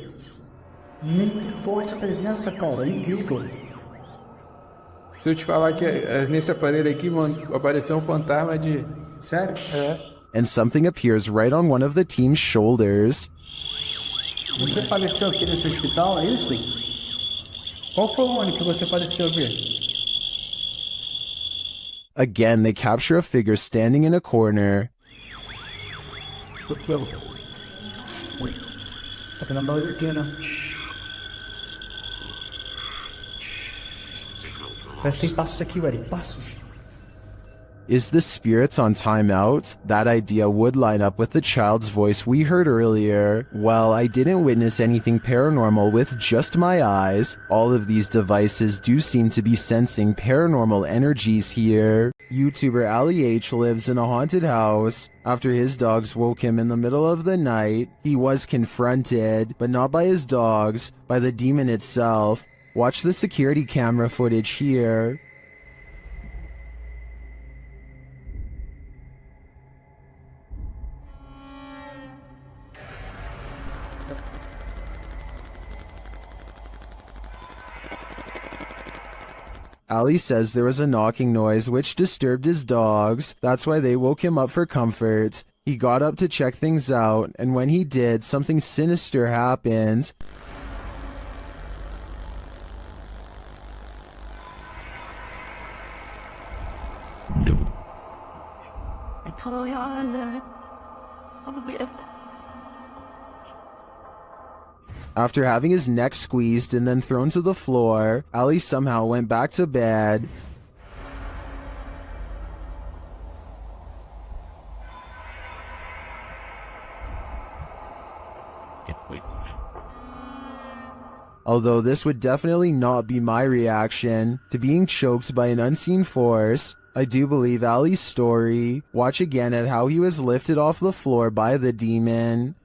Muito forte a presença, cara. É incrível. Se eu te falar que nesse aparelho aqui, mano, apareceu um fantasma de... Sério? É. And something appears right on one of the team's shoulders. Você faleceu aqui nesse hospital, é isso? Qual foi o ano que você faleceu aqui? Again, they capture a figure standing in a corner. Wait. Talking about it again. Parece que tem passos aqui, Eddie. Passos. Is the spirits on timeout? That idea would line up with the child's voice we heard earlier. Well, I didn't witness anything paranormal with just my eyes. All of these devices do seem to be sensing paranormal energies here. YouTuber Ali H lives in a haunted house. After his dogs woke him in the middle of the night, he was confronted, but not by his dogs, by the demon itself. Watch the security camera footage here. Ali says there was a knocking noise which disturbed his dogs. That's why they woke him up for comfort. He got up to check things out, and when he did, something sinister happened. After having his neck squeezed and then thrown to the floor, Ali somehow went back to bed. Although this would definitely not be my reaction to being choked by an unseen force, I do believe Ali's story. Watch again at how he was lifted off the floor by the demon.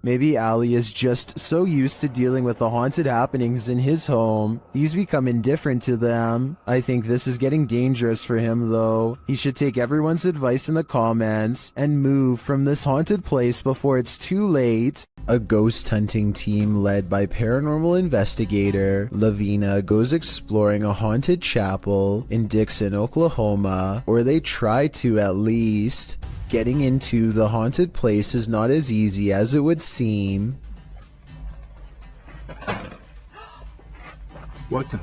Maybe Ali is just so used to dealing with the haunted happenings in his home, he's become indifferent to them. I think this is getting dangerous for him though. He should take everyone's advice in the comments and move from this haunted place before it's too late. A ghost hunting team led by paranormal investigator Lavina goes exploring a haunted chapel in Dixon, Oklahoma, or they try to at least. Getting into the haunted place is not as easy as it would seem. What the?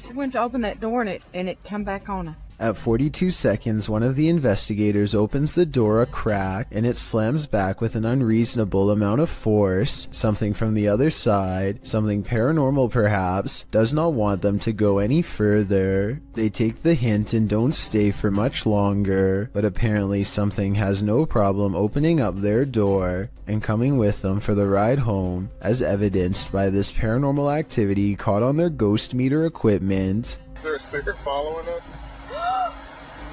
She went to open that door and it come back on her. At 42 seconds, one of the investigators opens the door a crack and it slams back with an unreasonable amount of force. Something from the other side, something paranormal perhaps, does not want them to go any further. They take the hint and don't stay for much longer, but apparently something has no problem opening up their door and coming with them for the ride home, as evidenced by this paranormal activity caught on their ghost meter equipment. Is there a speaker following us?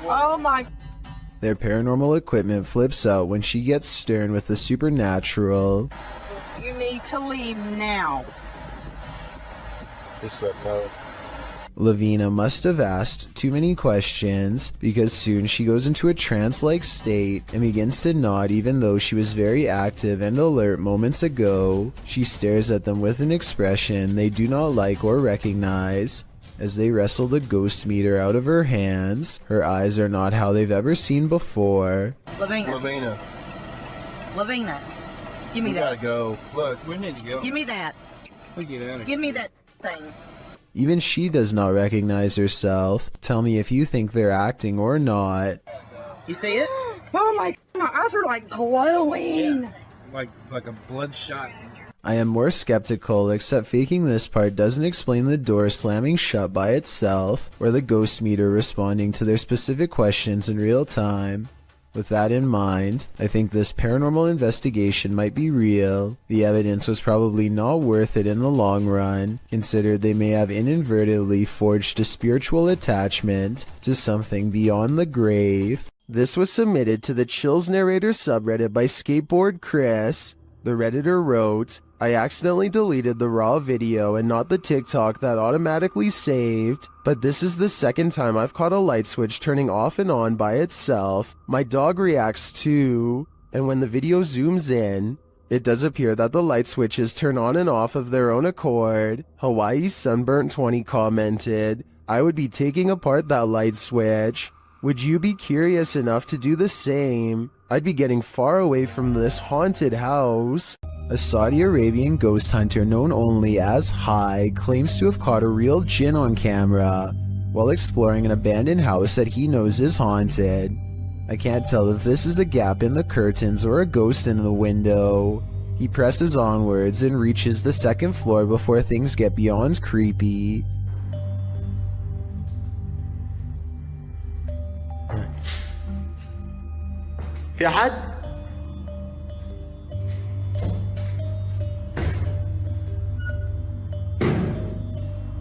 Oh my. Their paranormal equipment flips out when she gets stern with the supernatural. You need to leave now. He said no. Lavina must have asked too many questions because soon she goes into a trance-like state and begins to nod even though she was very active and alert moments ago. She stares at them with an expression they do not like or recognize. As they wrestle the ghost meter out of her hands, her eyes are not how they've ever seen before. Lavina. Lavina. Give me we that. Gotta go. Look, we need to go. Give me that. We get out of here. Give me that thing. Even she does not recognize herself. Tell me if you think they're acting or not. You see it? Oh my eyes are like glowing. Yeah. Like a bloodshot. I am more skeptical, except faking this part doesn't explain the door slamming shut by itself, or the ghost meter responding to their specific questions in real time. With that in mind, I think this paranormal investigation might be real. The evidence was probably not worth it in the long run, considered they may have inadvertently forged a spiritual attachment to something beyond the grave. This was submitted to the Chills Narrator subreddit by Skateboard Chris. The Redditor wrote, I accidentally deleted the raw video and not the TikTok that automatically saved, but this is the second time I've caught a light switch turning off and on by itself. My dog reacts too, and when the video zooms in, it does appear that the light switches turn on and off of their own accord. Hawaii Sunburnt 20 commented, I would be taking apart that light switch. Would you be curious enough to do the same? I'd be getting far away from this haunted house. A Saudi Arabian ghost hunter known only as High claims to have caught a real jinn on camera while exploring an abandoned house that he knows is haunted. I can't tell if this is a gap in the curtains or a ghost in the window. He presses onwards and reaches the second floor before things get beyond creepy. في حد؟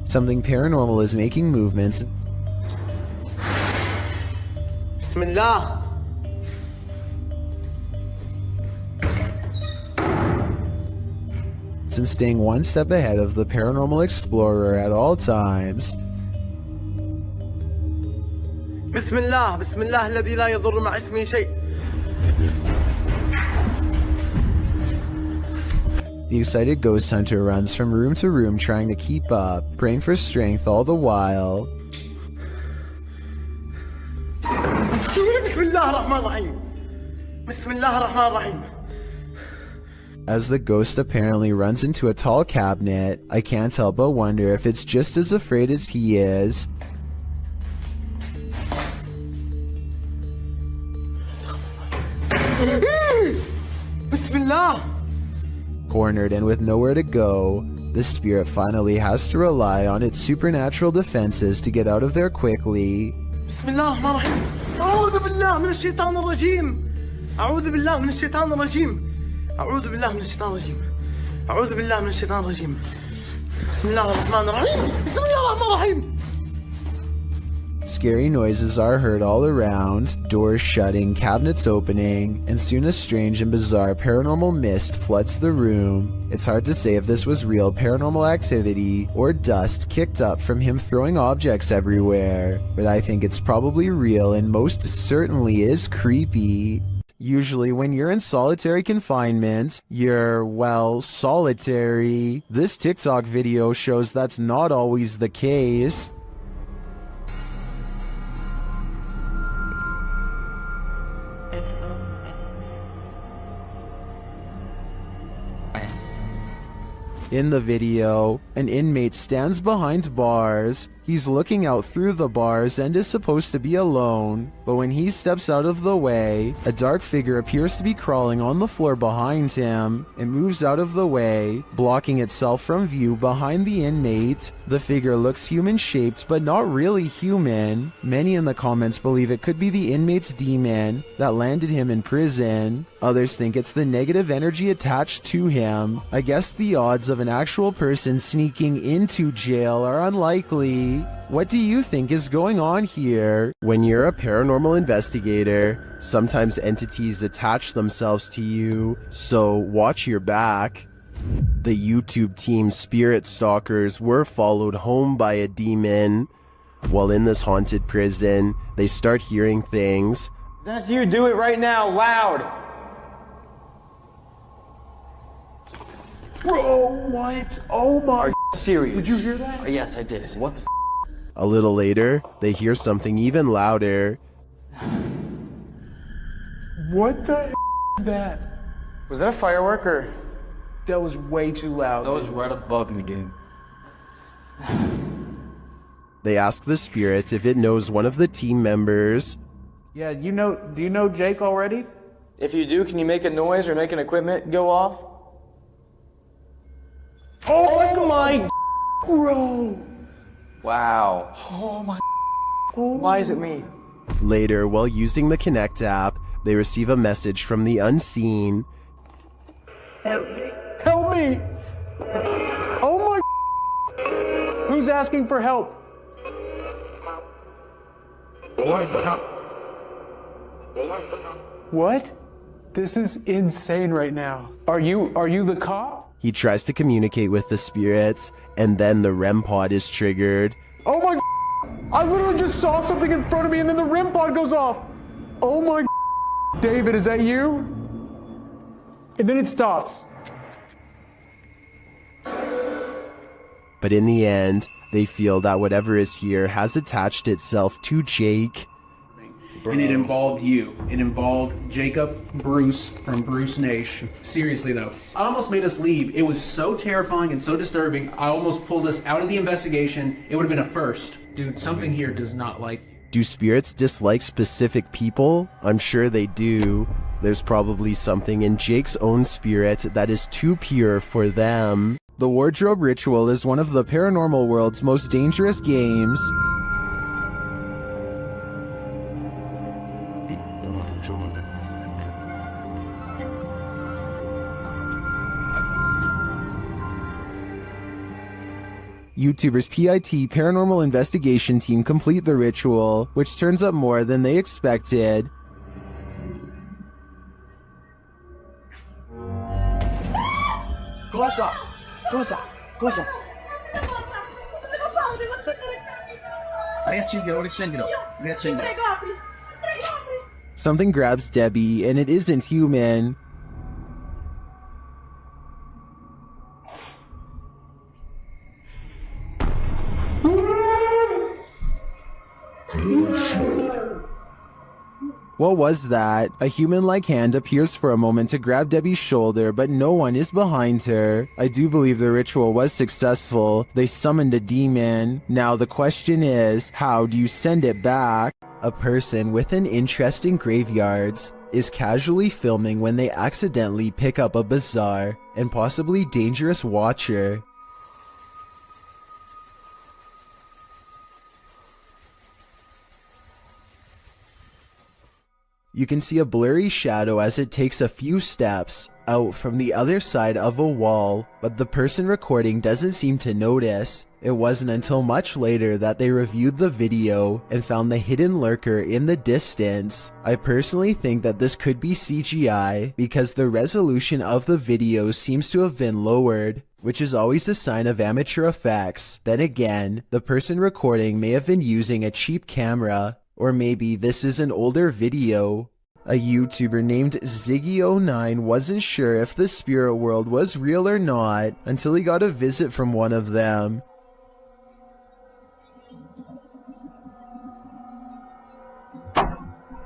Something paranormal is making movements. بسم الله. And staying one step ahead of the paranormal explorer at all times. بسم الله بسم الله الذي لا يضر مع اسمه شيء. The excited ghost hunter runs from room to room trying to keep up, praying for strength all the while. بسم الله الرحمن الرحيم. بسم الله الرحمن الرحيم. As the ghost apparently runs into a tall cabinet, I can't help but wonder if it's just as afraid as he is. بسم الله. Cornered and with nowhere to go, the spirit finally has to rely on its supernatural defenses to get out of there quickly. بسم الله الرحمن الرحيم. أعوذ بالله من الشيطان الرجيم. أعوذ بالله من الشيطان الرجيم. أعوذ بالله من الشيطان الرجيم. أعوذ بالله من الشيطان الرجيم. بسم الله الرحمن الرحيم. بسم الله الرحمن الرحيم. Scary noises are heard all around, doors shutting, cabinets opening, and soon a strange and bizarre paranormal mist floods the room. It's hard to say if this was real paranormal activity or dust kicked up from him throwing objects everywhere, but I think it's probably real and most certainly is creepy. Usually when you're in solitary confinement, you're, well, solitary. This TikTok video shows that's not always the case. In the video, an inmate stands behind bars. He's looking out through the bars and is supposed to be alone, but when he steps out of the way, a dark figure appears to be crawling on the floor behind him. It moves out of the way, blocking itself from view behind the inmate. The figure looks human-shaped, but not really human. Many in the comments believe it could be the inmate's demon that landed him in prison. Others think it's the negative energy attached to him. I guess the odds of an actual person sneaking into jail are unlikely. What do you think is going on here? When you're a paranormal investigator, sometimes entities attach themselves to you, so watch your back. The YouTube team Spirit Stalkers were followed home by a demon. While in this haunted prison, they start hearing things. That's you. Do it right now, loud. Bro, what? Oh my. Are you serious? Did you hear that? Yes, I did. What the? A little later, they hear something even louder. What the is that? Was that a firework or? That was way too loud. That was right above me, dude. They ask the spirit if it knows one of the team members. Yeah, do you know Jake already? If you do, can you make a noise or make an equipment go off? Oh my, bro. Wow. Oh my. Why is it me? Later, while using the Connect app, they receive a message from the unseen. Help me. Help me. Oh my. Who's asking for help? What? This is insane right now. Are you the cop? He tries to communicate with the spirits, and then the REM pod is triggered. Oh my. I literally just saw something in front of me and then the REM pod goes off. Oh my. David, is that you? And then it stops. But in the end, they feel that whatever is here has attached itself to Jake. and it involved you. It involved Jacob Bruce from Bruce Nation. Seriously though, I almost made us leave. It was so terrifying and so disturbing. I almost pulled us out of the investigation. It would have been a first. Dude, something here does not like you. Do spirits dislike specific people? I'm sure they do. There's probably something in Jake's own spirit that is too pure for them. The wardrobe ritual is one of the paranormal world's most dangerous games. YouTubers PIT Paranormal Investigation Team complete the ritual, which turns up more than they expected. Cosa? Cosa? Cosa? Something grabs Debbie, and it isn't human. What was that? A human-like hand appears for a moment to grab Debbie's shoulder, but no one is behind her. I do believe the ritual was successful. They summoned a demon. Now the question is, how do you send it back? A person with an interest in graveyards is casually filming when they accidentally pick up a bizarre and possibly dangerous watcher. You can see a blurry shadow as it takes a few steps out from the other side of a wall, but the person recording doesn't seem to notice. It wasn't until much later that they reviewed the video and found the hidden lurker in the distance. I personally think that this could be CGI because the resolution of the video seems to have been lowered, which is always a sign of amateur effects. Then again, the person recording may have been using a cheap camera. Or maybe this is an older video. A YouTuber named Ziggy09 wasn't sure if the spirit world was real or not until he got a visit from one of them.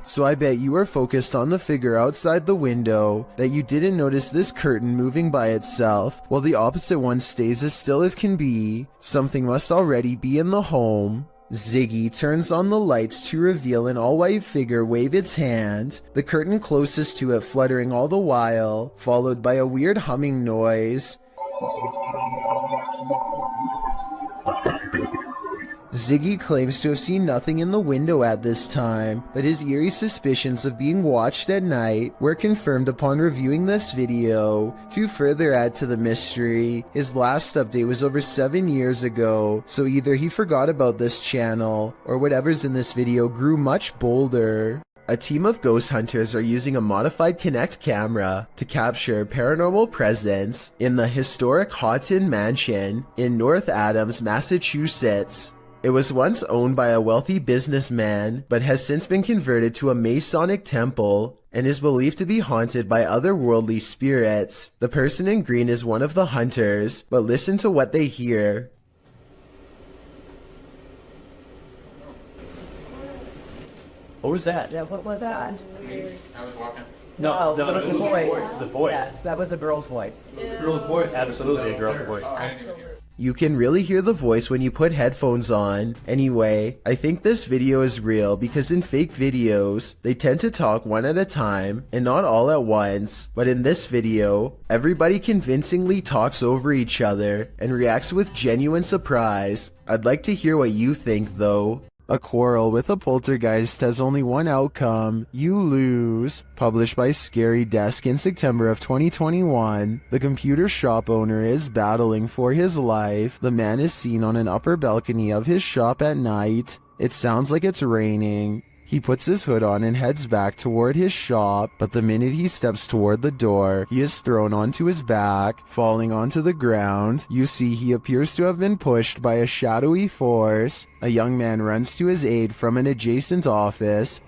So I bet you were focused on the figure outside the window, that you didn't notice this curtain moving by itself, while the opposite one stays as still as can be. Something must already be in the home. Ziggy turns on the lights to reveal an all-white figure wave its hand, the curtain closest to it fluttering all the while, followed by a weird humming noise. Ziggy claims to have seen nothing in the window at this time, but his eerie suspicions of being watched at night were confirmed upon reviewing this video. To further add to the mystery, his last update was over 7 years ago, so either he forgot about this channel, or whatever's in this video grew much bolder. A team of ghost hunters are using a modified Kinect camera to capture paranormal presence in the historic Houghton Mansion in North Adams, Massachusetts. It was once owned by a wealthy businessman, but has since been converted to a Masonic temple and is believed to be haunted by otherworldly spirits. The person in green is one of the hunters, but listen to what they hear. What was that? Yeah, what was that? I was walking. No, that was the voice. The voice. Yes, that was a girl's voice. Girl's voice. Absolutely a girl's voice. You can really hear the voice when you put headphones on. Anyway, I think this video is real because in fake videos, they tend to talk one at a time and not all at once. But in this video, everybody convincingly talks over each other and reacts with genuine surprise. I'd like to hear what you think though. A quarrel with a poltergeist has only one outcome: you lose. Published by Scary Desk in September of 2021, the computer shop owner is battling for his life. The man is seen on an upper balcony of his shop at night. It sounds like it's raining. He puts his hood on and heads back toward his shop, but the minute he steps toward the door, he is thrown onto his back, falling onto the ground. You see he appears to have been pushed by a shadowy force. A young man runs to his aid from an adjacent office.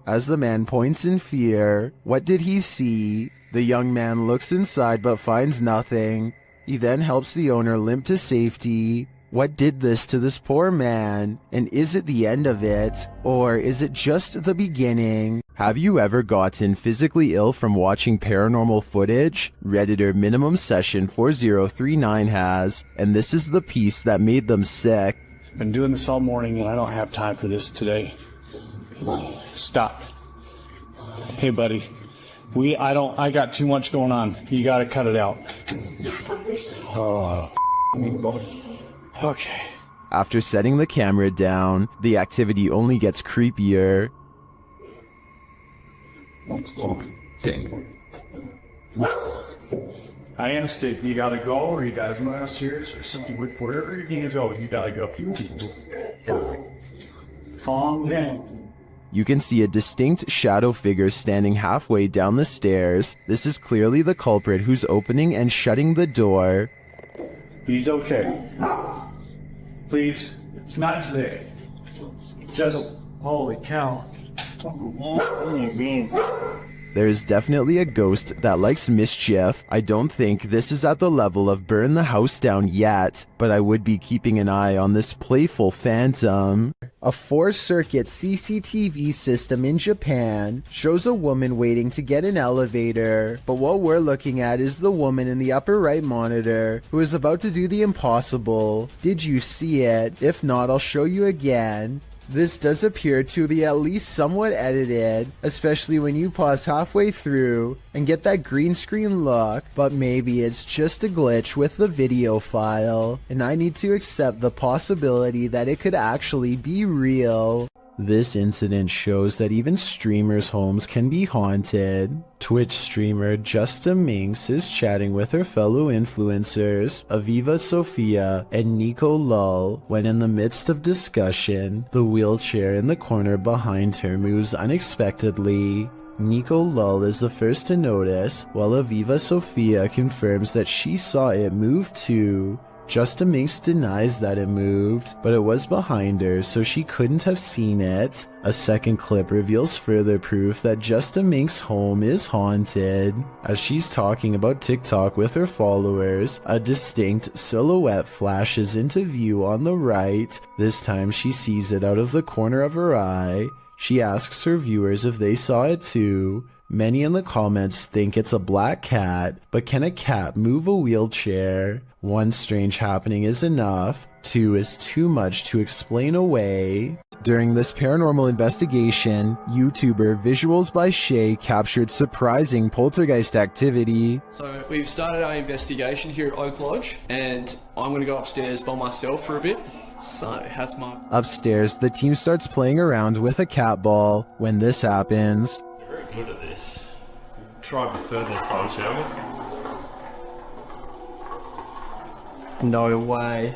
As the man points in fear, what did he see? The young man looks inside but finds nothing. He then helps the owner limp to safety. What did this to this poor man? And is it the end of it? Or is it just the beginning? Have you ever gotten physically ill from watching paranormal footage? Redditor Minimum Session 4039 has, and this is the piece that made them sick. Been doing this all morning and I don't have time for this today. Stop. Hey buddy, I got too much going on. You gotta cut it out. Oh, okay. After setting the camera down, the activity only gets creepier. I understand. You gotta go, or you guys want us here, or something. Wherever you need to go, you gotta go. Calm down. You can see a distinct shadow figure standing halfway down the stairs. This is clearly the culprit who's opening and shutting the door. He's okay. Please, it's not today. Just, holy cow. There is definitely a ghost that likes mischief. I don't think this is at the level of burn the house down yet, but I would be keeping an eye on this playful phantom. A 4-circuit CCTV system in Japan shows a woman waiting to get an elevator, but what we're looking at is the woman in the upper right monitor who is about to do the impossible. Did you see it? If not, I'll show you again. This does appear to be at least somewhat edited, especially when you pause halfway through and get that green screen look, but maybe it's just a glitch with the video file, and I need to accept the possibility that it could actually be real. This incident shows that even streamers' homes can be haunted. Twitch streamer Justa Minx is chatting with her fellow influencers, Aviva Sophia and Nico Lull, when in the midst of discussion, the wheelchair in the corner behind her moves unexpectedly. Nico Lull is the first to notice, while Aviva Sophia confirms that she saw it move too. Justa Minx denies that it moved, but it was behind her, so she couldn't have seen it. A second clip reveals further proof that Justa Minx's home is haunted. As she's talking about TikTok with her followers, a distinct silhouette flashes into view on the right. This time she sees it out of the corner of her eye. She asks her viewers if they saw it too. Many in the comments think it's a black cat, but can a cat move a wheelchair? One strange happening is enough, two is too much to explain away. During this paranormal investigation, YouTuber Visuals by Shay captured surprising poltergeist activity. So we've started our investigation here at Oak Lodge, and I'm going to go upstairs by myself for a bit. So, how's my... Upstairs, the team starts playing around with a cat ball. When this happens... You're very good at this. Try a bit further this time, shall we? No way.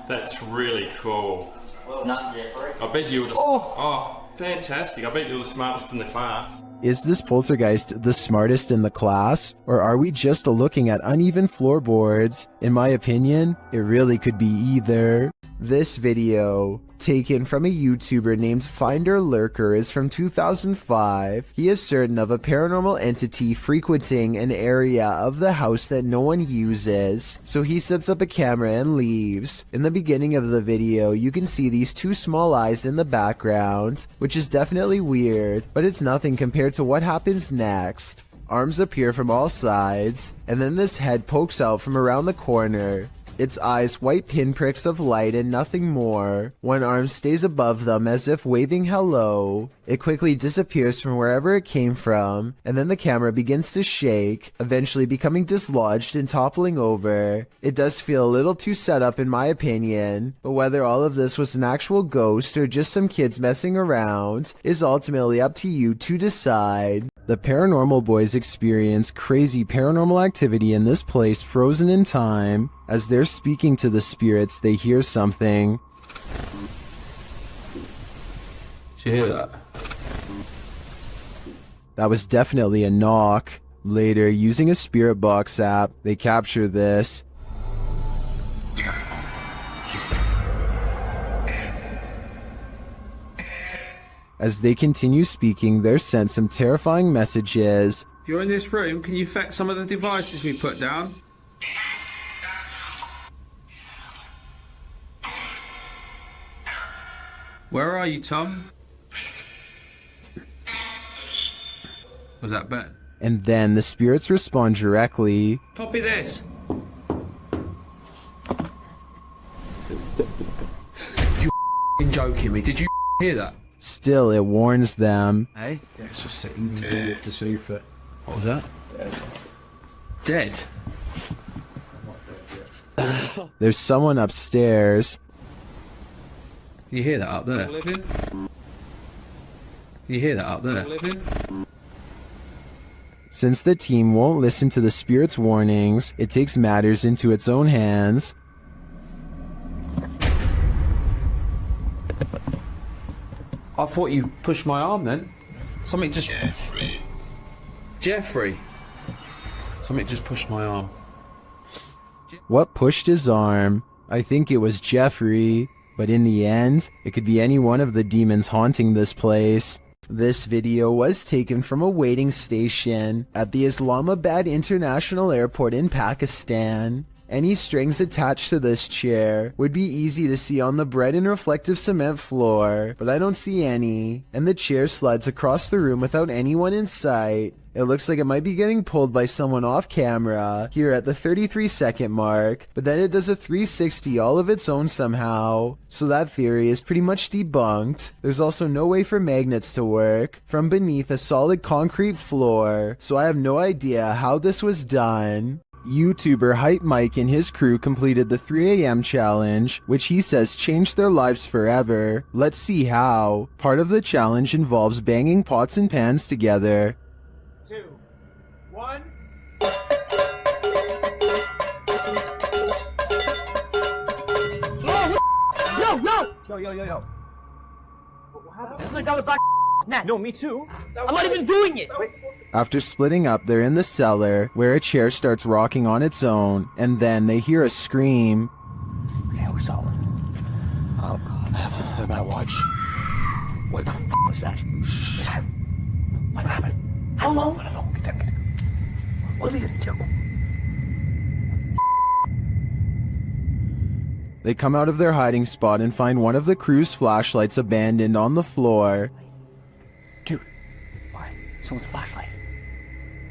That's really cool. Well done, Jeffrey. I bet you were oh, fantastic. I bet you were the smartest in the class. Is this poltergeist the smartest in the class, or are we just looking at uneven floorboards? In my opinion, it really could be either. This video, taken from a YouTuber named Finder Lurker, is from 2005. He is certain of a paranormal entity frequenting an area of the house that no one uses, so he sets up a camera and leaves. In the beginning of the video, you can see these two small eyes in the background, which is definitely weird, but it's nothing compared to what happens next. Arms appear from all sides, and then this head pokes out from around the corner. Its eyes white pinpricks of light and nothing more. One arm stays above them as if waving hello. It quickly disappears from wherever it came from, and then the camera begins to shake, eventually becoming dislodged and toppling over. It does feel a little too set up in my opinion, but whether all of this was an actual ghost or just some kids messing around is ultimately up to you to decide. The Paranormal Boys experience crazy paranormal activity in this place frozen in time. As they're speaking to the spirits, they hear something. Did you hear that? That was definitely a knock. Later, using a spirit box app, they capture this. As they continue speaking, they're sent some terrifying messages. If you're in this room, can you fetch some of the devices we put down? Where are you, Tom? Was that Ben? And then the spirits respond directly. Copy this. You joking me? Did you hear that? Still, it warns them. Hey? Yeah, it's just sitting there to see if it... What was that? Dead? There's someone upstairs. You hear that up there? You hear that up there? Since the team won't listen to the spirit's warnings, it takes matters into its own hands. I thought you pushed my arm then. Something just... Jeffrey. Something just pushed my arm. What pushed his arm? I think it was Jeffrey. But in the end, it could be any one of the demons haunting this place. This video was taken from a waiting station at the Islamabad International Airport in Pakistan. Any strings attached to this chair would be easy to see on the bright and reflective cement floor, but I don't see any, and the chair slides across the room without anyone in sight. It looks like it might be getting pulled by someone off camera here at the 33-second mark, but then it does a 360 all of its own somehow. So that theory is pretty much debunked. There's also no way for magnets to work from beneath a solid concrete floor, so I have no idea how this was done. YouTuber Hype Mike and his crew completed the 3 a.m. challenge, which he says changed their lives forever. Let's see how. Part of the challenge involves banging pots and pans together. 2, 1. Yo. That's like that black man. No, me too. I'm not even doing it. After splitting up, they're in the cellar, where a chair starts rocking on its own, and then they hear a scream. Okay, we're solid. Oh god, I have my watch. What the f was that? What happened? How long? I don't know. Get that. What are we gonna do? They come out of their hiding spot and find one of the crew's flashlights abandoned on the floor. Dude, why? Someone's flashlight.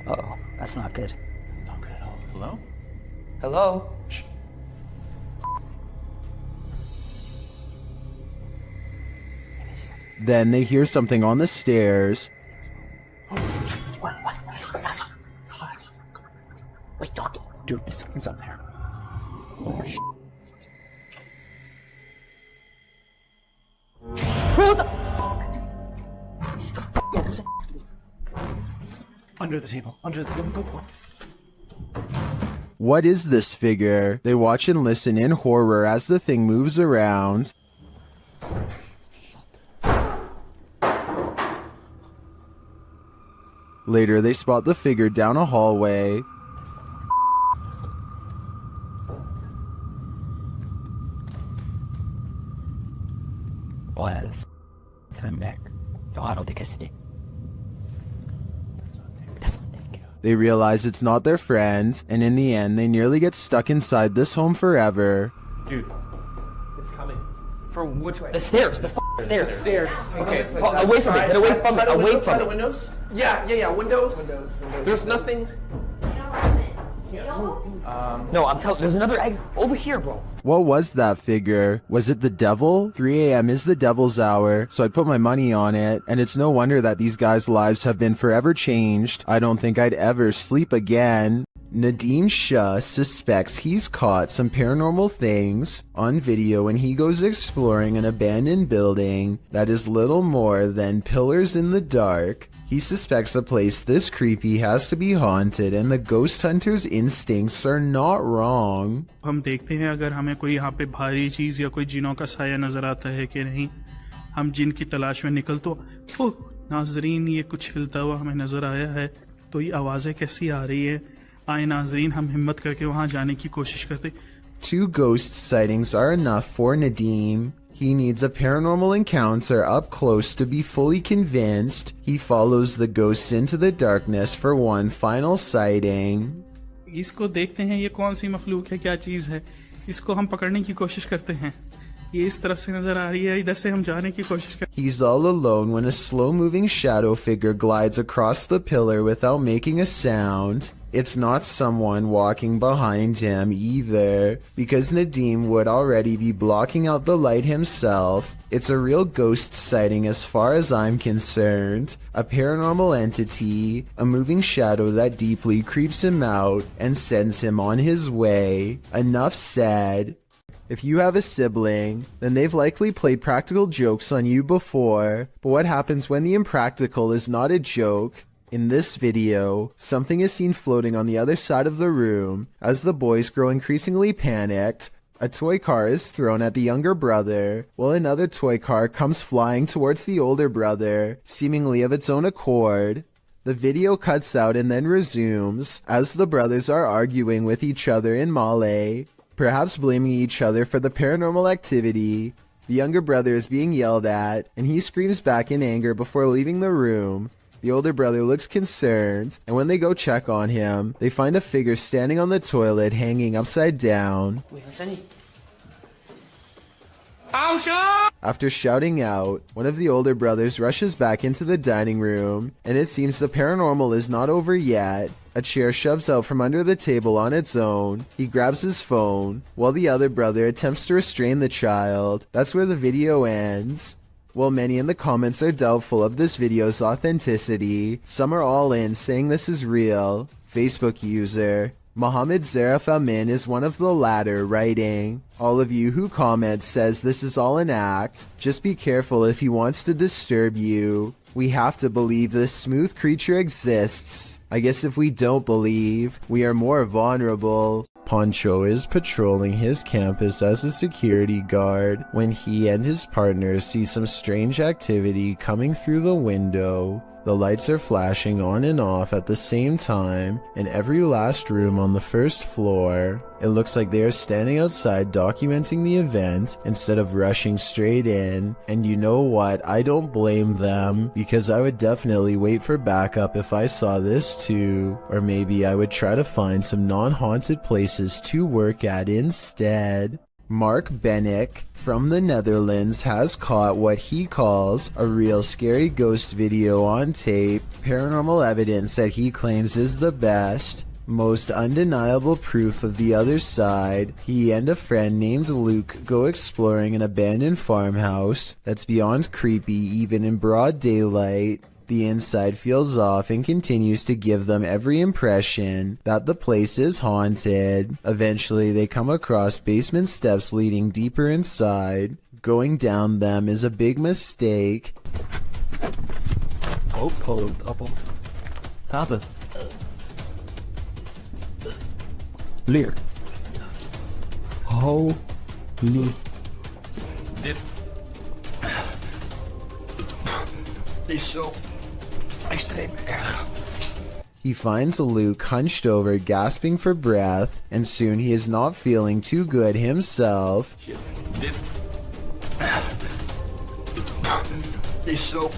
Uh-oh, that's not good. That's not good at all. Hello? Hello? Shh. Then they hear something on the stairs. What? Wait, talking. Dude, something's up there. Oh, shit. What the fuck? Under the table. Go. What is this figure? They watch and listen in horror as the thing moves around. Later, they spot the figure down a hallway. Well, time back. No, I don't think I see it. That's not Nick. They realize it's not their friend, and in the end, they nearly get stuck inside this home forever. Dude, it's coming. From which way? The stairs. The stairs. Okay, away from it. Get away from it. Away from the it. windows? Yeah. Windows. There's nothing. No, I'm telling. There's another exit over here, bro. What was that figure? Was it the devil? 3 a.m. is the devil's hour, so I put my money on it, and it's no wonder that these guys' lives have been forever changed. I don't think I'd ever sleep again. Nadeem Shah suspects he's caught some paranormal things on video when he goes exploring an abandoned building that is little more than pillars in the dark. He suspects a place this creepy has to be haunted, and the ghost hunter's instincts are not wrong. हम देखते हैं अगर हमें कोई यहाँ पे भारी चीज या कोई जिनों का साया नजर आता है कि नहीं। हम जिन की तलाश में निकल तो नाजरीन ये कुछ हिलता हुआ हमें नजर आया है, तो ये आवाजें कैसी आ रही है। आए नाजरीन, हम हिम्मत करके वहां जाने की कोशिश करते। 2 ghost sightings are enough for Nadeem. He needs a paranormal encounter up close to be fully convinced. He follows the ghosts into the darkness for one final sighting. इसको देखते हैं ये कौन सी मखलूक है, क्या चीज है, इसको हम पकड़ने की कोशिश करते हैं. ये इस तरफ से नजर आ रही है, इधर से हम जाने की कोशिश करते हैं. He's all alone when a slow-moving shadow figure glides across the pillar without making a sound. It's not someone walking behind him either, because Nadim would already be blocking out the light himself. It's a real ghost sighting as far as I'm concerned. A paranormal entity, a moving shadow that deeply creeps him out and sends him on his way. Enough said. If you have a sibling, then they've likely played practical jokes on you before, but what happens when the impractical is not a joke? In this video, something is seen floating on the other side of the room. As the boys grow increasingly panicked, a toy car is thrown at the younger brother, while another toy car comes flying towards the older brother, seemingly of its own accord. The video cuts out and then resumes, as the brothers are arguing with each other in Malay, perhaps blaming each other for the paranormal activity. The younger brother is being yelled at, and he screams back in anger before leaving the room. The older brother looks concerned, and when they go check on him, they find a figure standing on the toilet hanging upside down. After shouting out, one of the older brothers rushes back into the dining room, and it seems the paranormal is not over yet. A chair shoves out from under the table on its own. He grabs his phone, while the other brother attempts to restrain the child. That's where the video ends. While many in the comments are doubtful of this video's authenticity, some are all in saying this is real. Facebook user Mohammed Zarif Amin is one of the latter, writing, "All of you who comment says this is all an act. Just be careful if he wants to disturb you. We have to believe this smooth creature exists. I guess if we don't believe, we are more vulnerable." Poncho is patrolling his campus as a security guard when he and his partner see some strange activity coming through the window. The lights are flashing on and off at the same time in every last room on the first floor. It looks like they are standing outside documenting the event instead of rushing straight in. And you know what? I don't blame them, because I would definitely wait for backup if I saw this too. Or maybe I would try to find some non-haunted places to work at instead. Mark Bennick from the Netherlands has caught what he calls a real scary ghost video on tape, paranormal evidence that he claims is the best, most undeniable proof of the other side. He and a friend named Luke go exploring an abandoned farmhouse that's beyond creepy even in broad daylight. The inside feels off and continues to give them every impression that the place is haunted. Eventually, they come across basement steps leading deeper inside. Going down them is a big mistake. Appel. Gaat het? Leer. Holy. Dit is zo extreem erg. He finds Luke hunched over, gasping for breath, and soon he is not feeling too good himself. Dit is zo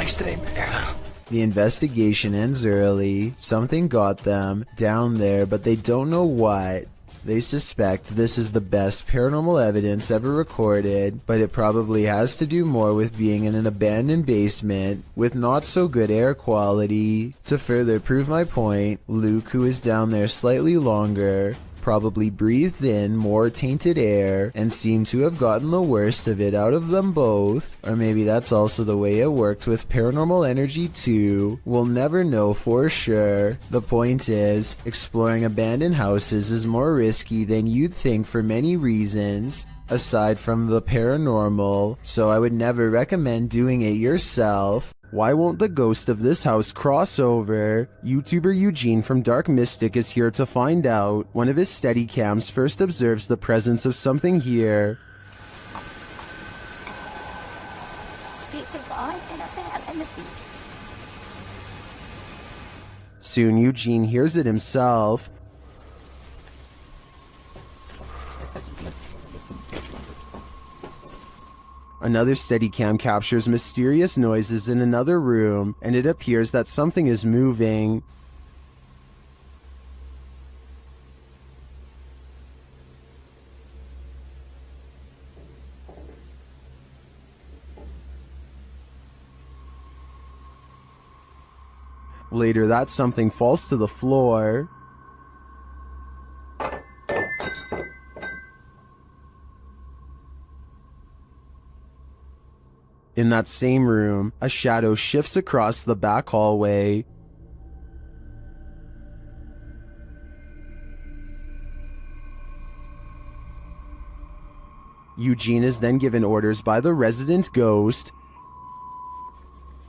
extreem erg. The investigation ends early. Something got them down there, but they don't know what. They suspect this is the best paranormal evidence ever recorded, but it probably has to do more with being in an abandoned basement with not so good air quality. To further prove my point, Luke, who is down there slightly longer, probably breathed in more tainted air and seemed to have gotten the worst of it out of them both. Or maybe that's also the way it worked with paranormal energy too. We'll never know for sure. The point is, exploring abandoned houses is more risky than you'd think for many reasons, aside from the paranormal, so I would never recommend doing it yourself. Why won't the ghost of this house cross over? YouTuber Eugene from Dark Mystic is here to find out. One of his Steadicams first observes the presence of something here. Soon Eugene hears it himself. Another Steadicam captures mysterious noises in another room, and it appears that something is moving. Later, that something falls to the floor. In that same room, a shadow shifts across the back hallway. Eugene is then given orders by the resident ghost.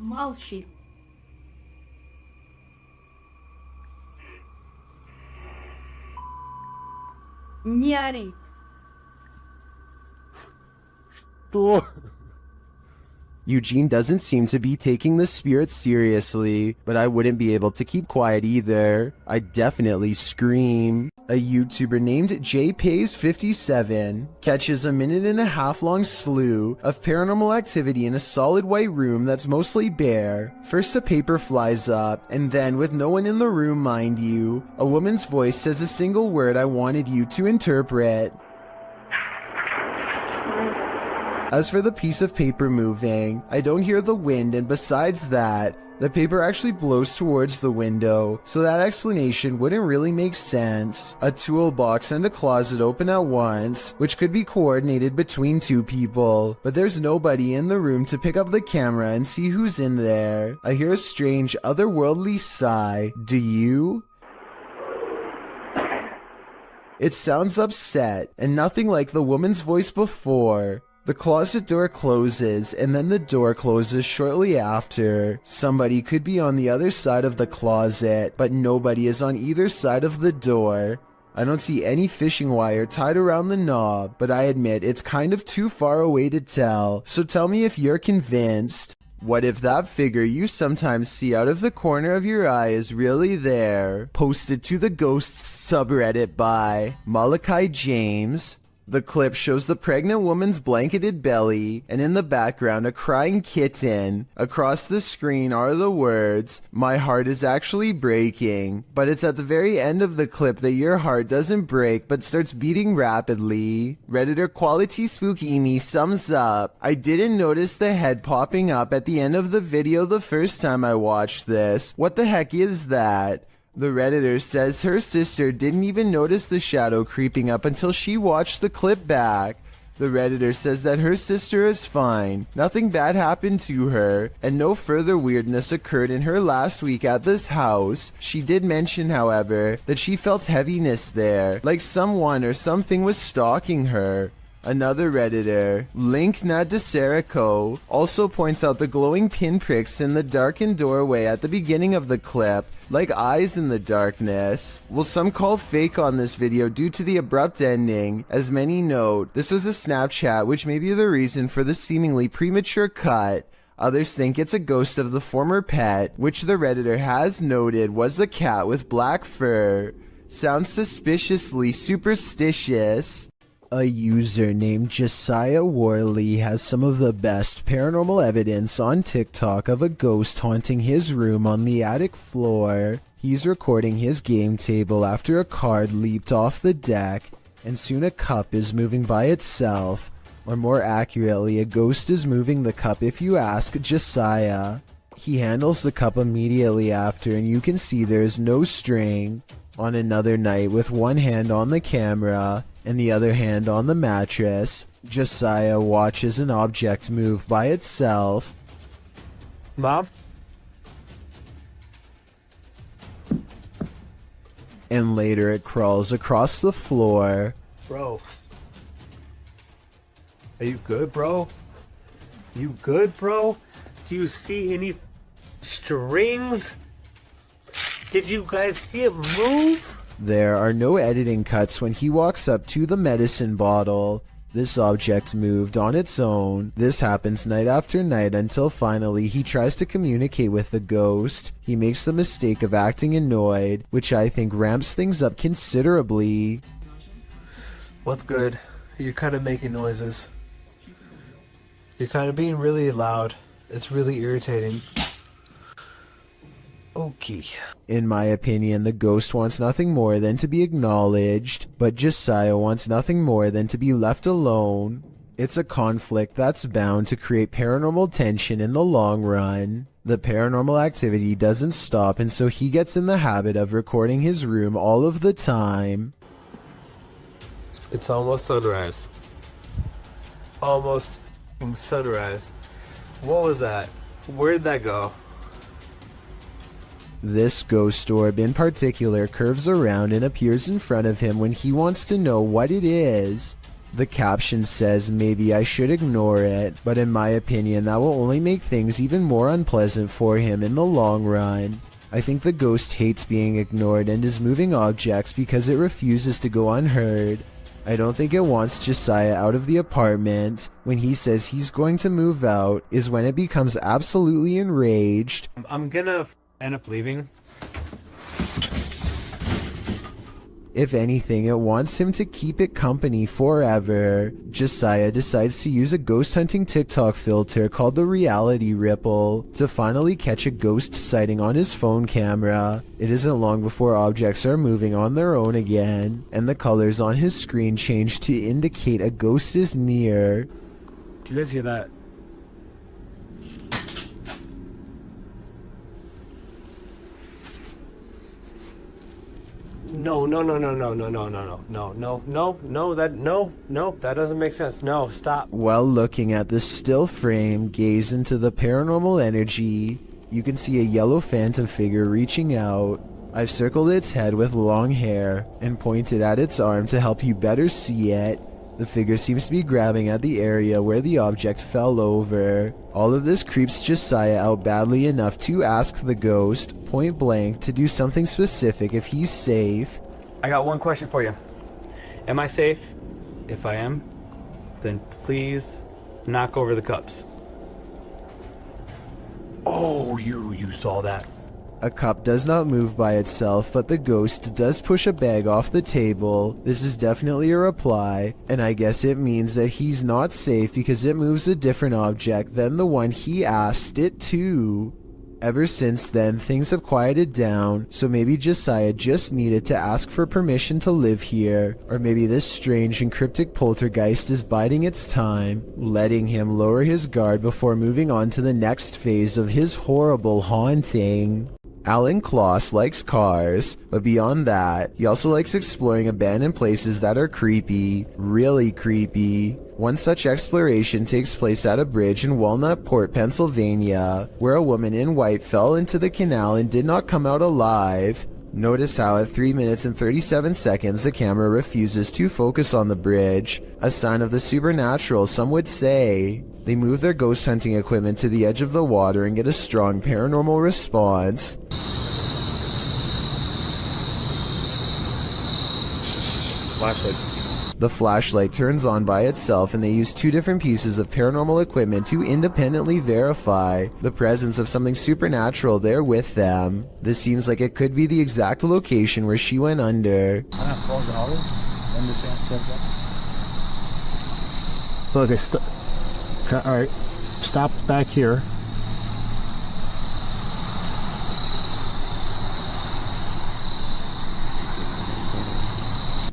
Malshi. Nyari. Eugene doesn't seem to be taking the spirit seriously, but I wouldn't be able to keep quiet either. I'd definitely scream. A YouTuber named JPays57 catches a 1.5-minute long slew of paranormal activity in a solid white room that's mostly bare. First a paper flies up, and then, with no one in the room mind you, a woman's voice says a single word I wanted you to interpret. As for the piece of paper moving, I don't hear the wind, and besides that, the paper actually blows towards the window, so that explanation wouldn't really make sense. A toolbox and a closet open at once, which could be coordinated between two people, but there's nobody in the room to pick up the camera and see who's in there. I hear a strange, otherworldly sigh. Do you? It sounds upset, and nothing like the woman's voice before. The closet door closes, and then the door closes shortly after. Somebody could be on the other side of the closet, but nobody is on either side of the door. I don't see any fishing wire tied around the knob, but I admit it's kind of too far away to tell, so tell me if you're convinced. What if that figure you sometimes see out of the corner of your eye is really there? Posted to the Ghosts subreddit by Malachi James. The clip shows the pregnant woman's blanketed belly, and in the background a crying kitten. Across the screen are the words, "My heart is actually breaking." But it's at the very end of the clip that your heart doesn't break but starts beating rapidly. Redditor Quality Spooky Me sums up, "I didn't notice the head popping up at the end of the video the first time I watched this. What the heck is that?" The Redditor says her sister didn't even notice the shadow creeping up until she watched the clip back. The Redditor says that her sister is fine, nothing bad happened to her, and no further weirdness occurred in her last week at this house. She did mention, however, that she felt heaviness there, like someone or something was stalking her. Another Redditor, Link Nadeserico, also points out the glowing pinpricks in the darkened doorway at the beginning of the clip, like eyes in the darkness. Well, some call fake on this video due to the abrupt ending. As many note, this was a Snapchat, which may be the reason for the seemingly premature cut. Others think it's a ghost of the former pet, which the Redditor has noted was a cat with black fur. Sounds suspiciously superstitious. A user named Josiah Worley has some of the best paranormal evidence on TikTok of a ghost haunting his room on the attic floor. He's recording his game table after a card leaped off the deck, and soon a cup is moving by itself. Or more accurately, a ghost is moving the cup if you ask Josiah. He handles the cup immediately after, and you can see there is no string. On another night, with one hand on the camera and the other hand on the mattress, Josiah watches an object move by itself. Mom? And later it crawls across the floor. Bro. Are you good, bro? You good, bro? Do you see any strings? Did you guys see it move? There are no editing cuts when he walks up to the medicine bottle. This object moved on its own. This happens night after night until finally he tries to communicate with the ghost. He makes the mistake of acting annoyed, which I think ramps things up considerably. What's good? You're kind of making noises. You're kind of being really loud. It's really irritating. Okay. In my opinion, the ghost wants nothing more than to be acknowledged, but Josiah wants nothing more than to be left alone. It's a conflict that's bound to create paranormal tension in the long run. The paranormal activity doesn't stop, and so he gets in the habit of recording his room all of the time. It's almost sunrise. Almost f***ing sunrise. What was that? Where'd that go? This ghost orb in particular curves around and appears in front of him when he wants to know what it is. The caption says maybe I should ignore it, but in my opinion that will only make things even more unpleasant for him in the long run. I think the ghost hates being ignored and is moving objects because it refuses to go unheard. I don't think it wants Josiah out of the apartment. When he says he's going to move out is when it becomes absolutely enraged. I'm gonna end up leaving. If anything, it wants him to keep it company forever. Josiah decides to use a ghost hunting TikTok filter called the reality ripple to finally catch a ghost sighting on his phone camera. It isn't long before objects are moving on their own again, and the colors on his screen change to indicate a ghost is near. Do you guys hear that? No, that doesn't make sense. No, stop. While looking at the still frame, gaze into the paranormal energy. You can see a yellow phantom figure reaching out. I've circled its head with long hair and pointed at its arm to help you better see it. The figure seems to be grabbing at the area where the object fell over. All of this creeps Josiah out badly enough to ask the ghost, point blank, to do something specific if he's safe. I got one question for you. Am I safe? If I am, then please knock over the cups. Oh, you saw that. A cup does not move by itself, but the ghost does push a bag off the table. This is definitely a reply, and I guess it means that he's not safe because it moves a different object than the one he asked it to. Ever since then, things have quieted down, so maybe Josiah just needed to ask for permission to live here, or maybe this strange and cryptic poltergeist is biding its time, letting him lower his guard before moving on to the next phase of his horrible haunting. Alan Kloss likes cars, but beyond that, he also likes exploring abandoned places that are creepy, really creepy. One such exploration takes place at a bridge in Walnut Port, Pennsylvania, where a woman in white fell into the canal and did not come out alive. Notice how at 3 minutes and 37 seconds the camera refuses to focus on the bridge, a sign of the supernatural, some would say. They move their ghost hunting equipment to the edge of the water and get a strong paranormal response. Flashlight. The flashlight turns on by itself, and they use two different pieces of paranormal equipment to independently verify the presence of something supernatural there with them. This seems like it could be the exact location where she went under. Look, alright, stopped back here.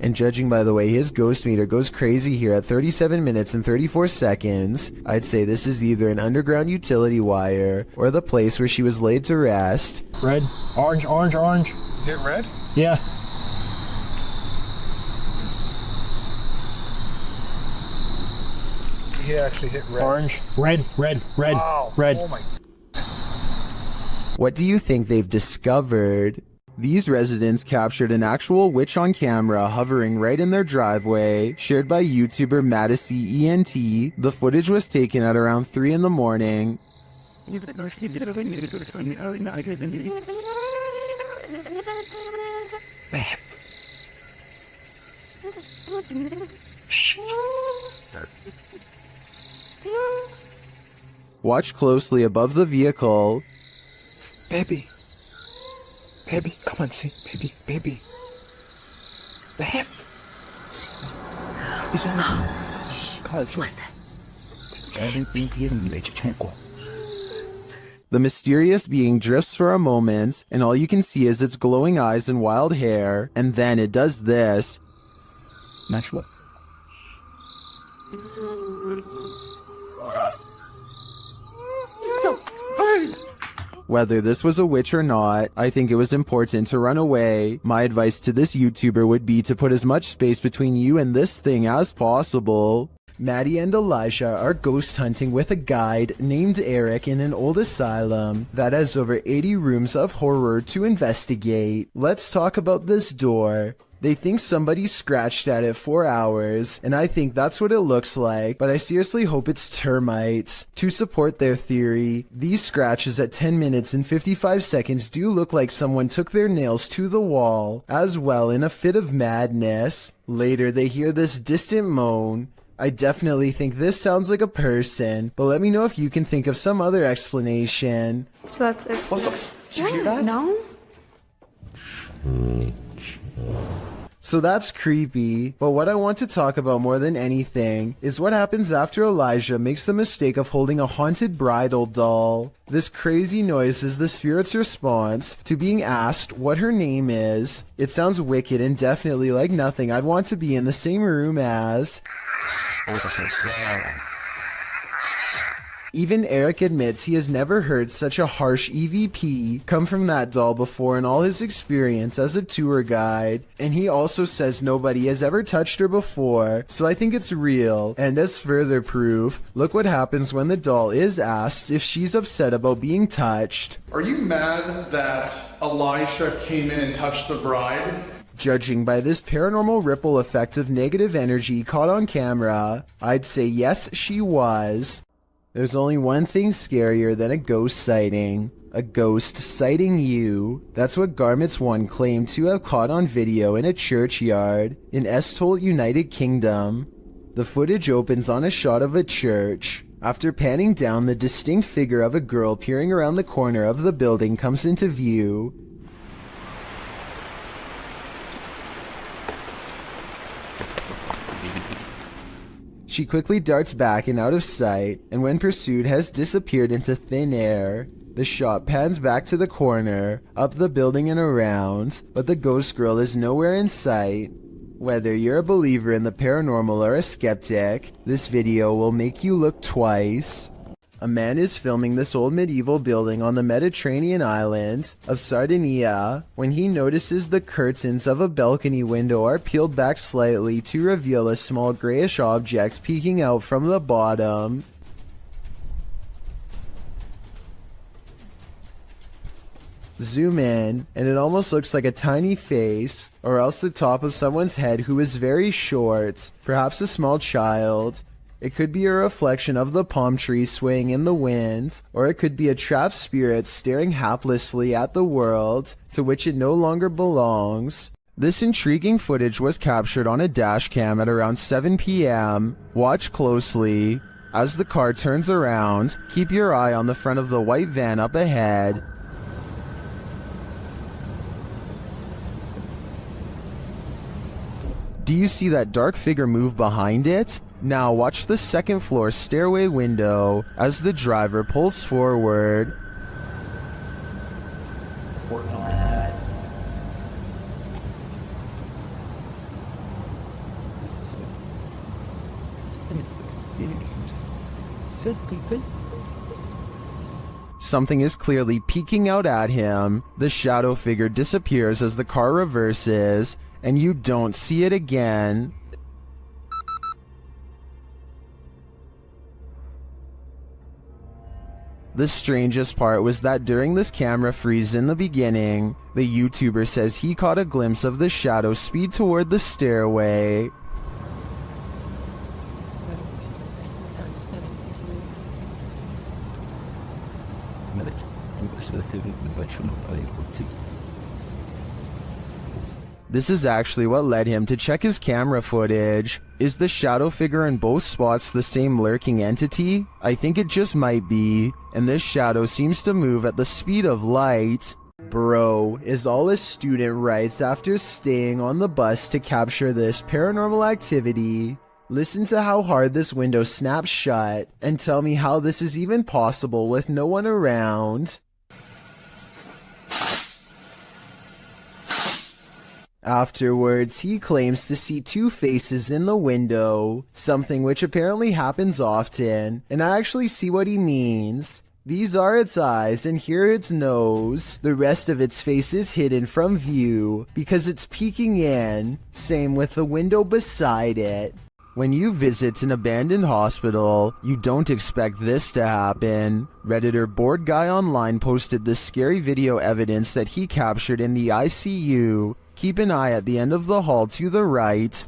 And judging by the way his ghost meter goes crazy here at 37 minutes and 34 seconds, I'd say this is either an underground utility wire or the place where she was laid to rest. Red, orange, orange, orange. Hit red? Yeah. He actually hit red. Orange, red, red, red, wow. red. Oh my. What do you think they've discovered? These residents captured an actual witch on camera hovering right in their driveway, shared by YouTuber Madisy ENT. The footage was taken at around 3 in the morning. Watch closely above the vehicle. Baby. Baby, come on, see, baby, baby. The hip. Is that? God, what's that? The mysterious being drifts for a moment, and all you can see is its glowing eyes and wild hair, and then it does this. Natural. Whether this was a witch or not, I think it was important to run away. My advice to this YouTuber would be to put as much space between you and this thing as possible. Maddie and Elijah are ghost hunting with a guide named Eric in an old asylum that has over 80 rooms of horror to investigate. Let's talk about this door. They think somebody scratched at it for hours, and I think that's what it looks like, but I seriously hope it's termites. To support their theory, these scratches at 10 minutes and 55 seconds do look like someone took their nails to the wall, as well in a fit of madness. Later they hear this distant moan. I definitely think this sounds like a person, but let me know if you can think of some other explanation. So that's it. What the did you hear that? No? So that's creepy, but what I want to talk about more than anything is what happens after Elijah makes the mistake of holding a haunted bridal doll. This crazy noise is the spirit's response to being asked what her name is. It sounds wicked and definitely like nothing I'd want to be in the same room as. Even Eric admits he has never heard such a harsh EVP come from that doll before in all his experience as a tour guide, and he also says nobody has ever touched her before, so I think it's real. And as further proof, look what happens when the doll is asked if she's upset about being touched. Are you mad that Elijah came in and touched the bride? Judging by this paranormal ripple effect of negative energy caught on camera, I'd say yes, she was. There's only one thing scarier than a ghost sighting. A ghost sighting you. That's what Garments 1 claimed to have caught on video in a churchyard in Estholt, United Kingdom. The footage opens on a shot of a church. After panning down, the distinct figure of a girl peering around the corner of the building comes into view. She quickly darts back and out of sight, and when pursued has disappeared into thin air. The shot pans back to the corner, up the building and around, but the ghost girl is nowhere in sight. Whether you're a believer in the paranormal or a skeptic, this video will make you look twice. A man is filming this old medieval building on the Mediterranean island of Sardinia when he notices the curtains of a balcony window are peeled back slightly to reveal a small grayish object peeking out from the bottom. Zoom in, and it almost looks like a tiny face, or else the top of someone's head who is very short, perhaps a small child. It could be a reflection of the palm tree swaying in the wind, or it could be a trapped spirit staring haplessly at the world to which it no longer belongs. This intriguing footage was captured on a dash cam at around 7 p.m. Watch closely. As the car turns around, keep your eye on the front of the white van up ahead. Do you see that dark figure move behind it? Now watch the second floor stairway window as the driver pulls forward. Something is clearly peeking out at him. The shadow figure disappears as the car reverses, and you don't see it again. The strangest part was that during this camera freeze in the beginning, the YouTuber says he caught a glimpse of the shadow speed toward the stairway. This is actually what led him to check his camera footage. Is the shadow figure in both spots the same lurking entity? I think it just might be, and this shadow seems to move at the speed of light. Bro, is all a student writes after staying on the bus to capture this paranormal activity. Listen to how hard this window snaps shut and tell me how this is even possible with no one around. Afterwards, he claims to see two faces in the window, something which apparently happens often, and I actually see what he means. These are its eyes and here its nose. The rest of its face is hidden from view because it's peeking in. Same with the window beside it. When you visit an abandoned hospital, you don't expect this to happen. Redditor Bored Guy Online posted this scary video evidence that he captured in the ICU. Keep an eye at the end of the hall to the right.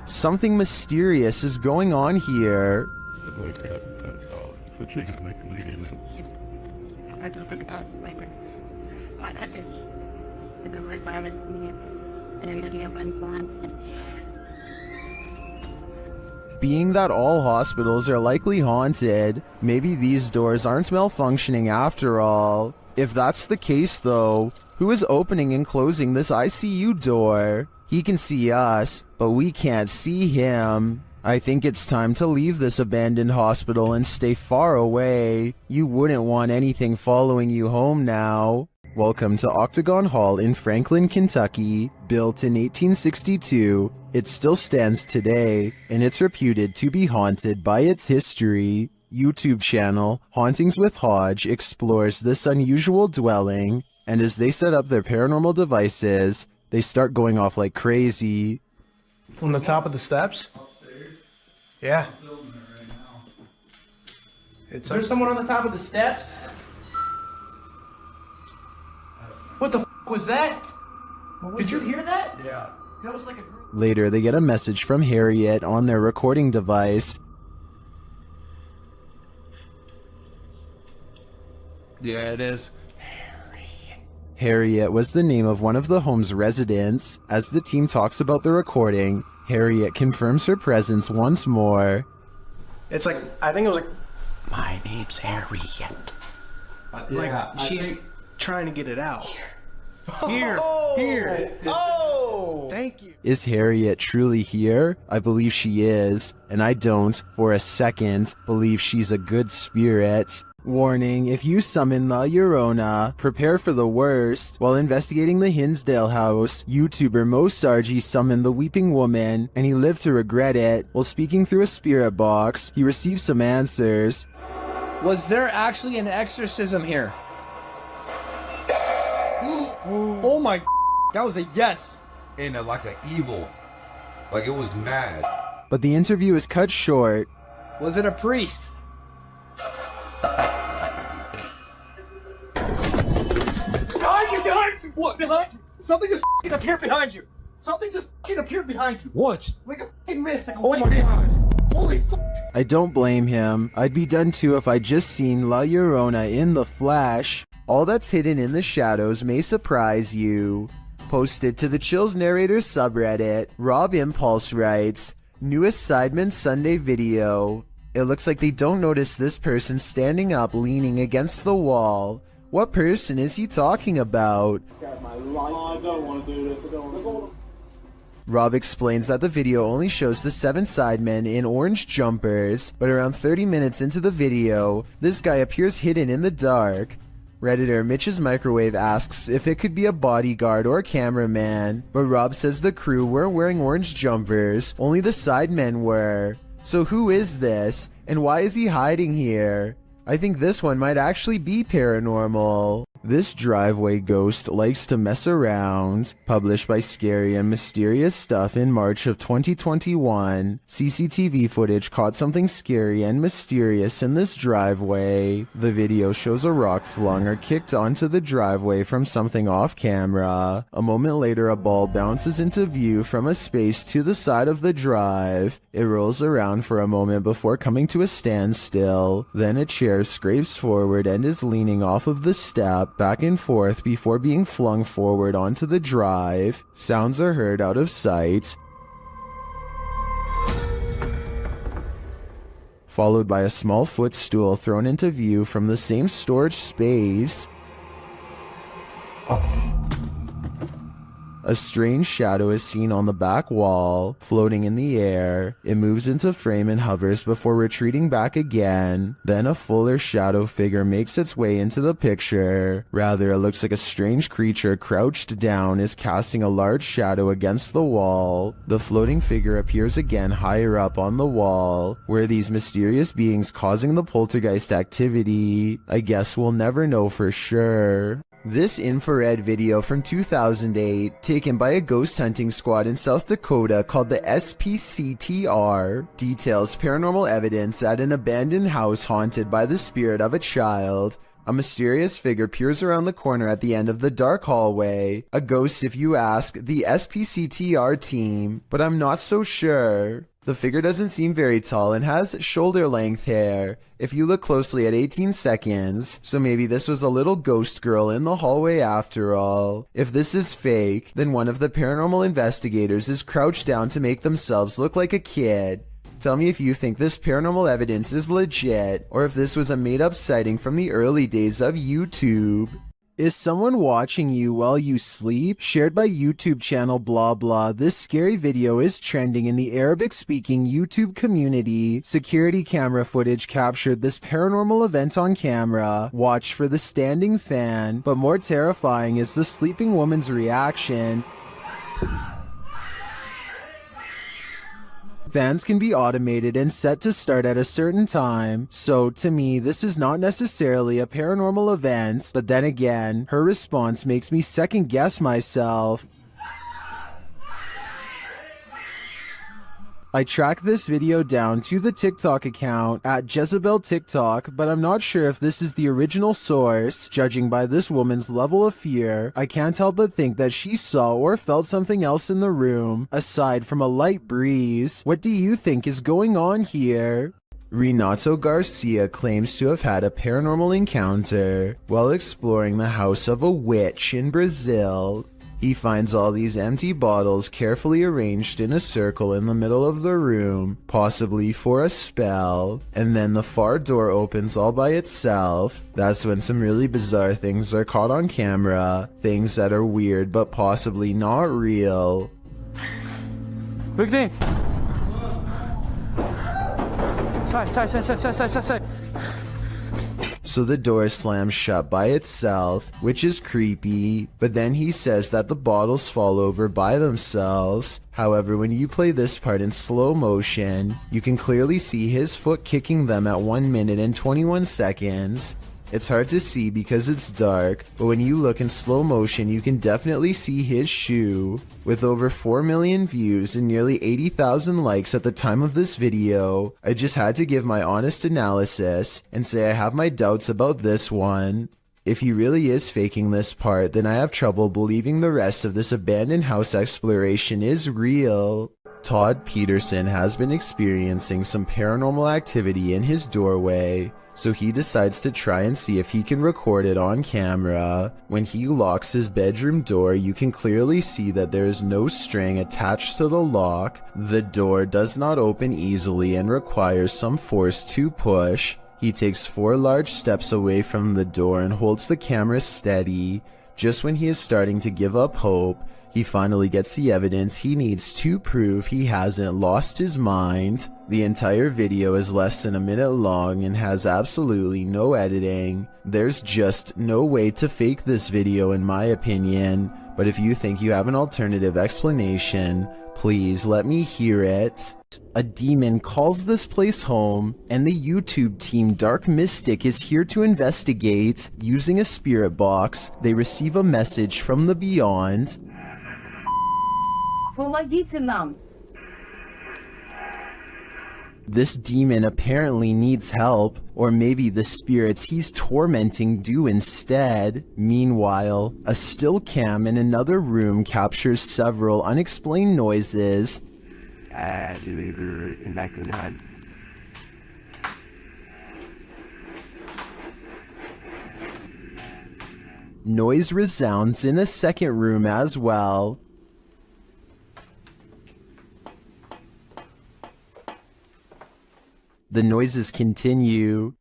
Something mysterious is going on here. Being that all hospitals are likely haunted, maybe these doors aren't malfunctioning after all. If that's the case though, who is opening and closing this ICU door? He can see us, but we can't see him. I think it's time to leave this abandoned hospital and stay far away. You wouldn't want anything following you home now. Welcome to Octagon Hall in Franklin, Kentucky. Built in 1862, it still stands today, and it's reputed to be haunted by its history. YouTube channel Hauntings with Hodge explores this unusual dwelling, and as they set up their paranormal devices, they start going off like crazy. On the top of the steps? Yeah. There's someone on the top of the steps? What the f was that? Did you hear that? Yeah. That was like a group. Later, they get a message from Harriet on their recording device. Yeah, it is. Harriet was the name of one of the home's residents. As the team talks about the recording, Harriet confirms her presence once more. It's like, I think it was like, My name's Harriet. like she's trying to get it out. Here. Oh! Thank you. Is Harriet truly here? I believe she is, and I don't, for a second, believe she's a good spirit. Warning, if you summon La Llorona, prepare for the worst. While investigating the Hinsdale house, YouTuber Mo Sargi summoned the Weeping Woman, and he lived to regret it. While speaking through a spirit box, he received some answers. Was there actually an exorcism here? Oh my, that was a yes. In a, like an evil, like it was mad. But the interview is cut short. Was it a priest? Behind you, behind you! What, behind you? Something just f***ing appeared behind you! Something just f***ing appeared behind you! What? Like a f***ing mist, like a white mist! Holy f***! I don't blame him. I'd be done too if I'd just seen La Llorona in the flesh. All that's hidden in the shadows may surprise you. Posted to the Chills Narrators subreddit, Rob Impulse writes, newest Sidemen Sunday video. It looks like they don't notice this person standing up leaning against the wall. What person is he talking about? Rob explains that the video only shows the 7 sidemen in orange jumpers, but around 30 minutes into the video, this guy appears hidden in the dark. Redditor Mitch's Microwave asks if it could be a bodyguard or cameraman, but Rob says the crew weren't wearing orange jumpers, only the sidemen were. So who is this, and why is he hiding here? I think this one might actually be paranormal. This driveway ghost likes to mess around. Published by Scary and Mysterious Stuff in March of 2021. CCTV footage caught something scary and mysterious in this driveway. The video shows a rock flung or kicked onto the driveway from something off camera. A moment later, a ball bounces into view from a space to the side of the drive. It rolls around for a moment before coming to a standstill. Then a chair scrapes forward and is leaning off of the step back and forth before being flung forward onto the drive. Sounds are heard out of sight. followed by a small footstool thrown into view from the same storage space. A strange shadow is seen on the back wall, floating in the air. It moves into frame and hovers before retreating back again. Then a fuller shadow figure makes its way into the picture. Rather, it looks like a strange creature crouched down is casting a large shadow against the wall. The floating figure appears again higher up on the wall. Where these mysterious beings causing the poltergeist activity? I guess we'll never know for sure. This infrared video from 2008, taken by a ghost hunting squad in South Dakota called the SPCTR, details paranormal evidence at an abandoned house haunted by the spirit of a child. A mysterious figure peers around the corner at the end of the dark hallway. A ghost if you ask the SPCTR team, but I'm not so sure. The figure doesn't seem very tall and has shoulder-length hair, if you look closely at 18 seconds, so maybe this was a little ghost girl in the hallway after all. If this is fake, then one of the paranormal investigators is crouched down to make themselves look like a kid. Tell me if you think this paranormal evidence is legit, or if this was a made-up sighting from the early days of YouTube. Is someone watching you while you sleep? Shared by YouTube channel blah blah. This scary video is trending in the Arabic-speaking YouTube community. Security camera footage captured this paranormal event on camera. Watch for the standing fan. But more terrifying is the sleeping woman's reaction. Fans can be automated and set to start at a certain time, so to me this is not necessarily a paranormal event, but then again, her response makes me second guess myself. I tracked this video down to the TikTok account at Jezebel TikTok, but I'm not sure if this is the original source. Judging by this woman's level of fear, I can't help but think that she saw or felt something else in the room, aside from a light breeze. What do you think is going on here? Renato Garcia claims to have had a paranormal encounter while exploring the house of a witch in Brazil. He finds all these empty bottles carefully arranged in a circle in the middle of the room, possibly for a spell, and then the far door opens all by itself. That's when some really bizarre things are caught on camera, things that are weird but possibly not real. Victim! Side. So the door slams shut by itself, which is creepy, but then he says that the bottles fall over by themselves. However, when you play this part in slow motion, you can clearly see his foot kicking them at 1 minute and 21 seconds. It's hard to see because it's dark, but when you look in slow motion you can definitely see his shoe. With over 4 million views and nearly 80,000 likes at the time of this video, I just had to give my honest analysis and say I have my doubts about this one. If he really is faking this part, then I have trouble believing the rest of this abandoned house exploration is real. Todd Peterson has been experiencing some paranormal activity in his doorway, so he decides to try and see if he can record it on camera. When he locks his bedroom door, you can clearly see that there is no string attached to the lock. The door does not open easily and requires some force to push. He takes 4 large steps away from the door and holds the camera steady. Just when he is starting to give up hope, he finally gets the evidence he needs to prove he hasn't lost his mind. The entire video is less than a minute long and has absolutely no editing. There's just no way to fake this video in my opinion, but if you think you have an alternative explanation, please let me hear it. A demon calls this place home, and the YouTube team Dark Mystic is here to investigate. Using a spirit box, they receive a message from the beyond. This demon apparently needs help, or maybe the spirits he's tormenting do instead. Meanwhile, a still cam in another room captures several unexplained noises. Noise resounds in a second room as well. The noises continue.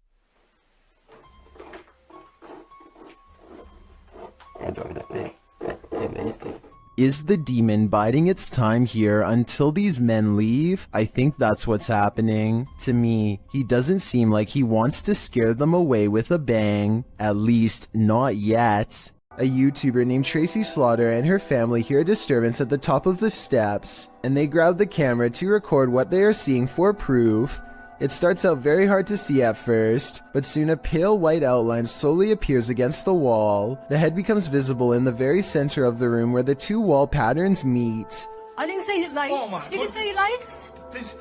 Is the demon biding its time here until these men leave? I think that's what's happening. To me, he doesn't seem like he wants to scare them away with a bang. At least, not yet. A YouTuber named Tracy Slaughter and her family hear a disturbance at the top of the steps, and they grab the camera to record what they are seeing for proof. It starts out very hard to see at first, but soon a pale white outline slowly appears against the wall. The head becomes visible in the very center of the room where the two wall patterns meet. I didn't say lights. You didn't say lights.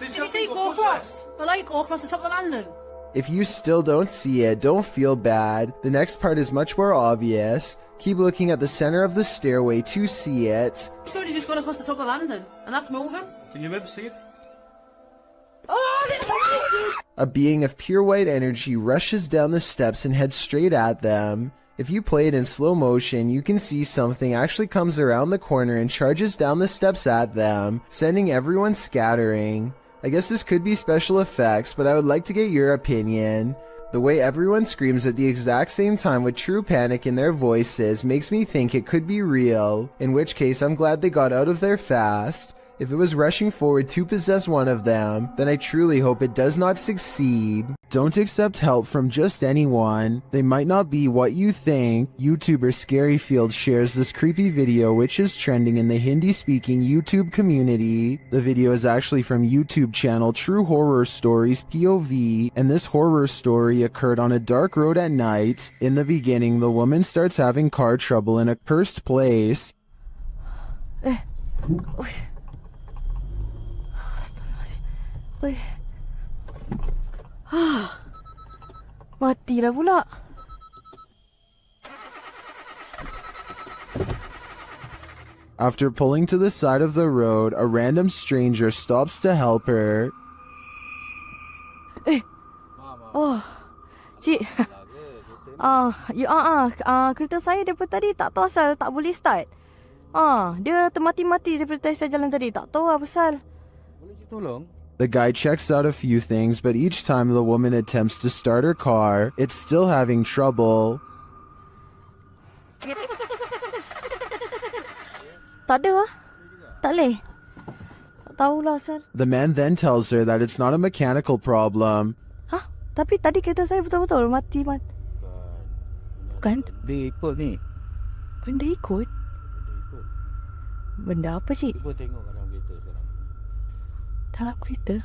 Did you say go across? The light go across the top of the landing. If you still don't see it, don't feel bad. The next part is much more obvious. Keep looking at the center of the stairway to see it. Surely just gone across the top of the landing, and that's moving. Can you ever see it? A being of pure white energy rushes down the steps and heads straight at them. If you play it in slow motion, you can see something actually comes around the corner and charges down the steps at them, sending everyone scattering. I guess this could be special effects, but I would like to get your opinion. The way everyone screams at the exact same time with true panic in their voices makes me think it could be real, in which case I'm glad they got out of there fast. If it was rushing forward to possess one of them, then I truly hope it does not succeed. Don't accept help from just anyone. They might not be what you think. YouTuber Scaryfield shares this creepy video which is trending in the Hindi-speaking YouTube community. The video is actually from YouTube channel True Horror Stories POV, and this horror story occurred on a dark road at night. In the beginning, the woman starts having car trouble in a cursed place. Mati dah pula. After pulling to the side of the road, a random stranger stops to help her. Oh, cik. Kereta saya daripada tadi tak tahu asal tak boleh start. Dia termati-mati daripada saya jalan tadi. Tak tahu apa pasal. Boleh tolong? The guy checks out a few things, but each time the woman attempts to start her car, it's still having trouble. Tak ada lah. Tak boleh. Tak tahulah asal. The man then tells her that it's not a mechanical problem. Tapi tadi kereta saya betul-betul mati. Bukan? Dia ikut ni. Benda ikut? Benda apa, cik? Cuba tengok dalam kereta sekarang. Dalam kereta?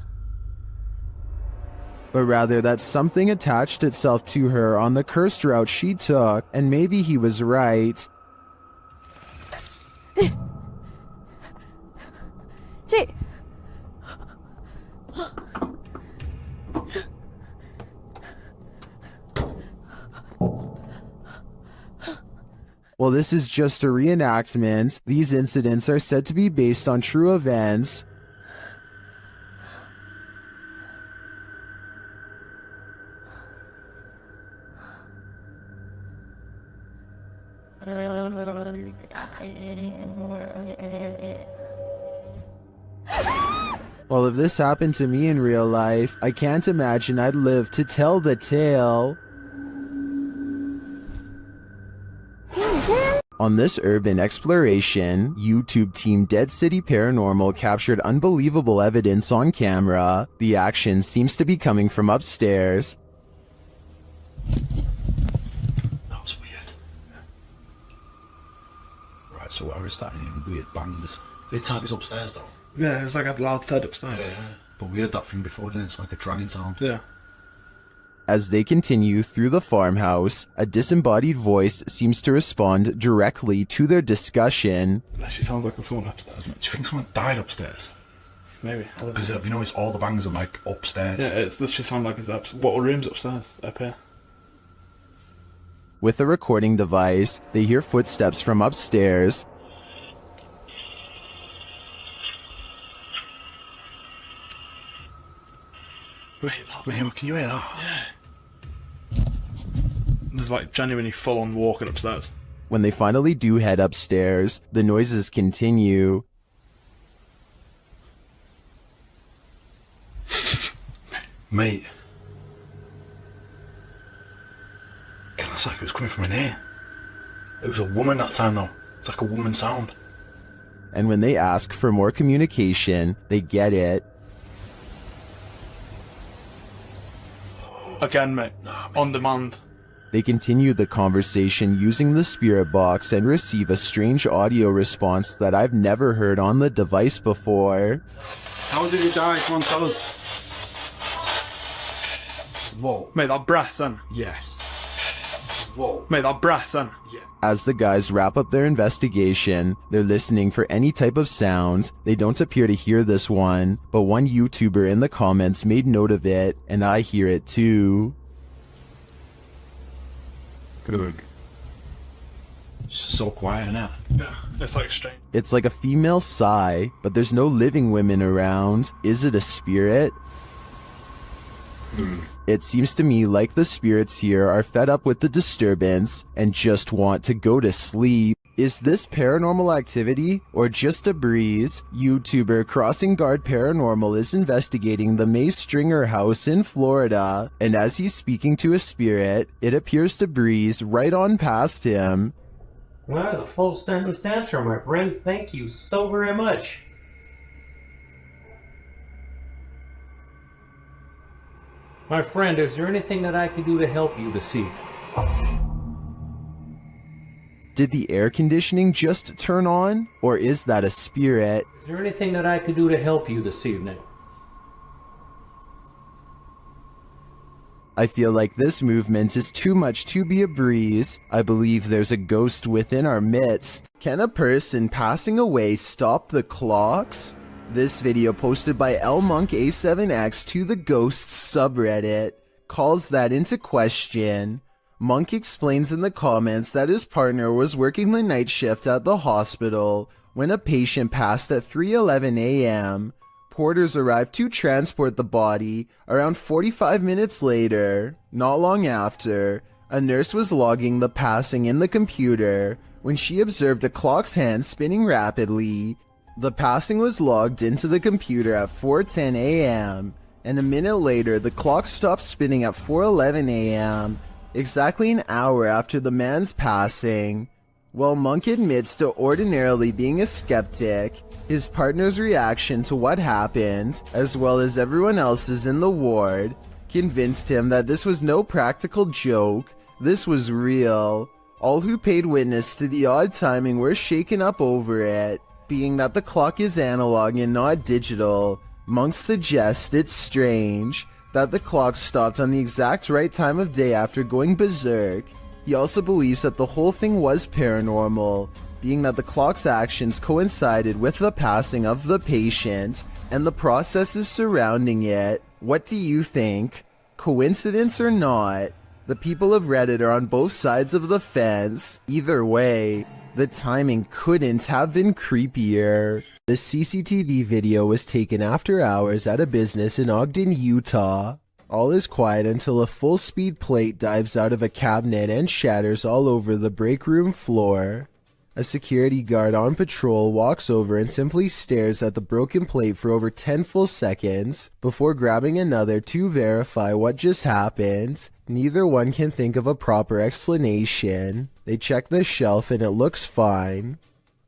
But rather that something attached itself to her on the cursed route she took, and maybe he was right. Cik! While this is just a reenactment, these incidents are said to be based on true events. Well, if this happened to me in real life, I can't imagine I'd live to tell the tale. On this urban exploration, YouTube team Dead City Paranormal captured unbelievable evidence on camera. The action seems to be coming from upstairs. That was weird. Right, so I was starting hearing weird bangs. It's like it's upstairs though. Yeah, it's like a loud thud upstairs. Yeah, but we heard that thing before, didn't it? It's like a dragging sound. Yeah. As they continue through the farmhouse, a disembodied voice seems to respond directly to their discussion. That actually sounds like someone upstairs. Do you think someone died upstairs? Maybe. Because you know, it's all the bangs are like upstairs. Yeah, it's literally sound like it's up. What room's upstairs? Up here. With a recording device, they hear footsteps from upstairs. Wait, can you hear that? Yeah. There's like genuinely full-on walking upstairs. When they finally do head upstairs, the noises continue. Mate. It's like it was coming from in here. It was a woman that time though. It's like a woman sound. And when they ask for more communication, they get it. Again, mate. On demand. They continue the conversation using the spirit box and receive a strange audio response that I've never heard on the device before. How did he die? Come on, tell us. Whoa. Mate, that breath then. Yes. Whoa. Mate, that breath then. Yeah. As the guys wrap up their investigation, they're listening for any type of sound. They don't appear to hear this one, but one YouTuber in the comments made note of it, and I hear it too. Good. So quiet now. Yeah, it's like strange. It's like a female sigh, but there's no living women around. Is it a spirit? It seems to me like the spirits here are fed up with the disturbance and just want to go to sleep. Is this paranormal activity or just a breeze? YouTuber Crossing Guard Paranormal is investigating the May Stringer house in Florida, and as he's speaking to a spirit, it appears to breeze right on past him. Well, that was a full sentence answer, my friend. Thank you so very much. My friend, is there anything that I can do to help you this evening? Did the air conditioning just turn on? Or is that a spirit? Is there anything that I can do to help you this evening? I feel like this movement is too much to be a breeze. I believe there's a ghost within our midst. Can a person passing away stop the clocks? This video posted by LMonkA7X to the Ghosts subreddit calls that into question. Monk explains in the comments that his partner was working the night shift at the hospital when a patient passed at 3:11 a.m. Porters arrived to transport the body around 45 minutes later. Not long after, a nurse was logging the passing in the computer when she observed a clock's hand spinning rapidly. The passing was logged into the computer at 4:10 a.m. and a minute later the clock stopped spinning at 4:11 a.m. exactly an hour after the man's passing. While Monk admits to ordinarily being a skeptic, his partner's reaction to what happened, as well as everyone else's in the ward, convinced him that this was no practical joke, this was real. All who paid witness to the odd timing were shaken up over it. Being that the clock is analog and not digital, Monk suggests it's strange that the clock stopped on the exact right time of day after going berserk. He also believes that the whole thing was paranormal, being that the clock's actions coincided with the passing of the patient and the processes surrounding it. What do you think? Coincidence or not? The people of Reddit are on both sides of the fence. Either way, the timing couldn't have been creepier. The CCTV video was taken after hours at a business in Ogden, Utah. All is quiet until a full-speed plate dives out of a cabinet and shatters all over the break room floor. A security guard on patrol walks over and simply stares at the broken plate for over 10 full seconds before grabbing another to verify what just happened. Neither one can think of a proper explanation. They check the shelf and it looks fine.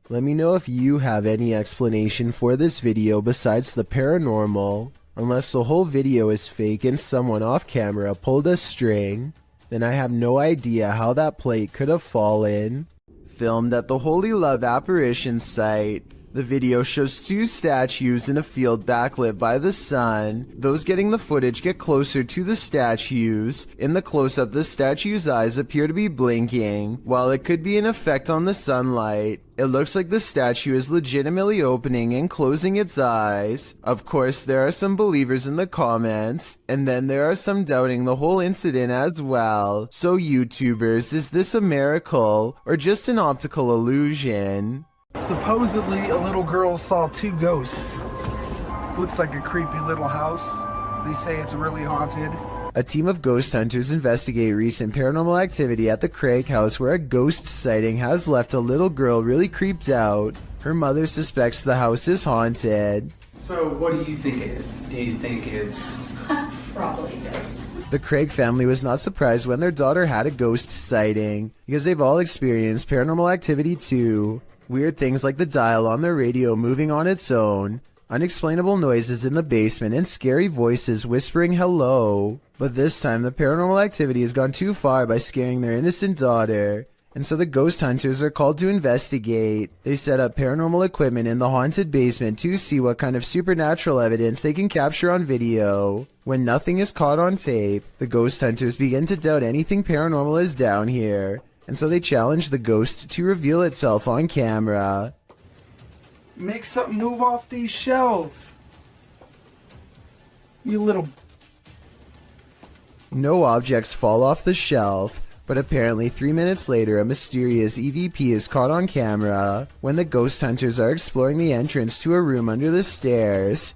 Let me know if you have any explanation for this video besides the paranormal. Unless the whole video is fake and someone off camera pulled a string, then I have no idea how that plate could have fallen. Filmed at the Holy Love Apparition site, the video shows two statues in a field backlit by the sun. Those getting the footage get closer to the statues. In the close-up, the statue's eyes appear to be blinking. While it could be an effect on the sunlight, it looks like the statue is legitimately opening and closing its eyes. Of course, there are some believers in the comments, and then there are some doubting the whole incident as well. So YouTubers, is this a miracle or just an optical illusion? Supposedly, a little girl saw two ghosts. Looks like a creepy little house. They say it's really haunted. A team of ghost hunters investigate recent paranormal activity at the Craig house where a ghost sighting has left a little girl really creeped out. Her mother suspects the house is haunted. So, what do you think it is? Do you think it's... Probably a ghost. The Craig family was not surprised when their daughter had a ghost sighting, because they've all experienced paranormal activity too. Weird things like the dial on their radio moving on its own, unexplainable noises in the basement, and scary voices whispering hello. But this time the paranormal activity has gone too far by scaring their innocent daughter, and so the ghost hunters are called to investigate. They set up paranormal equipment in the haunted basement to see what kind of supernatural evidence they can capture on video. When nothing is caught on tape, the ghost hunters begin to doubt anything paranormal is down here, and so they challenge the ghost to reveal itself on camera. Make something move off these shelves. You little... No objects fall off the shelf, but apparently 3 minutes later a mysterious EVP is caught on camera when the ghost hunters are exploring the entrance to a room under the stairs.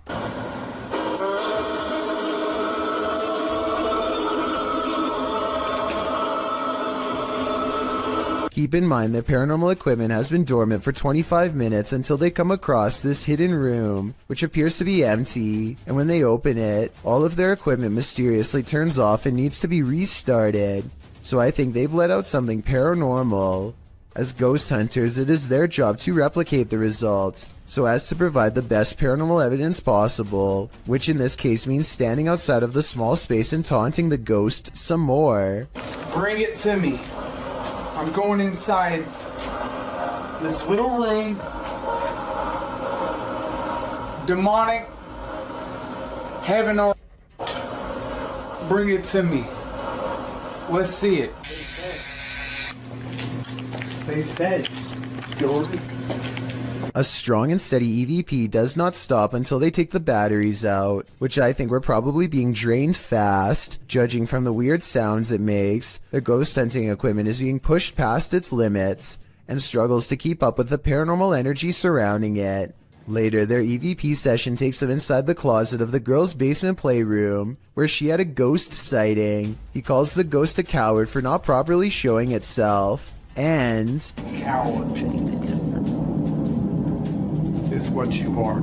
Keep in mind that paranormal equipment has been dormant for 25 minutes until they come across this hidden room, which appears to be empty, and when they open it, all of their equipment mysteriously turns off and needs to be restarted. So I think they've let out something paranormal. As ghost hunters, it is their job to replicate the results, so as to provide the best paranormal evidence possible, which in this case means standing outside of the small space and taunting the ghost some more. Bring it to me. I'm going inside this little room. Demonic. Heaven or... Bring it to me. Let's see it. They said, Jordan. A strong and steady EVP does not stop until they take the batteries out, which I think were probably being drained fast. Judging from the weird sounds it makes, the ghost hunting equipment is being pushed past its limits and struggles to keep up with the paranormal energy surrounding it. Later, their EVP session takes them inside the closet of the girl's basement playroom, where she had a ghost sighting. He calls the ghost a coward for not properly showing itself, and... Coward is what you are.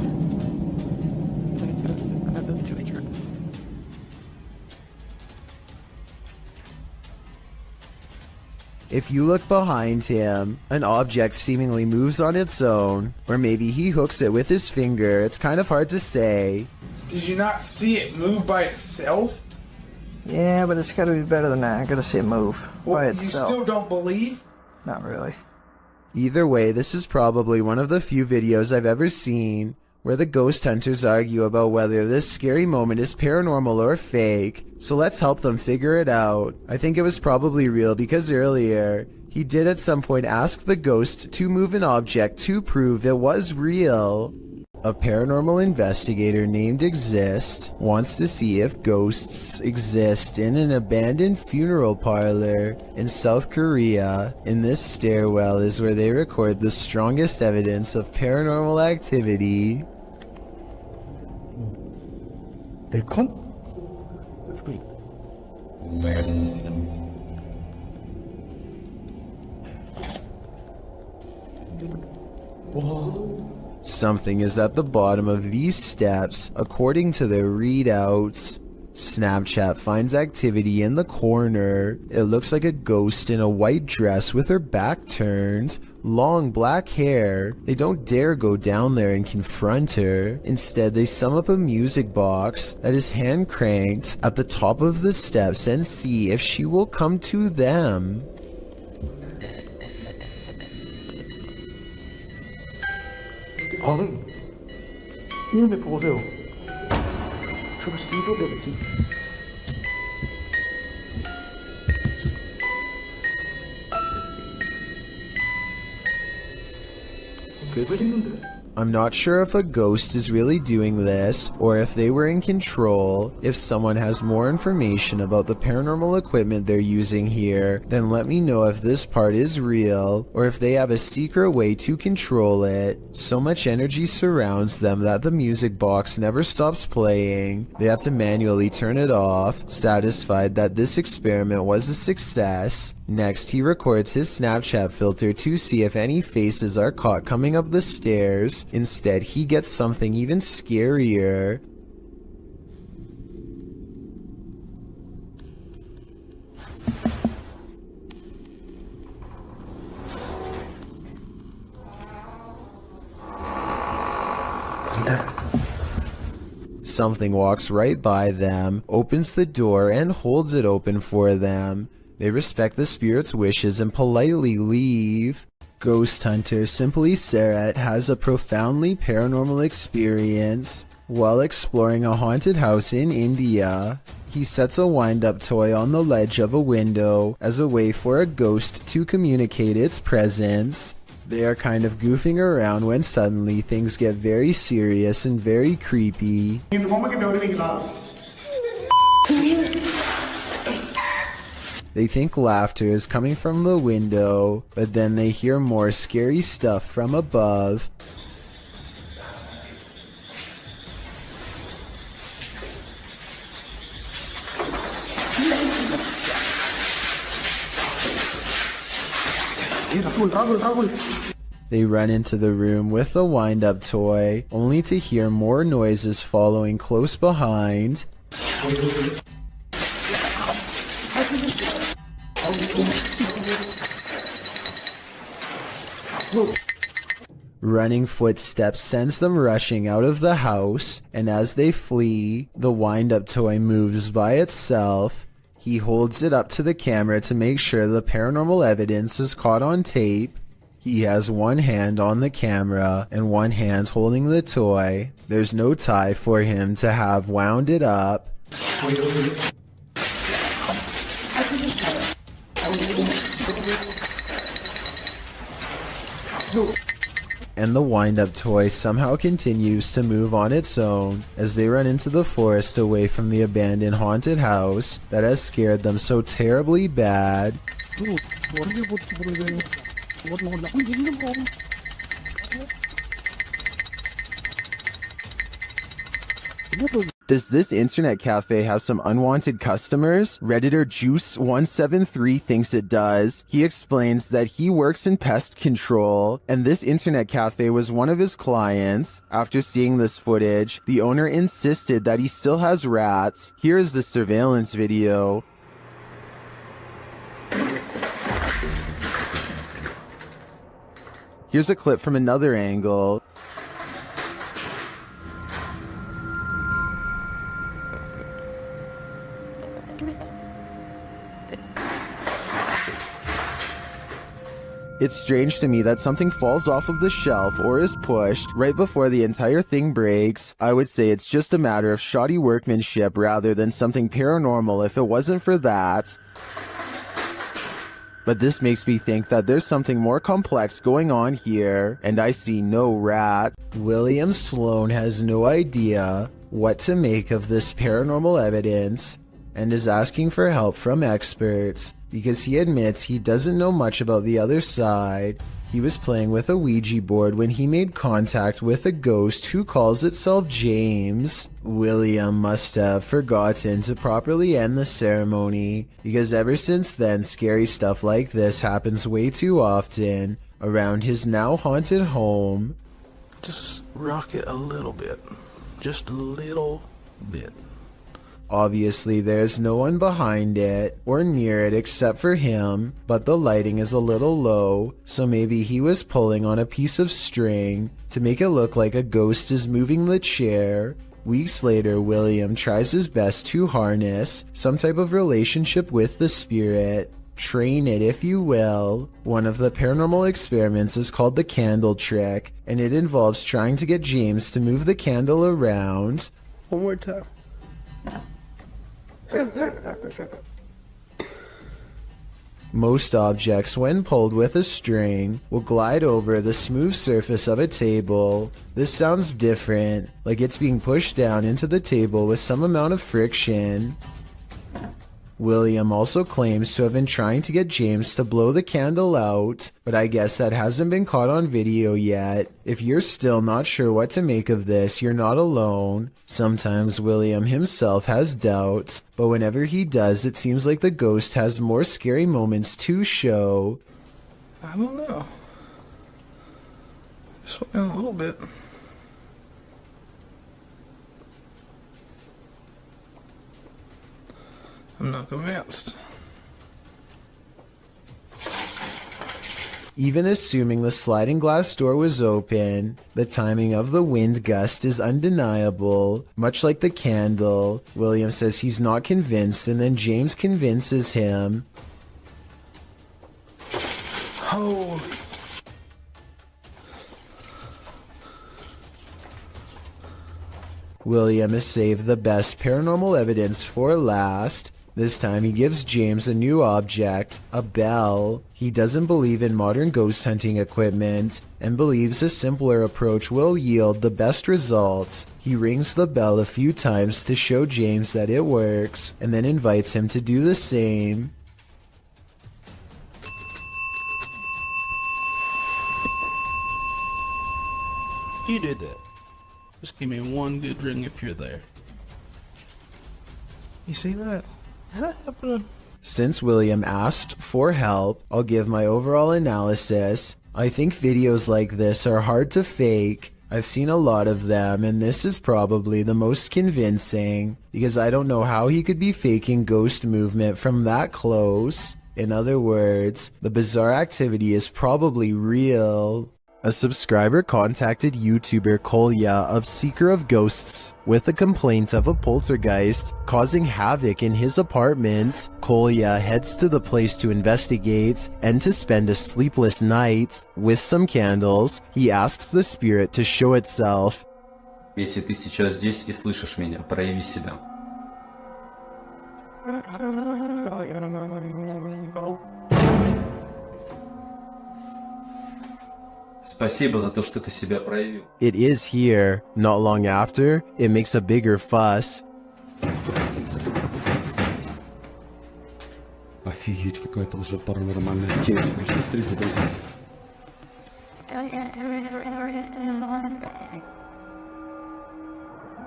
If you look behind him, an object seemingly moves on its own, or maybe he hooks it with his finger. It's kind of hard to say. Did you not see it move by itself? Yeah, but it's gotta be better than that. I gotta see it move by You itself. still don't believe? Not really. Either way, this is probably one of the few videos I've ever seen where the ghost hunters argue about whether this scary moment is paranormal or fake, so let's help them figure it out. I think it was probably real because earlier, he did at some point ask the ghost to move an object to prove it was real. A paranormal investigator named Exist wants to see if ghosts exist in an abandoned funeral parlor in South Korea. In this stairwell is where they record the strongest evidence of paranormal activity. Something is at the bottom of these steps, according to their readouts. Snapchat finds activity in the corner. It looks like a ghost in a white dress with her back turned, long black hair. They don't dare go down there and confront her. Instead, they sum up a music box that is hand cranked at the top of the steps and see if she will come to them. Ini pågår. Tror du Steve will be I'm not sure if a ghost is really doing this, or if they were in control. If someone has more information about the paranormal equipment they're using here, then let me know if this part is real, or if they have a secret way to control it. So much energy surrounds them that the music box never stops playing. They have to manually turn it off, satisfied that this experiment was a success. Next, he records his Snapchat filter to see if any faces are caught coming up the stairs. Instead, he gets something even scarier. Something walks right by them, opens the door, and holds it open for them. They respect the spirit's wishes and politely leave. Ghost hunter Simply Sarat has a profoundly paranormal experience while exploring a haunted house in India. He sets a wind-up toy on the ledge of a window as a way for a ghost to communicate its presence. They are kind of goofing around when suddenly things get very serious and very creepy. They think laughter is coming from the window, but then they hear more scary stuff from above. They run into the room with the wind-up toy, only to hear more noises following close behind. Running footsteps sends them rushing out of the house, and as they flee, the wind-up toy moves by itself. He holds it up to the camera to make sure the paranormal evidence is caught on tape. He has one hand on the camera and one hand holding the toy. There's no tie for him to have wound it up. And the wind-up toy somehow continues to move on its own as they run into the forest away from the abandoned haunted house that has scared them so terribly bad. Does this internet cafe have some unwanted customers? Redditor Juice173 thinks it does. He explains that he works in pest control, and this internet cafe was one of his clients. After seeing this footage, the owner insisted that he still has rats. Here is the surveillance video. Here's a clip from another angle. It's strange to me that something falls off of the shelf or is pushed right before the entire thing breaks. I would say it's just a matter of shoddy workmanship rather than something paranormal if it wasn't for that. But this makes me think that there's something more complex going on here, and I see no rat. William Sloan has no idea what to make of this paranormal evidence and is asking for help from experts because he admits he doesn't know much about the other side. He was playing with a Ouija board when he made contact with a ghost who calls itself James. William must have forgotten to properly end the ceremony because ever since then scary stuff like this happens way too often around his now haunted home. Just rock it a little bit. Just a little bit. Obviously, there's no one behind it or near it except for him, but the lighting is a little low, so maybe he was pulling on a piece of string to make it look like a ghost is moving the chair. Weeks later, William tries his best to harness some type of relationship with the spirit. Train it, if you will. One of the paranormal experiments is called the candle trick, and it involves trying to get James to move the candle around. One more time. Most objects, when pulled with a string, will glide over the smooth surface of a table. This sounds different, like it's being pushed down into the table with some amount of friction. William also claims to have been trying to get James to blow the candle out, but I guess that hasn't been caught on video yet. If you're still not sure what to make of this, you're not alone. Sometimes William himself has doubts, but whenever he does, it seems like the ghost has more scary moments to show. I don't know. Just a little bit. I'm not convinced. Even assuming the sliding glass door was open, the timing of the wind gust is undeniable. Much like the candle, William says he's not convinced, and then James convinces him. Holy. William has saved the best paranormal evidence for last. This time he gives James a new object, a bell. He doesn't believe in modern ghost hunting equipment and believes a simpler approach will yield the best results. He rings the bell a few times to show James that it works and then invites him to do the same. You did that. Just give me one good ring if you're there. You see that? That happening? Since William asked for help, I'll give my overall analysis. I think videos like this are hard to fake. I've seen a lot of them, and this is probably the most convincing, because I don't know how he could be faking ghost movement from that close. In other words, the bizarre activity is probably real. A subscriber contacted YouTuber Kolya of Seeker of Ghosts with a complaint of a poltergeist causing havoc in his apartment. Kolya heads to the place to investigate, and to spend a sleepless night. With some candles, he asks the spirit to show itself. Если ты сейчас здесь и слышишь меня, прояви себя. Спасибо за то, что ты себя проявил. It is here. Not long after, it makes a bigger fuss. Офигеть, какая-то уже паранормальная тема. Смотрите, друзья.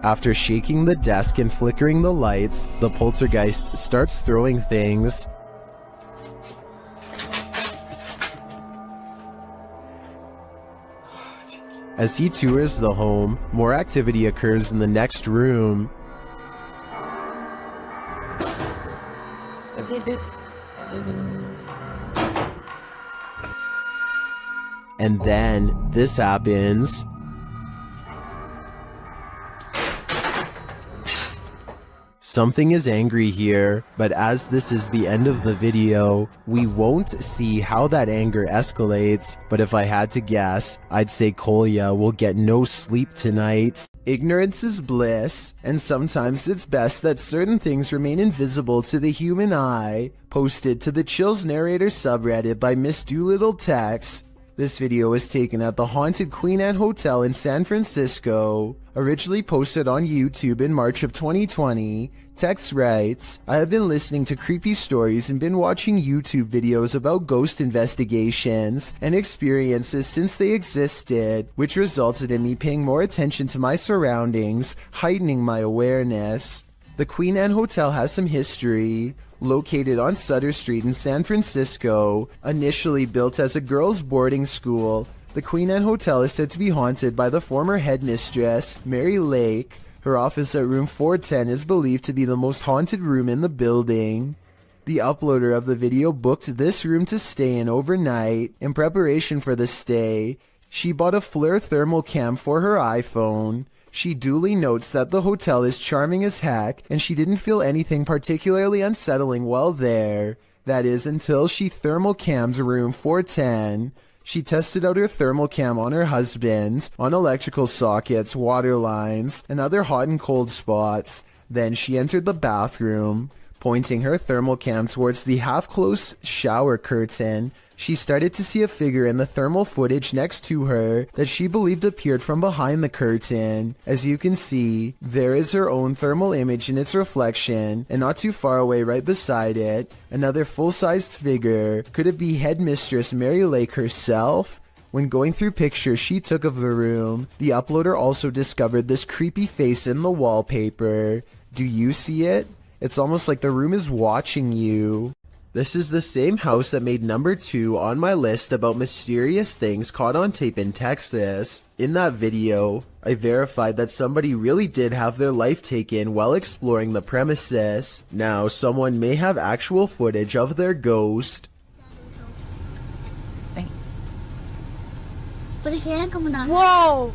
After shaking the desk and flickering the lights, the poltergeist starts throwing things. As he tours the home, more activity occurs in the next room. And then this happens. Something is angry here, but as this is the end of the video, we won't see how that anger escalates, but if I had to guess, I'd say Kolya will get no sleep tonight. Ignorance is bliss, and sometimes it's best that certain things remain invisible to the human eye. Posted to the Chills Narrator subreddit by Miss Doolittle Tex. This video was taken at the haunted Queen Anne Hotel in San Francisco. Originally posted on YouTube in March of 2020, Tex writes, I have been listening to creepy stories and been watching YouTube videos about ghost investigations and experiences since they existed, which resulted in me paying more attention to my surroundings, heightening my awareness. The Queen Anne Hotel has some history. Located on Sutter Street in San Francisco, initially built as a girls' boarding school, the Queen Anne Hotel is said to be haunted by the former headmistress, Mary Lake. Her office at room 410 is believed to be the most haunted room in the building. The uploader of the video booked this room to stay in overnight. In preparation for the stay, she bought a FLIR thermal cam for her iPhone. She duly notes that the hotel is charming as heck, and she didn't feel anything particularly unsettling while there. That is, until she thermal cammed room 410. She tested out her thermal cam on her husband, on electrical sockets, water lines, and other hot and cold spots. Then she entered the bathroom. Pointing her thermal cam towards the half-closed shower curtain, she started to see a figure in the thermal footage next to her that she believed appeared from behind the curtain. As you can see, there is her own thermal image in its reflection, and not too far away right beside it, another full-sized figure. Could it be Headmistress Mary Lake herself? When going through pictures she took of the room, the uploader also discovered this creepy face in the wallpaper. Do you see it? It's almost like the room is watching you. This is the same house that made number 2 on my list about mysterious things caught on tape in Texas. In that video, I verified that somebody really did have their life taken while exploring the premises. Now, someone may have actual footage of their ghost. Whoa!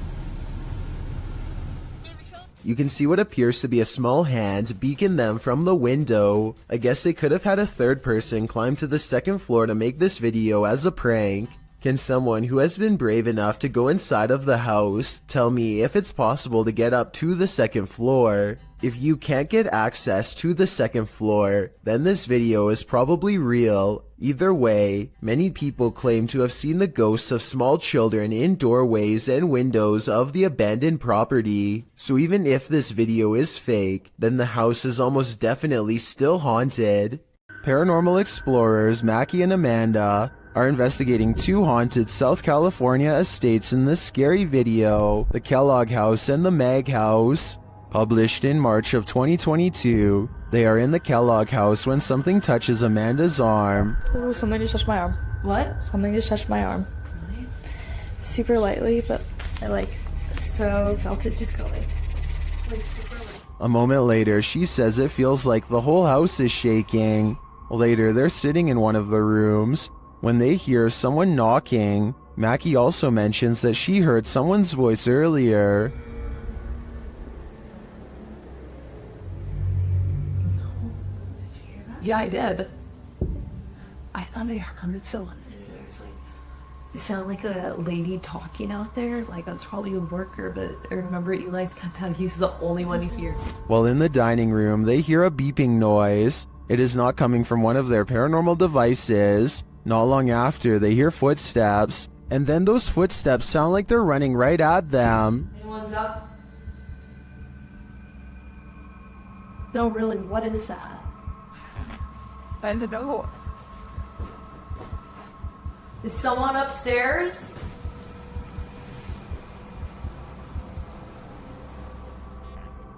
You can see what appears to be a small hand beacon them from the window. I guess they could have had a third person climb to the second floor to make this video as a prank. Can someone who has been brave enough to go inside of the house tell me if it's possible to get up to the second floor? If you can't get access to the second floor, then this video is probably real. Either way, many people claim to have seen the ghosts of small children in doorways and windows of the abandoned property. So even if this video is fake, then the house is almost definitely still haunted. Paranormal explorers Mackie and Amanda are investigating 2 haunted South California estates in this scary video, the Kellogg House and the Mag House. Published in March of 2022, they are in the Kellogg House when something touches Amanda's arm. Ooh, something just touched my arm. What? Something just touched my arm. Really? Super lightly, but I felt it just go like super light. A moment later, she says it feels like the whole house is shaking. Later, they're sitting in one of the rooms when they hear someone knocking. Mackie also mentions that she heard someone's voice earlier. Yeah, I did. I thought I heard someone. It sounded like a lady talking out there. Like I was probably a worker, but I remember Eli said that he's the only one who hears. While in the dining room, they hear a beeping noise. It is not coming from one of their paranormal devices. Not long after, they hear footsteps, and then those footsteps sound like they're running right at them. Anyone's up? No, really, what is that? I don't know. Is someone upstairs?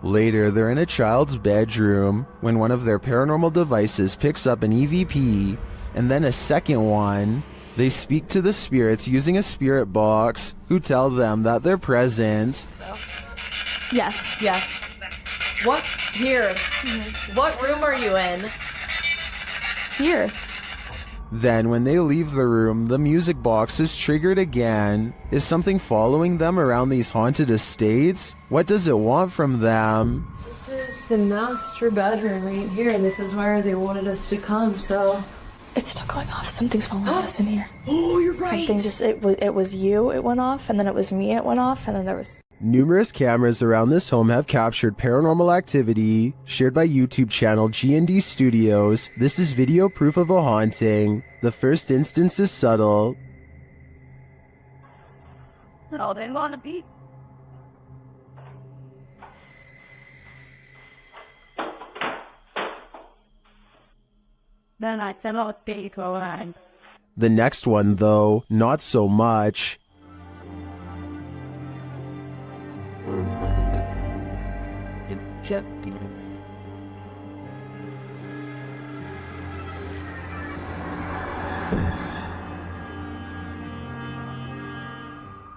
Later, they're in a child's bedroom when one of their paranormal devices picks up an EVP, and then a second one. They speak to the spirits using a spirit box, who tell them that they're present. Yes. What? Here. What room are you in? Here. Then when they leave the room, the music box is triggered again. Is something following them around these haunted estates? What does it want from them? This is the master bedroom right here, and this is where they wanted us to come, so... It's still going off. Something's following us in here. Oh, you're right! Something just, it was you, it went off, and then it was me, it went off, and then there was... Numerous cameras around this home have captured paranormal activity, shared by YouTube channel G&D Studios. This is video proof of a haunting. The first instance is subtle. No, they want to be. Then I cannot take a line. The next one, though, not so much.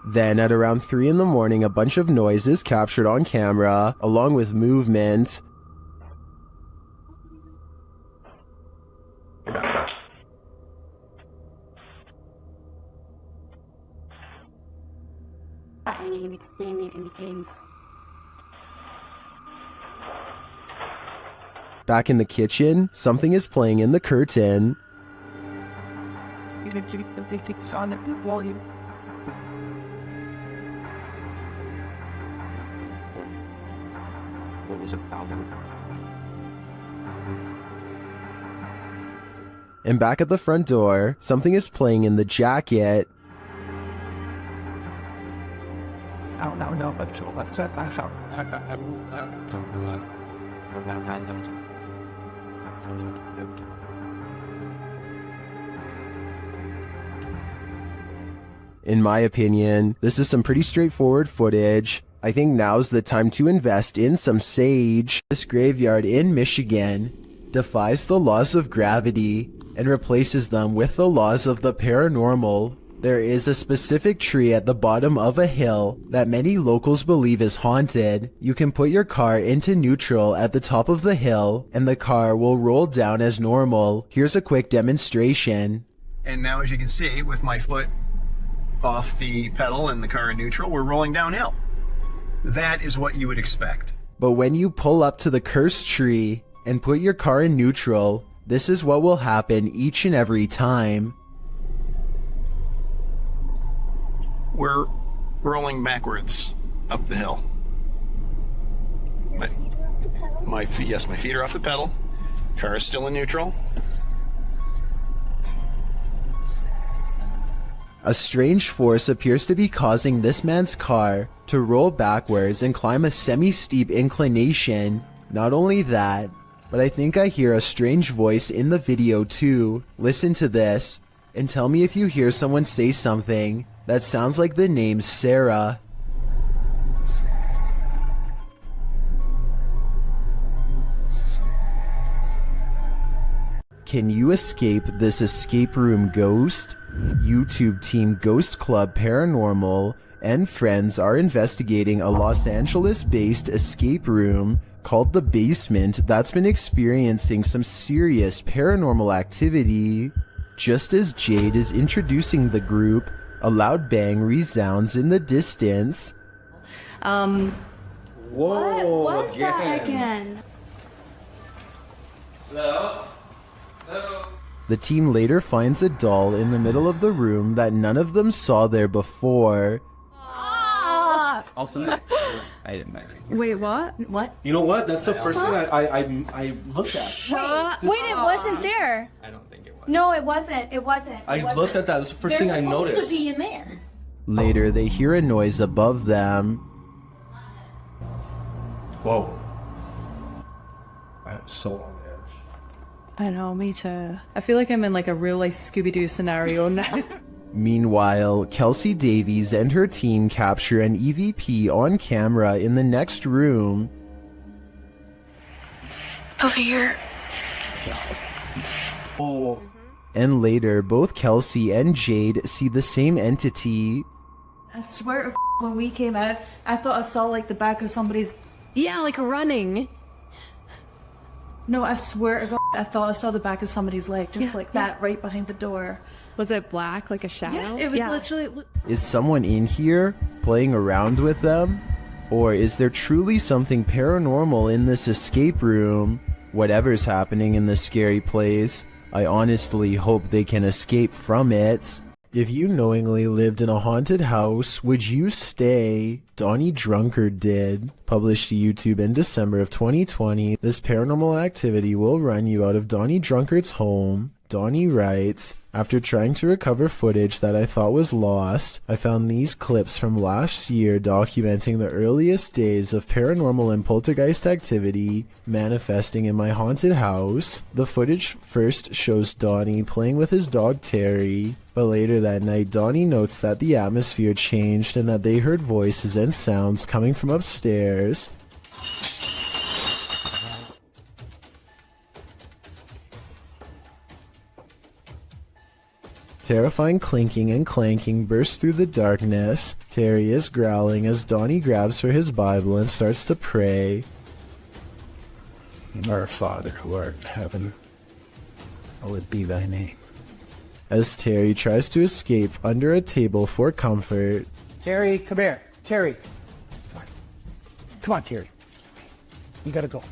Then at around 3 in the morning, a bunch of noise is captured on camera, along with movement. Back in the kitchen, something is playing in the curtain. And back at the front door, something is playing in the jacket. In my opinion, this is some pretty straightforward footage. I think now's the time to invest in some sage. This graveyard in Michigan defies the laws of gravity and replaces them with the laws of the paranormal. There is a specific tree at the bottom of a hill that many locals believe is haunted. You can put your car into neutral at the top of the hill and the car will roll down as normal. Here's a quick demonstration. And now, as you can see, with my foot off the pedal and the car in neutral, we're rolling downhill. That is what you would expect. But when you pull up to the cursed tree and put your car in neutral, this is what will happen each and every time. We're rolling backwards up the hill. My feet are off the pedal. Car is still in neutral. A strange force appears to be causing this man's car to roll backwards and climb a semi-steep inclination. Not only that, but I think I hear a strange voice in the video too. Listen to this and tell me if you hear someone say something that sounds like the name Sarah. Can you escape this escape room ghost? YouTube team Ghost Club Paranormal and friends are investigating a Los Angeles-based escape room called The Basement that's been experiencing some serious paranormal activity. Just as Jade is introducing the group, a loud bang resounds in the distance. Whoa, what was that again? Hello? The team later finds a doll in the middle of the room that none of them saw there before. Also, I didn't know. Wait, what? What? You know what? That's the first thing I looked at. Wait, it wasn't there. I don't think it was. No, it wasn't. It wasn't. I looked at that. That's the first thing I noticed. There's supposed to be in there. Later, they hear a noise above them. Whoa. I'm so on edge. I know, me too. I feel like I'm in like a real life Scooby-Doo scenario now. Meanwhile, Kelsey Davies and her team capture an EVP on camera in the next room. Over here. Oh. And later, both Kelsey and Jade see the same entity. I swear to when we came out, I thought I saw like the back of somebody's... Yeah, like running. No, I swear to God, I thought I saw the back of somebody's leg, just like that, right behind the door. Was it black, like a shadow? Yeah, it was literally... Is someone in here playing around with them? Or is there truly something paranormal in this escape room? Whatever's happening in this scary place, I honestly hope they can escape from it. If you knowingly lived in a haunted house, would you stay? Donnie Drunkard did. Published to YouTube in December of 2020, this paranormal activity will run you out of Donnie Drunkard's home. Donnie writes, after trying to recover footage that I thought was lost, I found these clips from last year documenting the earliest days of paranormal and poltergeist activity manifesting in my haunted house. The footage first shows Donnie playing with his dog Terry, but later that night Donnie notes that the atmosphere changed and that they heard voices and sounds coming from upstairs. Terrifying clinking and clanking bursts through the darkness. Terry is growling as Donnie grabs for his Bible and starts to pray. Our Father who art in heaven, hallowed be thy name. As Terry tries to escape under a table for comfort. Terry, come here. Terry. Come on. Come on, Terry. You gotta go.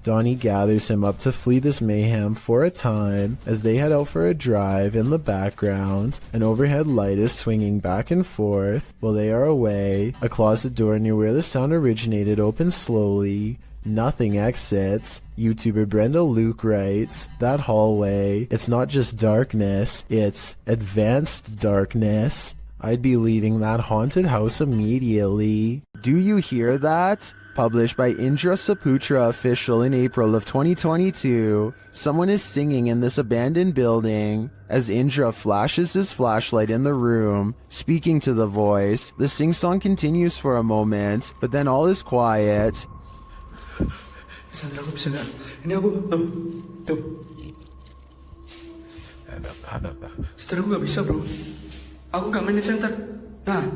Donnie gathers him up to flee this mayhem for a time as they head out for a drive. In the background, an overhead light is swinging back and forth while they are away. A closet door near where the sound originated opens slowly. Nothing exits. YouTuber Brenda Luke writes, that hallway, it's not just darkness, it's advanced darkness. I'd be leaving that haunted house immediately. Do you hear that? Published by Indra Saputra Official in April of 2022. Someone is singing in this abandoned building. As Indra flashes his flashlight in the room, speaking to the voice, the sing-song continues for a moment, but then all is quiet. Sandra, aku bisa nggak? Ini aku, tuh. Setelah aku nggak bisa bro. Aku nggak main di center. Nah,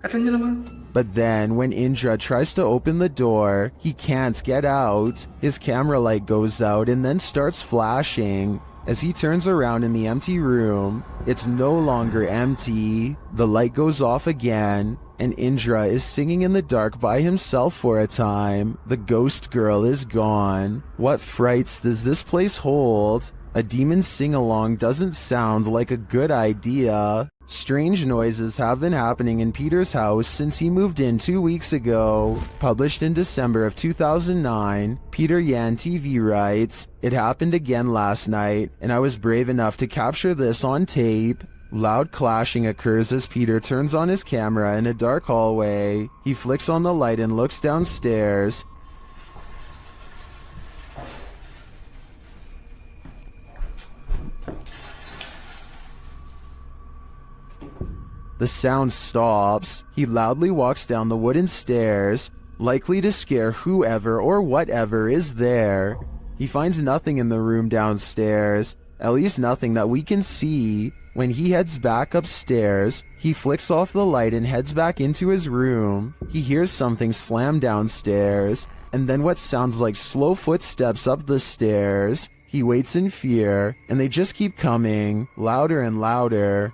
katanya lama. But then, when Indra tries to open the door, he can't get out. His camera light goes out and then starts flashing. As he turns around in the empty room, It's no longer empty. The light goes off again, and Indra is singing in the dark by himself for a time. The ghost girl is gone. What frights does this place hold? A demon sing-along doesn't sound like a good idea. Strange noises have been happening in Peter's house since he moved in 2 weeks ago. Published in December of 2009, Peter Yan TV writes, "It happened again last night, and I was brave enough to capture this on tape." Loud clashing occurs as Peter turns on his camera in a dark hallway. He flicks on the light and looks downstairs. The sound stops. He loudly walks down the wooden stairs, likely to scare whoever or whatever is there. He finds nothing in the room downstairs, at least nothing that we can see. When he heads back upstairs, he flicks off the light and heads back into his room. He hears something slam downstairs, and then what sounds like slow footsteps up the stairs. He waits in fear, and they just keep coming, louder and louder.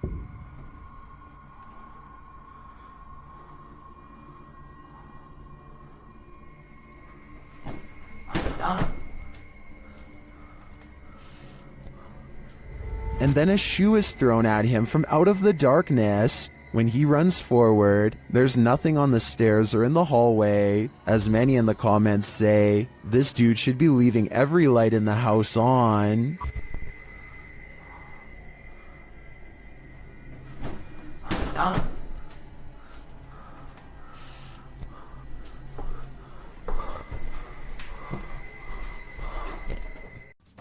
And then a shoe is thrown at him from out of the darkness. When he runs forward, there's nothing on the stairs or in the hallway. As many in the comments say, this dude should be leaving every light in the house on.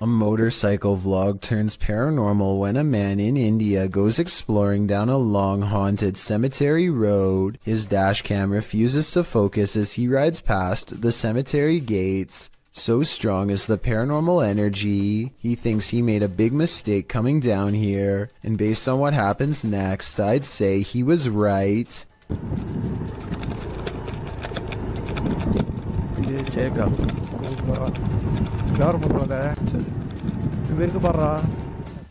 A motorcycle vlog turns paranormal when a man in India goes exploring down a long haunted cemetery road. His dash cam refuses to focus as he rides past the cemetery gates. So strong is the paranormal energy, he thinks he made a big mistake coming down here, and based on what happens next, I'd say he was right.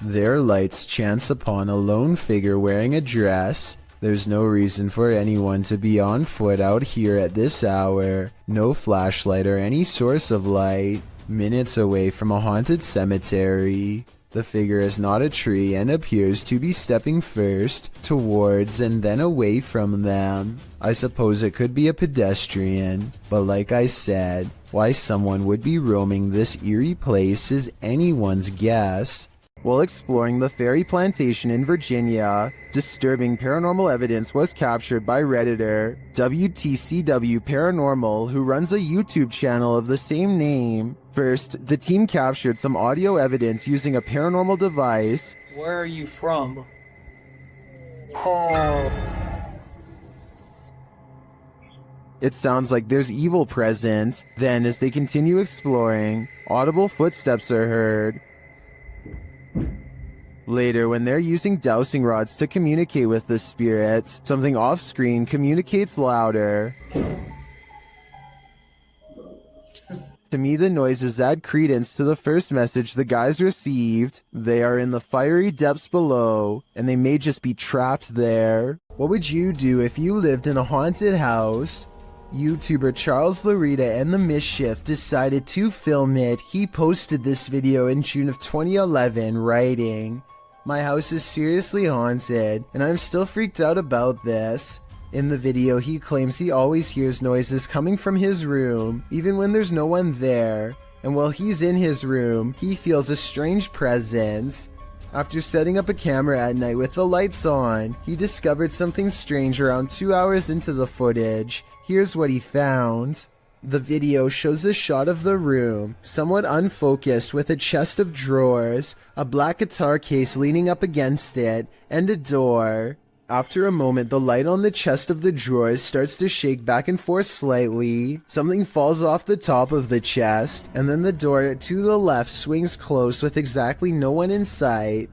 Their lights chance upon a lone figure wearing a dress. There's no reason for anyone to be on foot out here at this hour. No flashlight or any source of light. Minutes away from a haunted cemetery. The figure is not a tree and appears to be stepping first towards and then away from them. I suppose it could be a pedestrian, but like I said, why someone would be roaming this eerie place is anyone's guess. While exploring the Ferry Plantation in Virginia, disturbing paranormal evidence was captured by Redditor WTCW Paranormal, who runs a YouTube channel of the same name. First, the team captured some audio evidence using a paranormal device. Where are you from? Oh. It sounds like there's evil present. Then, as they continue exploring, audible footsteps are heard. Later, when they're using dowsing rods to communicate with the spirits, something off-screen communicates louder. To me, the noises add credence to the first message the guys received. They are in the fiery depths below, and they may just be trapped there. What would you do if you lived in a haunted house? YouTuber Charles Larita and the Mischief decided to film it. He posted this video in June of 2011, writing, "My house is seriously haunted, and I'm still freaked out about this." In the video, he claims he always hears noises coming from his room, even when there's no one there, and while he's in his room, he feels a strange presence. After setting up a camera at night with the lights on, he discovered something strange around 2 hours into the footage. Here's what he found. The video shows a shot of the room, somewhat unfocused, with a chest of drawers, a black guitar case leaning up against it, and a door. After a moment, the light on the chest of the drawers starts to shake back and forth slightly. Something falls off the top of the chest, and then the door to the left swings close with exactly no one in sight.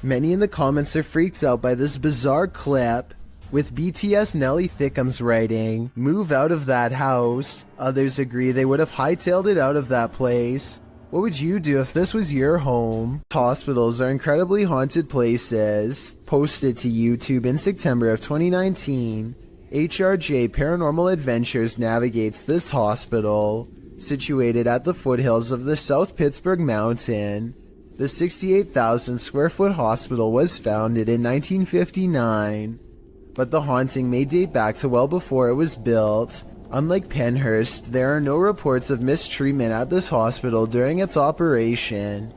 Many in the comments are freaked out by this bizarre clip. with BTS Nelly Thickums writing, "Move out of that house." Others agree they would have hightailed it out of that place. What would you do if this was your home? Hospitals are incredibly haunted places. Posted to YouTube in September of 2019, HRJ Paranormal Adventures navigates this hospital. Situated at the foothills of the South Pittsburgh Mountain, the 68,000 square foot hospital was founded in 1959, but the haunting may date back to well before it was built. Unlike Penhurst, there are no reports of mistreatment at this hospital during its operation,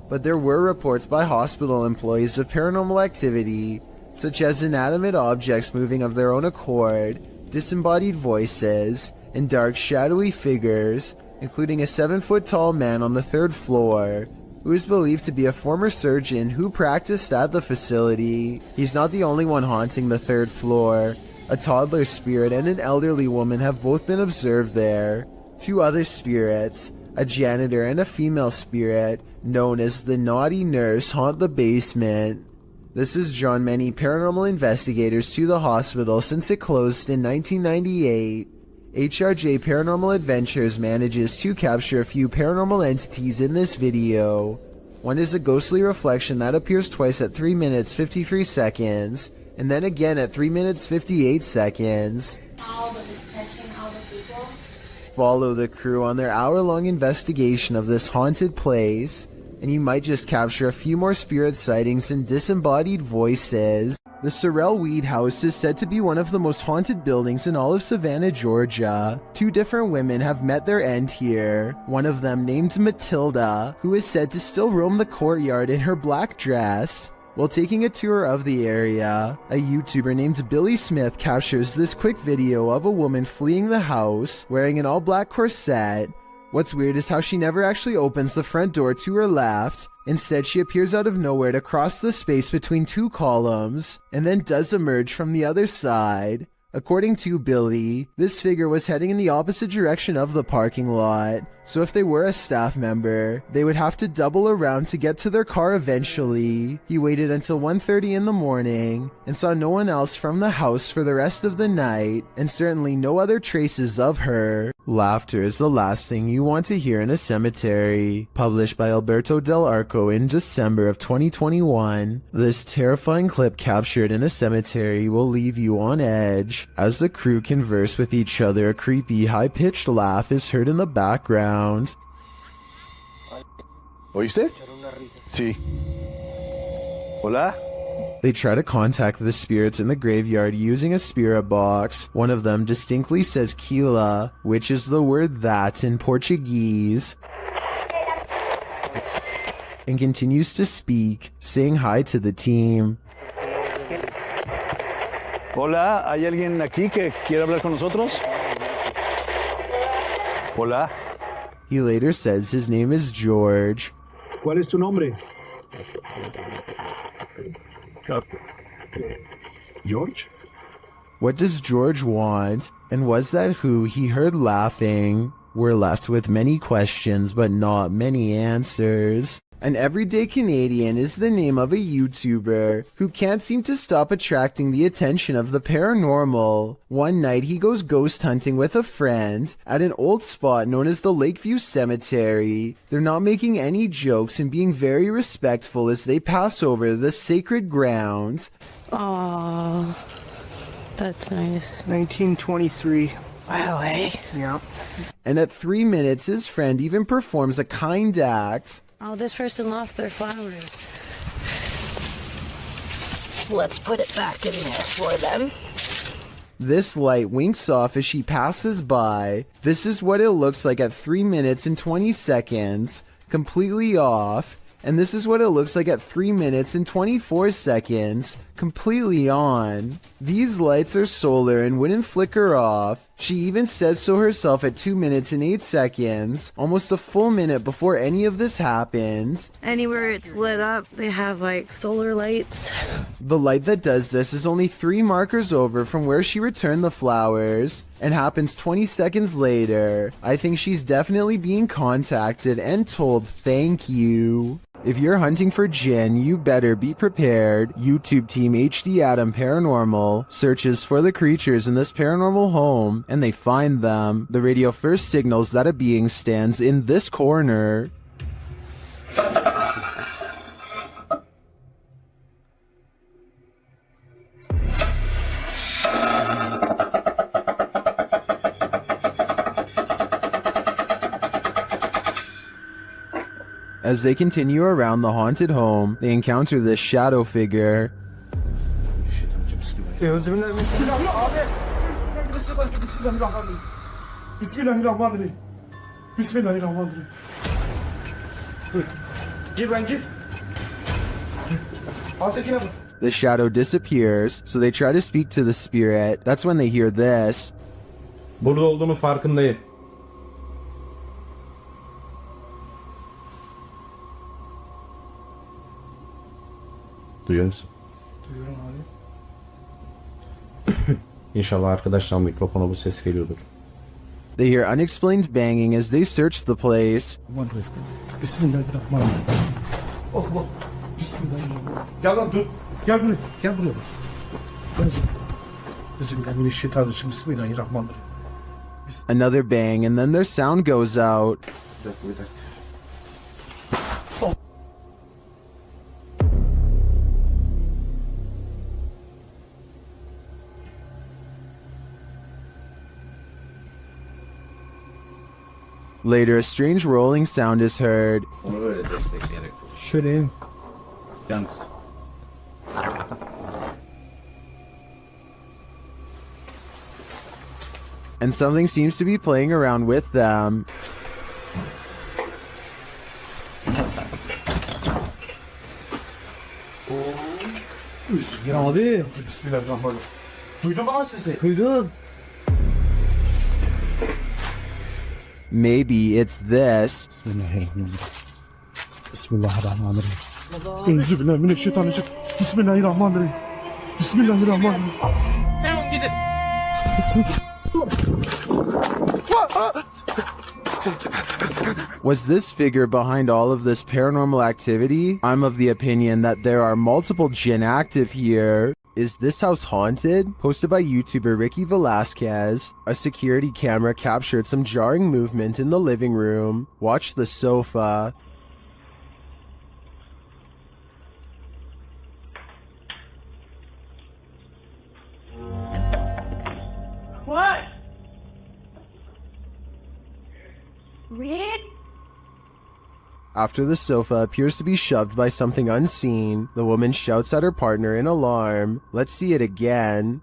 but there were reports by hospital employees of paranormal activity, such as inanimate objects moving of their own accord, disembodied voices, and dark shadowy figures, including a 7-foot-tall man on the 3rd floor, who is believed to be a former surgeon who practiced at the facility. He's not the only one haunting the 3rd floor. A toddler spirit and an elderly woman have both been observed there. 2 other spirits, a janitor and a female spirit, known as the Naughty Nurse, haunt the basement. This has drawn many paranormal investigators to the hospital since it closed in 1998. HRJ Paranormal Adventures manages to capture a few paranormal entities in this video. One is a ghostly reflection that appears twice at 3 minutes 53 seconds, and then again at 3 minutes 58 seconds. Follow the crew on their hour-long investigation of this haunted place, and you might just capture a few more spirit sightings and disembodied voices. The Sorrel Weed House is said to be one of the most haunted buildings in all of Savannah, Georgia. 2 different women have met their end here. One of them, named Matilda, who is said to still roam the courtyard in her black dress. While taking a tour of the area, a YouTuber named Billy Smith captures this quick video of a woman fleeing the house, wearing an all-black corset. What's weird is how she never actually opens the front door to her left. Instead, she appears out of nowhere to cross the space between 2 columns, and then does emerge from the other side. According to Billy, this figure was heading in the opposite direction of the parking lot, so if they were a staff member, they would have to double around to get to their car eventually. He waited until 1:30 in the morning and saw no one else from the house for the rest of the night, and certainly no other traces of her. Laughter is the last thing you want to hear in a cemetery. Published by Alberto Del Arco in December of 2021, this terrifying clip captured in a cemetery will leave you on edge. As the crew converse with each other, a creepy, high-pitched laugh is heard in the background. ¿Oíste? Sí. Hola? They try to contact the spirits in the graveyard using a spirit box. One of them distinctly says Kila, which is the word that in Portuguese, and continues to speak, saying hi to the team. Hola, ¿hay alguien aquí que quiere hablar con nosotros? Hola. He later says his name is George. ¿Cuál es tu nombre? George? What does George want? And was that who he heard laughing? We're left with many questions, but not many answers. An Everyday Canadian is the name of a YouTuber who can't seem to stop attracting the attention of the paranormal. One night he goes ghost hunting with a friend at an old spot known as the Lakeview Cemetery. They're not making any jokes and being very respectful as they pass over the sacred ground. Aww, that's nice. 1923. Wow, eh? Yeah. And at 3 minutes, his friend even performs a kind act. Oh, this person lost their flowers. Let's put it back in there for them. This light winks off as she passes by. This is what it looks like at 3 minutes and 20 seconds, completely off. And this is what it looks like at 3 minutes and 24 seconds, completely on. These lights are solar and wouldn't flicker off. She even says so herself at 2 minutes and 8 seconds, almost a full minute before any of this happens. Anywhere it's lit up, they have like solar lights. The light that does this is only 3 markers over from where she returned the flowers, and happens 20 seconds later. I think she's definitely being contacted and told thank you. If you're hunting for Jinn, you better be prepared. YouTube team HD Adam Paranormal searches for the creatures in this paranormal home, and they find them. The radio first signals that a being stands in this corner. As they continue around the haunted home, they encounter this shadow figure. The shadow disappears, so they try to speak to the spirit. That's when they hear this. Burada olduğunu farkındayım. Duyuyor musun? Duyuyorum abi. İnşallah arkadaşlar mikrofona bu ses geliyordur. They hear unexplained banging as they search the place. Bismillahirrahmanirrahim. Allah. Bismillahirrahmanirrahim. Gel lan dur. Gel buraya. Gel buraya. Bismillahirrahmanirrahim. Bismillahirrahmanirrahim. Another bang, and then their sound goes out. Bir dakika. Later, a strange rolling sound is heard. Onu böyle destekleyerek. Şöyle. Yalnız. And something seems to be playing around with them. Ya abi. Bismillahirrahmanirrahim. Duydun mu lan sesi? Duydum. Maybe it's this. Bismillahirrahmanirrahim. Bismillahirrahmanirrahim. Euzubillahimineşşeytanirracim. Bismillahirrahmanirrahim. Bismillahirrahmanirrahim. Tamam gidin. Was this figure behind all of this paranormal activity? I'm of the opinion that there are multiple jinn active here. Is this house haunted? Posted by YouTuber Ricky Velasquez. A security camera captured some jarring movement in the living room. Watch the sofa. What? Rick? After the sofa appears to be shoved by something unseen, the woman shouts at her partner in alarm. Let's see it again.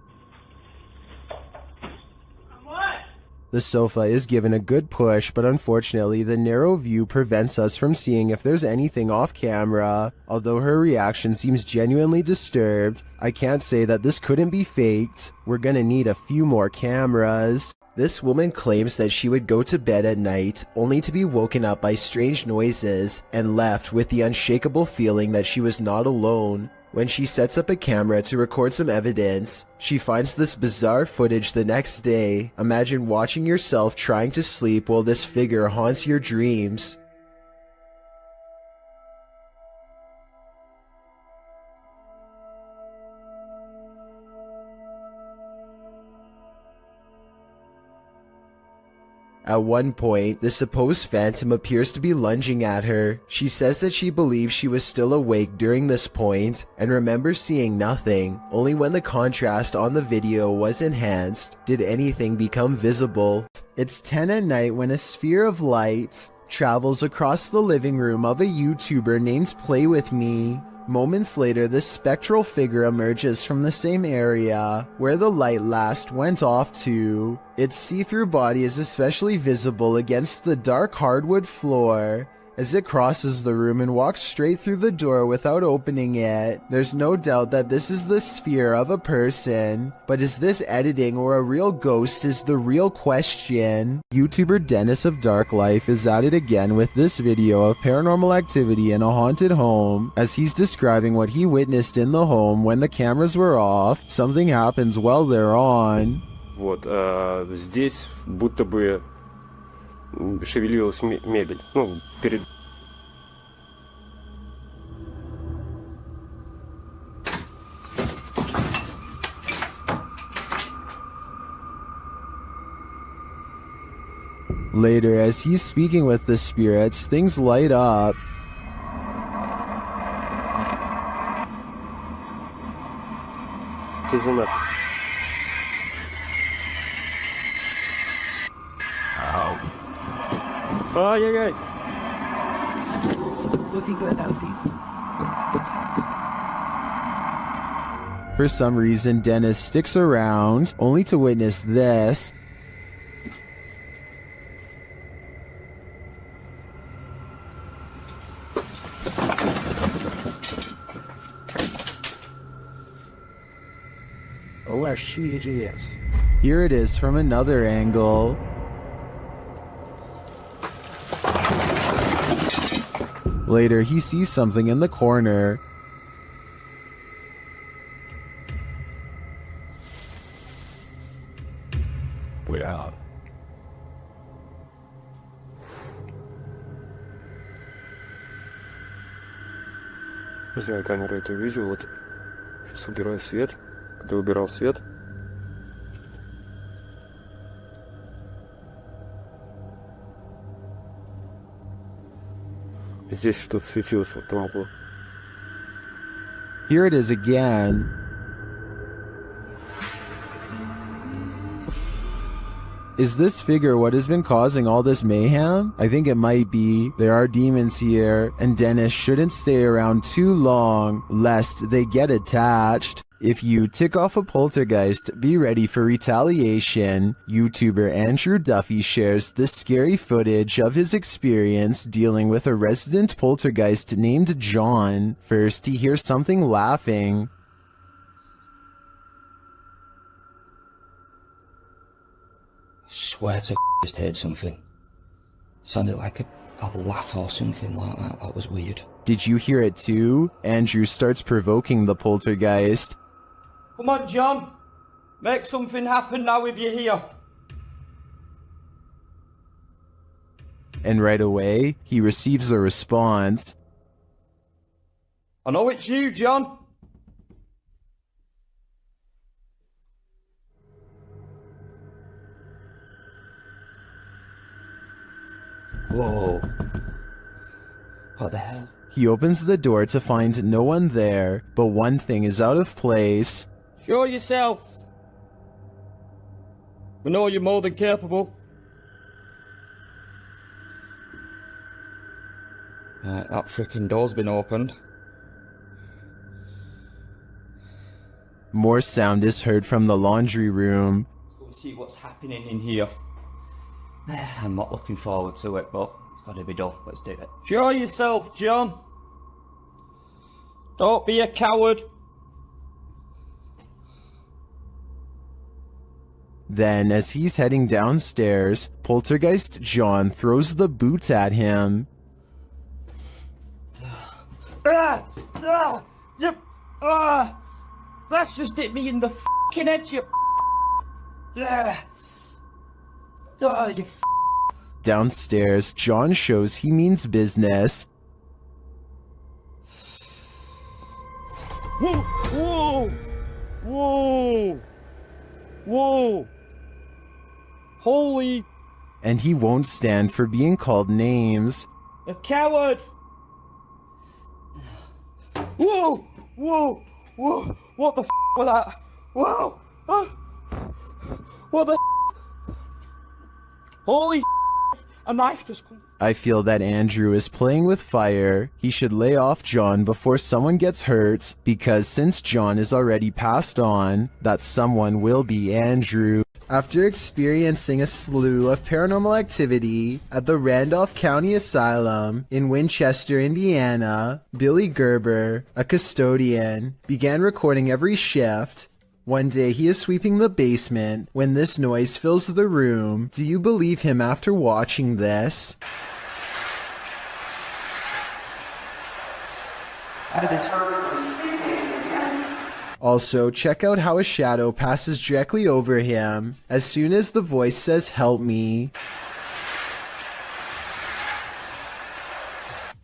The sofa is given a good push, but unfortunately the narrow view prevents us from seeing if there's anything off camera. Although her reaction seems genuinely disturbed, I can't say that this couldn't be faked. We're gonna need a few more cameras. This woman claims that she would go to bed at night only to be woken up by strange noises and left with the unshakable feeling that she was not alone. When she sets up a camera to record some evidence, she finds this bizarre footage the next day. Imagine watching yourself trying to sleep while this figure haunts your dreams. At one point, the supposed phantom appears to be lunging at her. She says that she believes she was still awake during this point and remembers seeing nothing. Only when the contrast on the video was enhanced did anything become visible. It's 10 at night when a sphere of light travels across the living room of a YouTuber named Play With Me. Moments later, this spectral figure emerges from the same area where the light last went off to. Its see-through body is especially visible against the dark hardwood floor as it crosses the room and walks straight through the door without opening it. There's no doubt that this is the sphere of a person, but is this editing or a real ghost is the real question. YouTuber Dennis of Dark Life is at it again with this video of paranormal activity in a haunted home. As he's describing what he witnessed in the home when the cameras were off, something happens while they're on. Вот, здесь будто бы шевелилась мебель. Ну, перед... Later, as he's speaking with the spirits, things light up. Ай-яй-яй. Looking good, that would be. For some reason, Dennis sticks around, only to witness this. Oh, she is. Here it is from another angle. Later, he sees something in the corner. We're out. Не знаю, камера это видео. Вот сейчас убираю свет. Когда убирал свет, здесь что-то светилось, вот там было. Here it is again. Is this figure what has been causing all this mayhem? I think it might be. There are demons here, and Dennis shouldn't stay around too long, lest they get attached. If you tick off a poltergeist, be ready for retaliation. YouTuber Andrew Duffy shares this scary footage of his experience dealing with a resident poltergeist named John. First, he hears something laughing. Swear to just heard something. Sounded like a laugh or something like that. That was weird. Did you hear it too? Andrew starts provoking the poltergeist. Come on, John. Make something happen now if you're here. And right away, he receives a response. I know it's you, John. Whoa. What the hell? He opens the door to find no one there, but one thing is out of place. Show yourself. We know you're more than capable. Right, that freaking door's been opened. More sound is heard from the laundry room. Let's go and see what's happening in here. I'm not looking forward to it, but it's got to be done. Let's do it. Show yourself, John. Don't be a coward. Then, as he's heading downstairs, Poltergeist John throws the boots at him. That's just hit me in the f***ing head, you you Downstairs, John shows he means business. Whoa! Whoa! Whoa! Whoa! Holy... And he won't stand for being called names. A coward! Whoa! Whoa! Whoa! What the f*** was that? Whoa! What the f***? Holy f***! A knife just come. I feel that Andrew is playing with fire. He should lay off John before someone gets hurt, because since John is already passed on, that someone will be Andrew. After experiencing a slew of paranormal activity at the Randolph County Asylum in Winchester, Indiana, Billy Gerber, a custodian, began recording every shift. One day he is sweeping the basement when this noise fills the room. Do you believe him after watching this? Also, check out how a shadow passes directly over him as soon as the voice says "help me."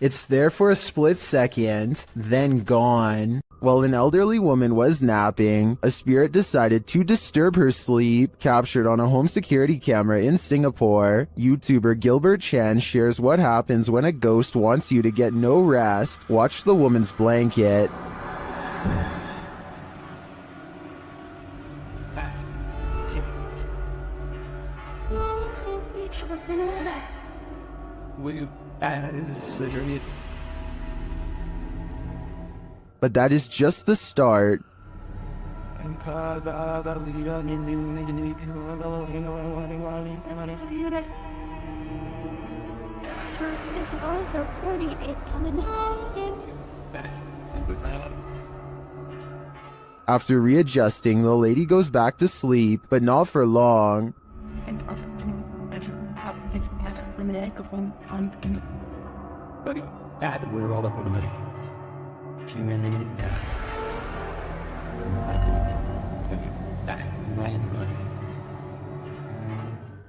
It's there for a split second, then gone. While an elderly woman was napping, a spirit decided to disturb her sleep, captured on a home security camera in Singapore. YouTuber Gilbert Chan shares what happens when a ghost wants you to get no rest. Watch the woman's blanket. But that is just the start. After readjusting, the lady goes back to sleep, but not for long.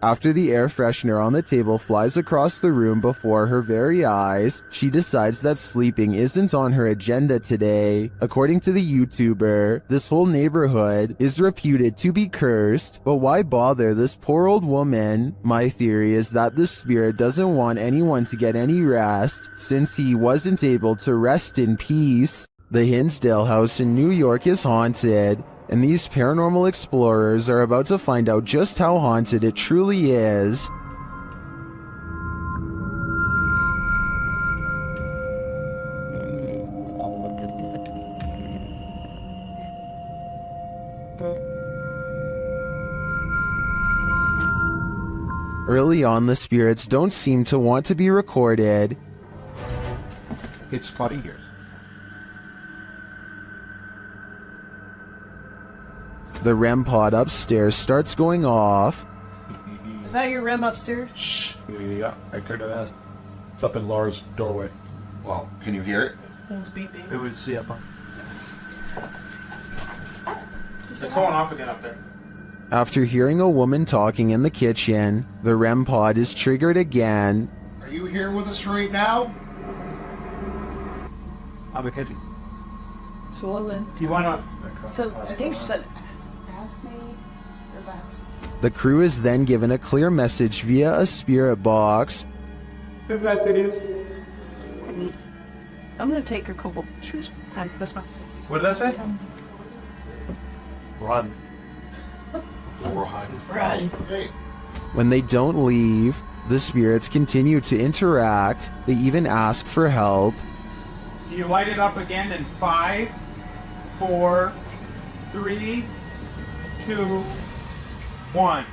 After the air freshener on the table flies across the room before her very eyes, she decides that sleeping isn't on her agenda today. According to the YouTuber, this whole neighborhood is reputed to be cursed, but why bother this poor old woman? My theory is that the spirit doesn't want anyone to get any rest, since he wasn't able to rest in peace. The Hinsdale house in New York is haunted, and these paranormal explorers are about to find out just how haunted it truly is. Early on, the spirits don't seem to want to be recorded. It's 40 years. The REM pod upstairs starts going off. Is that your REM upstairs? Shh. Yeah, I could have asked. It's up in Laura's doorway. Well, can you hear it? Phone's beeping. It was, yeah. It's going off again up there. After hearing a woman talking in the kitchen, the REM pod is triggered again. Are you here with us right now? I'm a kid. So then. Do you want to? So I think she said, ask me or that's. The crew is then given a clear message via a spirit box. If that's it is. I'm gonna take a couple pictures. That's fine. What did that say? Run. Run. When they don't leave, the spirits continue to interact. They even ask for help. You light it up again in 5, 4, 3, 2, 1.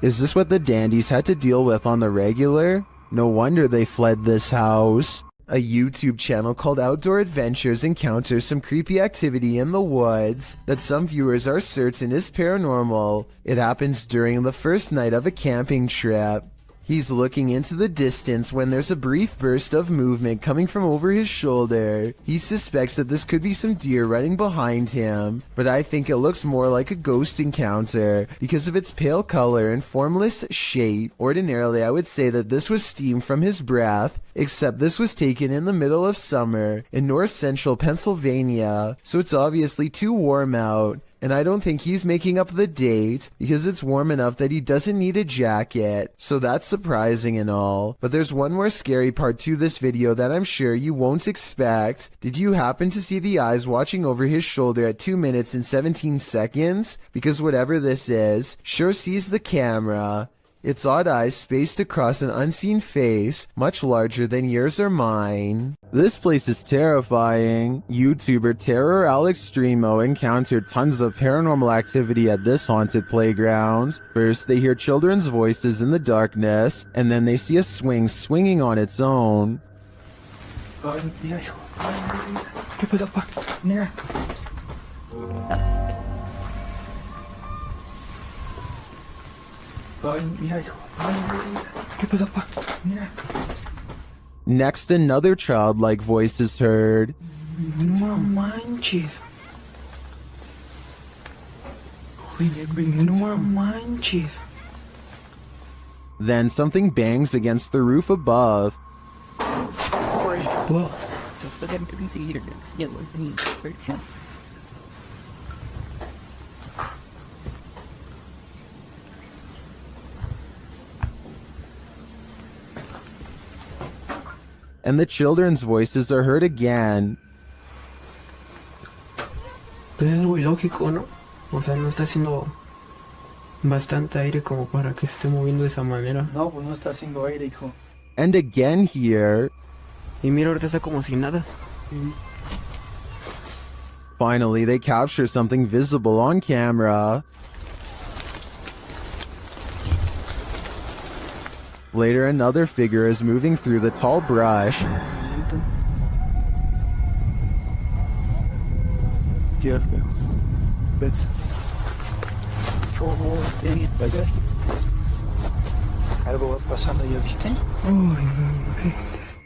Is this what the dandies had to deal with on the regular? No wonder they fled this house. A YouTube channel called Outdoor Adventures encounters some creepy activity in the woods that some viewers are certain is paranormal. It happens during the first night of a camping trip. He's looking into the distance when there's a brief burst of movement coming from over his shoulder. He suspects that this could be some deer running behind him, but I think it looks more like a ghost encounter because of its pale color and formless shape. Ordinarily, I would say that this was steam from his breath, except this was taken in the middle of summer in north central Pennsylvania, so it's obviously too warm out. And I don't think he's making up the date because it's warm enough that he doesn't need a jacket. So that's surprising and all. But there's one more scary part to this video that I'm sure you won't expect. Did you happen to see the eyes watching over his shoulder at 2 minutes and 17 seconds? Because whatever this is, sure sees the camera. Its odd eyes spaced across an unseen face, much larger than yours or mine. This place is terrifying. YouTuber Terror Alex Streamo encountered tons of paranormal activity at this haunted playground. First, they hear children's voices in the darkness, and then they see a swing swinging on its own. Next, another childlike voice is heard. No manches. No manches. Then something bangs against the roof above. Well, just look at the easy here. Yeah, look, me. Very fun. And the children's voices are heard again. Pues es muy lógico, ¿no? O sea, no está haciendo bastante aire como para que se esté moviendo de esa manera. No, pues no está haciendo aire, hijo. And again here. Y mira, ahorita está como si nada. Finally, they capture something visible on camera. Later, another figure is moving through the tall brush. Algo va pasando, ¿ya viste?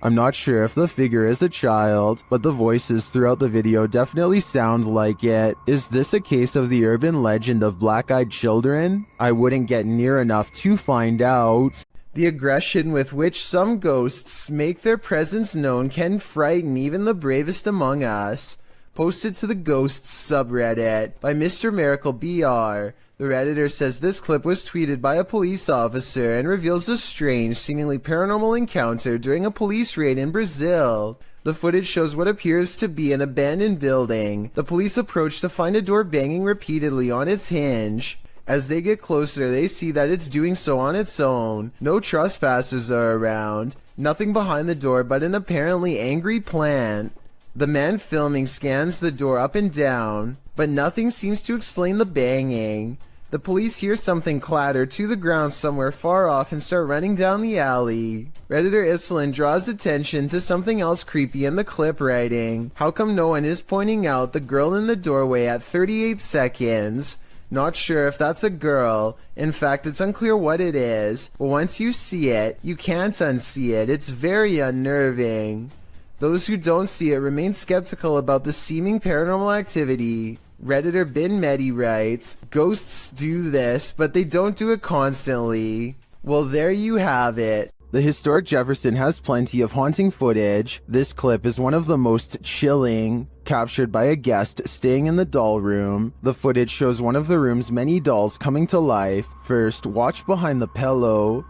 I'm not sure if the figure is a child, but the voices throughout the video definitely sound like it. Is this a case of the urban legend of black-eyed children? I wouldn't get near enough to find out. The aggression with which some ghosts make their presence known can frighten even the bravest among us. Posted to the Ghosts subreddit by Mr. Miracle BR. The Redditor says this clip was tweeted by a police officer and reveals a strange, seemingly paranormal encounter during a police raid in Brazil. The footage shows what appears to be an abandoned building. The police approach to find a door banging repeatedly on its hinge. As they get closer, they see that it's doing so on its own. No trespassers are around. Nothing behind the door but an apparently angry plant. The man filming scans the door up and down, but nothing seems to explain the banging. The police hear something clatter to the ground somewhere far off and start running down the alley. Redditor Islin draws attention to something else creepy in the clip, writing, "How come no one is pointing out the girl in the doorway at 38 seconds? Not sure if that's a girl. In fact, it's unclear what it is. But once you see it, you can't unsee it. It's very unnerving." Those who don't see it remain skeptical about the seeming paranormal activity. Redditor Bin Medi writes, "Ghosts do this, but they don't do it constantly." Well, there you have it. The historic Jefferson has plenty of haunting footage. This clip is one of the most chilling, captured by a guest staying in the doll room. The footage shows one of the room's many dolls coming to life. First, watch behind the pillow.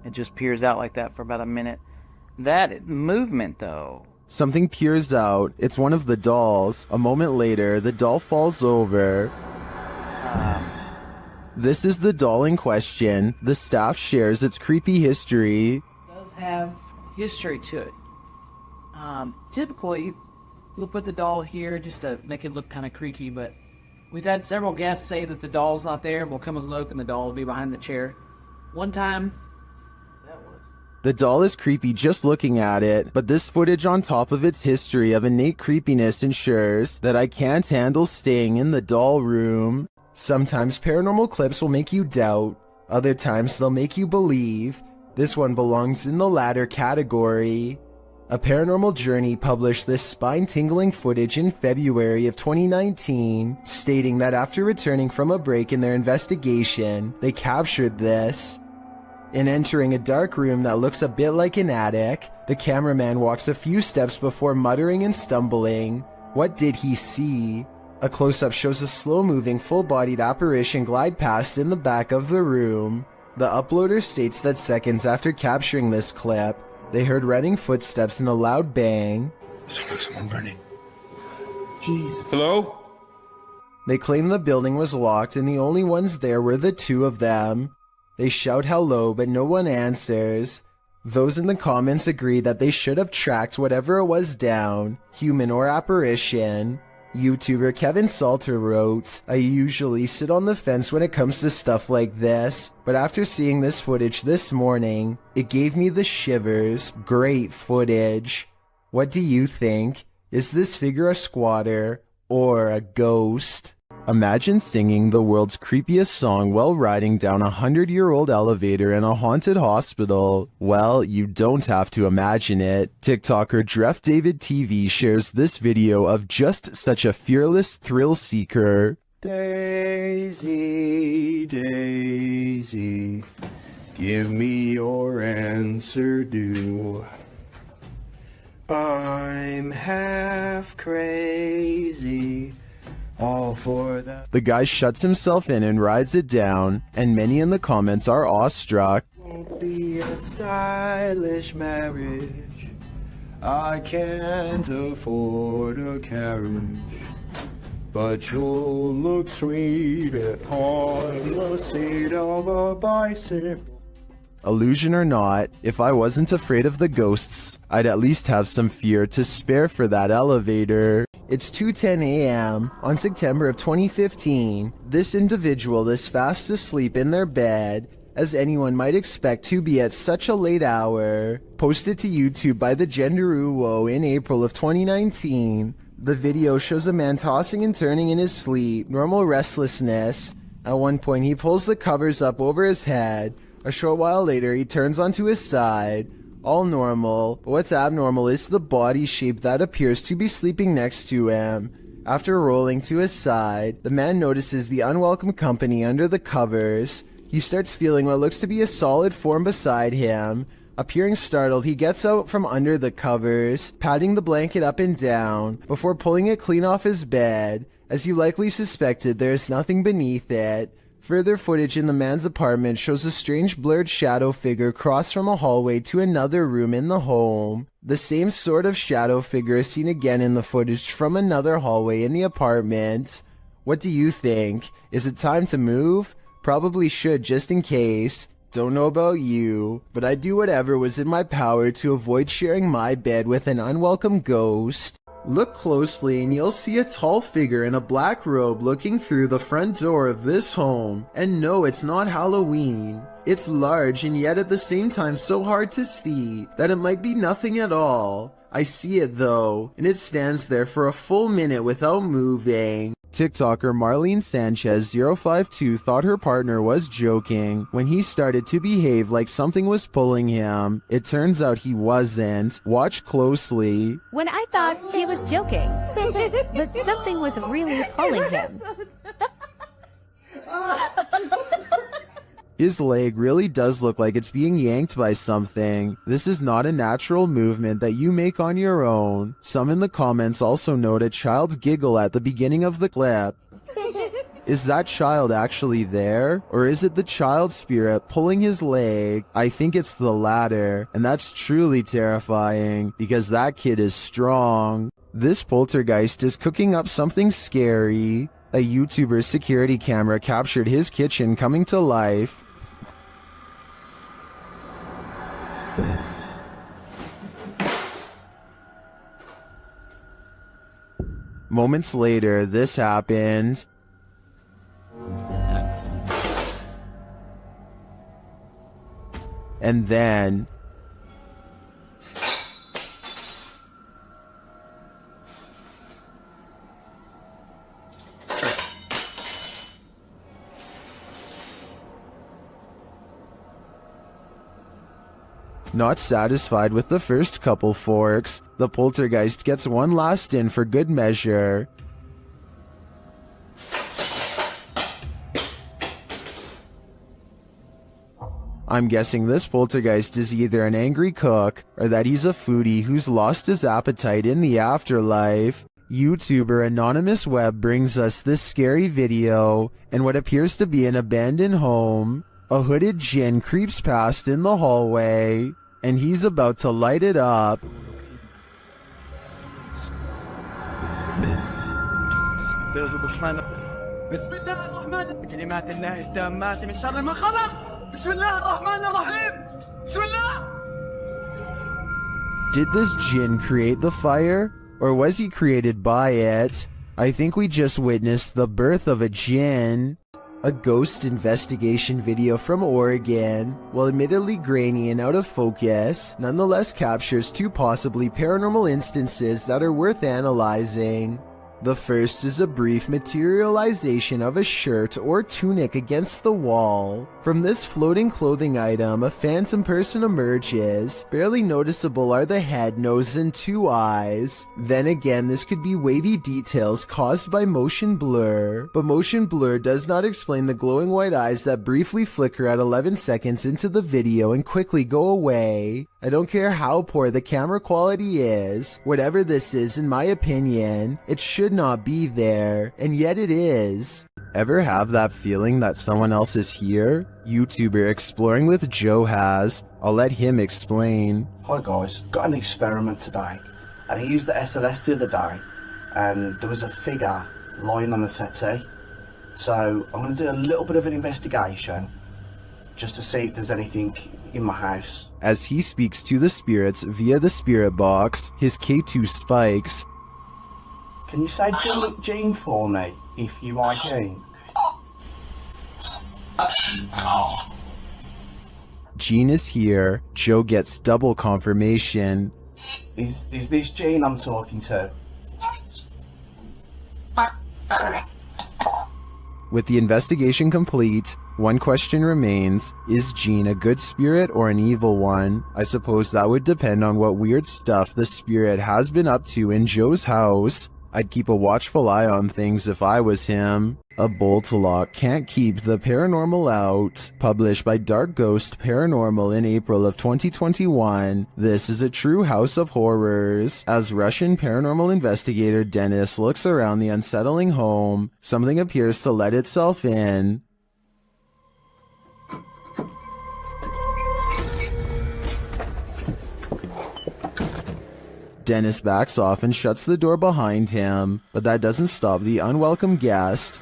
It just peers out like that for about a minute. That movement, though. Something peers out. It's one of the dolls. A moment later, the doll falls over. This is the doll in question. The staff shares its creepy history. It does have history to it. Typically, we'll put the doll here just to make it look kind of creaky, but we've had several guests say that the doll's not there, and we'll come and look, and the doll will be behind the chair. One time, the doll is creepy just looking at it, but this footage on top of its history of innate creepiness ensures that I can't handle staying in the doll room. Sometimes paranormal clips will make you doubt, other times they'll make you believe. This one belongs in the latter category. A Paranormal Journey published this spine-tingling footage in February of 2019, stating that after returning from a break in their investigation, they captured this. In entering a dark room that looks a bit like an attic, the cameraman walks a few steps before muttering and stumbling. What did he see? A close-up shows a slow-moving, full-bodied apparition glide past in the back of the room. The uploader states that seconds after capturing this clip, they heard running footsteps and a loud bang. Someone running. Jeez. Hello? They claim the building was locked and the only ones there were the two of them. They shout hello, but no one answers. Those in the comments agree that they should have tracked whatever it was down, human or apparition. YouTuber Kevin Salter wrote, "I usually sit on the fence when it comes to stuff like this, but after seeing this footage this morning, it gave me the shivers. Great footage. What do you think? Is this figure a squatter or a ghost?" Imagine singing the world's creepiest song while riding down a 100-year-old elevator in a haunted hospital. Well, you don't have to imagine it. TikToker Dreff David TV shares this video of just such a fearless thrill seeker. Daisy, Daisy, Give me your answer due. I'm half crazy. All for that. The guy shuts himself in and rides it down, and many in the comments are awestruck. Won't be a stylish marriage. I can't afford a carriage. But you'll look sweet on the seat of a bicycle. Illusion or not, if I wasn't afraid of the ghosts, I'd at least have some fear to spare for that elevator. It's 2:10 a.m. on September of 2015. This individual is fast asleep in their bed, as anyone might expect to be at such a late hour. Posted to YouTube by the Genderuwo in April of 2019. The video shows a man tossing and turning in his sleep, normal restlessness. At one point he pulls the covers up over his head. A short while later he turns onto his side. All normal, but what's abnormal is the body shape that appears to be sleeping next to him. After rolling to his side, the man notices the unwelcome company under the covers. He starts feeling what looks to be a solid form beside him. Appearing startled, he gets out from under the covers, patting the blanket up and down, before pulling it clean off his bed. As you likely suspected, there is nothing beneath it. Further footage in the man's apartment shows a strange blurred shadow figure cross from a hallway to another room in the home. The same sort of shadow figure is seen again in the footage from another hallway in the apartment. What do you think? Is it time to move? Probably should, just in case. Don't know about you, but I'd do whatever was in my power to avoid sharing my bed with an unwelcome ghost. Look closely and you'll see a tall figure in a black robe looking through the front door of this home. And no, it's not Halloween. It's large and yet at the same time so hard to see that it might be nothing at all. I see it though, and it stands there for a full minute without moving. TikToker Marlene Sanchez 052 thought her partner was joking when he started to behave like something was pulling him. It turns out he wasn't. Watch closely. When I thought he was joking, but something was really pulling him. His leg really does look like it's being yanked by something. This is not a natural movement that you make on your own. Some in the comments also note a child's giggle at the beginning of the clip. Is that child actually there? Or is it the child spirit pulling his leg? I think it's the latter, and that's truly terrifying because that kid is strong. This poltergeist is cooking up something scary. A YouTuber's security camera captured his kitchen coming to life. Moments later, this happened. And then... Not satisfied with the first couple forks, the poltergeist gets one last in for good measure. I'm guessing this poltergeist is either an angry cook or that he's a foodie who's lost his appetite in the afterlife. YouTuber Anonymous Web brings us this scary video in what appears to be an abandoned home. A hooded djinn creeps past in the hallway, and he's about to light it up. Did this djinn create the fire, or was he created by it? I think we just witnessed the birth of a djinn. A ghost investigation video from Oregon, while admittedly grainy and out of focus, nonetheless captures two possibly paranormal instances that are worth analyzing. The first is a brief materialization of a shirt or tunic against the wall. From this floating clothing item, a phantom person emerges. Barely noticeable are the head, nose, and 2 eyes. Then again, this could be wavy details caused by motion blur, but motion blur does not explain the glowing white eyes that briefly flicker at 11 seconds into the video and quickly go away. I don't care how poor the camera quality is, whatever this is, in my opinion, it should not be there, and yet it is. Ever have that feeling that someone else is here? YouTuber Exploring with Joe has. I'll let him explain. Hi guys, got an experiment today, and I used the SLS the other day, and there was a figure lying on the settee. So I'm going to do a little bit of an investigation, just to see if there's anything in my house. As he speaks to the spirits via the spirit box, his K2 spikes. Can you say Jean for me, if you are Jean? Jean is here. Joe gets double confirmation. Is this Jean I'm talking to? With the investigation complete, one question remains: is Jean a good spirit or an evil one? I suppose that would depend on what weird stuff the spirit has been up to in Joe's house. I'd keep a watchful eye on things if I was him. A bolt lock can't keep the paranormal out. Published by Dark Ghost Paranormal in April of 2021. This is a true house of horrors. As Russian paranormal investigator Dennis looks around the unsettling home, something appears to let itself in. Dennis backs off and shuts the door behind him, but that doesn't stop the unwelcome guest.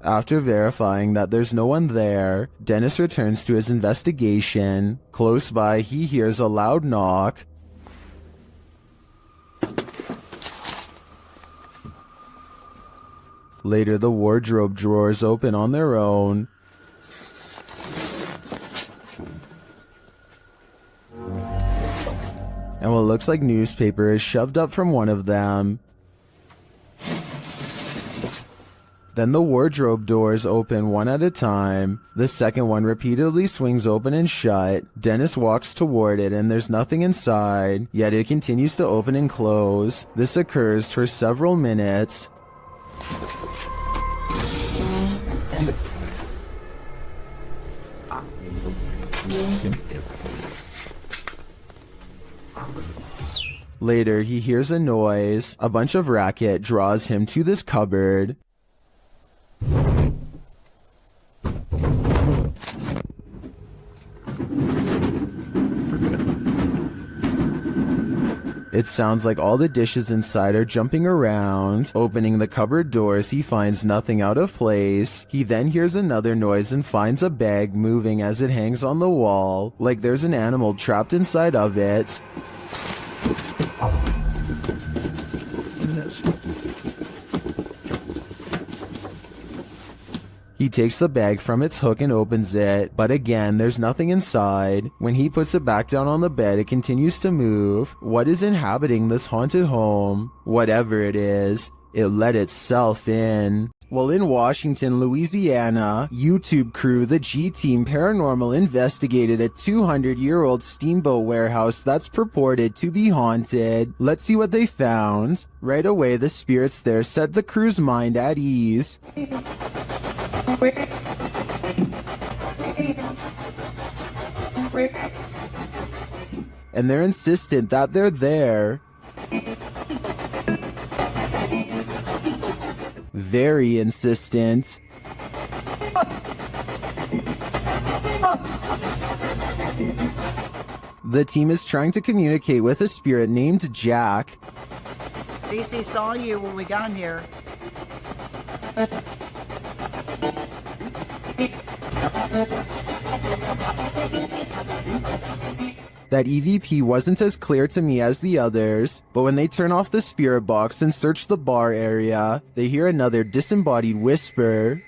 After verifying that there's no one there, Dennis returns to his investigation. Close by, he hears a loud knock. Later, the wardrobe drawers open on their own. And what looks like newspaper is shoved up from one of them. Then the wardrobe doors open one at a time. The second one repeatedly swings open and shut. Dennis walks toward it and there's nothing inside, yet it continues to open and close. This occurs for several minutes. Later, he hears a noise. A bunch of racket draws him to this cupboard. It sounds like all the dishes inside are jumping around. Opening the cupboard doors, he finds nothing out of place. He then hears another noise and finds a bag moving as it hangs on the wall, like there's an animal trapped inside of it. He takes the bag from its hook and opens it, but again, there's nothing inside. When he puts it back down on the bed, it continues to move. What is inhabiting this haunted home? Whatever it is, it let itself in. Well, in Washington, Louisiana, YouTube crew the G-Team Paranormal investigated a 200-year-old steamboat warehouse that's purported to be haunted. Let's see what they found. Right away, the spirits there set the crew's mind at ease. And they're insistent that they're there. Very insistent. The team is trying to communicate with a spirit named Jack. Cece saw you when we got here. That EVP wasn't as clear to me as the others, but when they turn off the spirit box and search the bar area, they hear another disembodied whisper.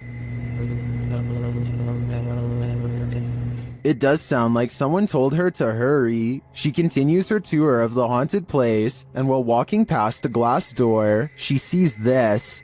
It does sound like someone told her to hurry. She continues her tour of the haunted place, and while walking past a glass door, she sees this.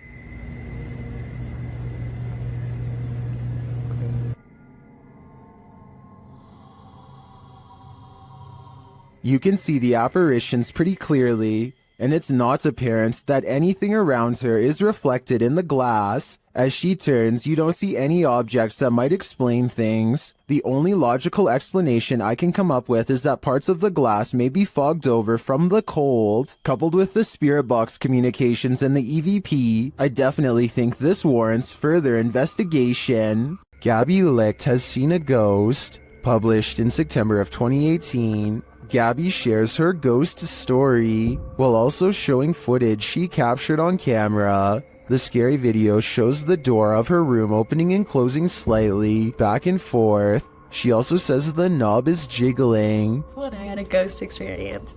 You can see the apparitions pretty clearly, and it's not apparent that anything around her is reflected in the glass. As she turns, you don't see any objects that might explain things. The only logical explanation I can come up with is that parts of the glass may be fogged over from the cold. Coupled with the spirit box communications and the EVP, I definitely think this warrants further investigation. Gabby Licht has seen a ghost. Published in September of 2018. Gabby shares her ghost story while also showing footage she captured on camera. The scary video shows the door of her room opening and closing slightly, back and forth. She also says the knob is jiggling. When I had a ghost experience,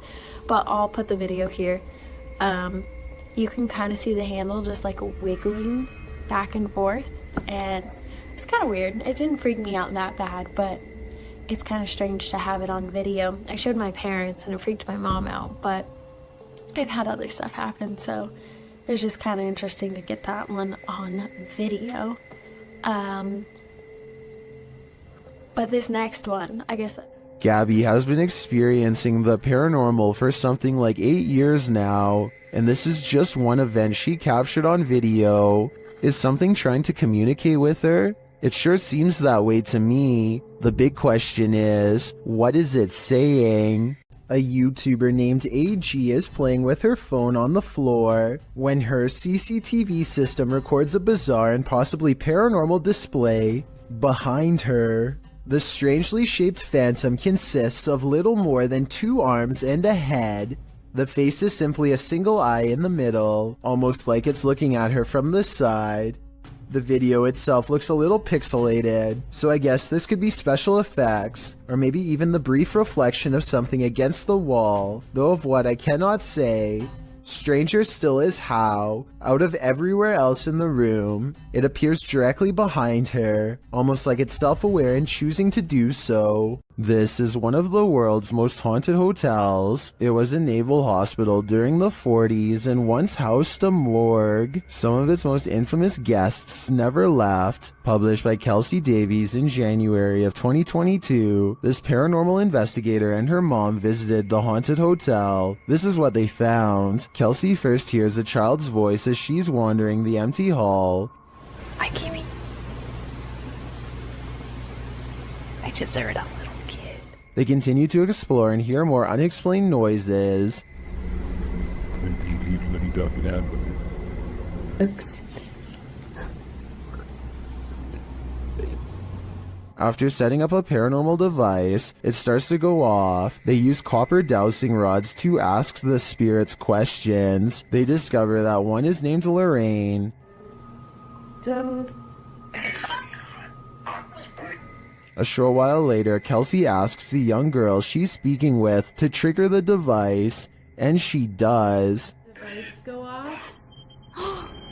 but I'll put the video here. You can kind of see the handle just like wiggling back and forth, and it's kind of weird. It didn't freak me out that bad, but it's kind of strange to have it on video. I showed my parents and it freaked my mom out, but I've had other stuff happen, so it was just kind of interesting to get that one on video. But this next one, I guess... Gabby has been experiencing the paranormal for something like 8 years now, and this is just one event she captured on video. Is something trying to communicate with her? It sure seems that way to me. The big question is, what is it saying? A YouTuber named AG is playing with her phone on the floor when her CCTV system records a bizarre and possibly paranormal display behind her. The strangely shaped phantom consists of little more than 2 arms and a head. The face is simply a single eye in the middle, almost like it's looking at her from the side. The video itself looks a little pixelated, so I guess this could be special effects, or maybe even the brief reflection of something against the wall, though of what I cannot say. Stranger still is how, out of everywhere else in the room, it appears directly behind her, almost like it's self-aware and choosing to do so. This is one of the world's most haunted hotels. It was a naval hospital during the 40s and once housed a morgue. Some of its most infamous guests never left. Published by Kelsey Davies in January of 2022, this paranormal investigator and her mom visited the haunted hotel. This is what they found. Kelsey first hears a child's voice as she's wandering the empty hall. Hi, Kimmy. I just heard a little kid. They continue to explore and hear more unexplained noises. After setting up a paranormal device, it starts to go off. They use copper dowsing rods to ask the spirits questions. They discover that one is named Lorraine. Dude. A short while later, Kelsey asks the young girl she's speaking with to trigger the device, and she does. Device go off?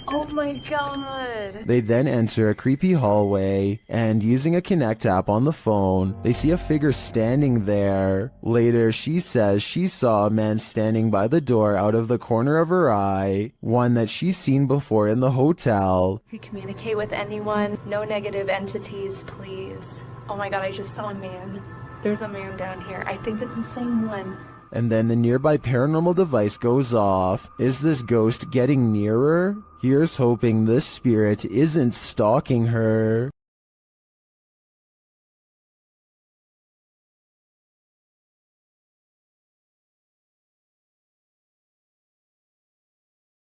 Oh my god! They then enter a creepy hallway, and using a Connect app on the phone, they see a figure standing there. Later, she says she saw a man standing by the door out of the corner of her eye, one that she's seen before in the hotel. If you communicate with anyone, no negative entities, please. Oh my god, I just saw a man. There's a man down here. I think it's the same one. And then the nearby paranormal device goes off. Is this ghost getting nearer? Here's hoping this spirit isn't stalking her.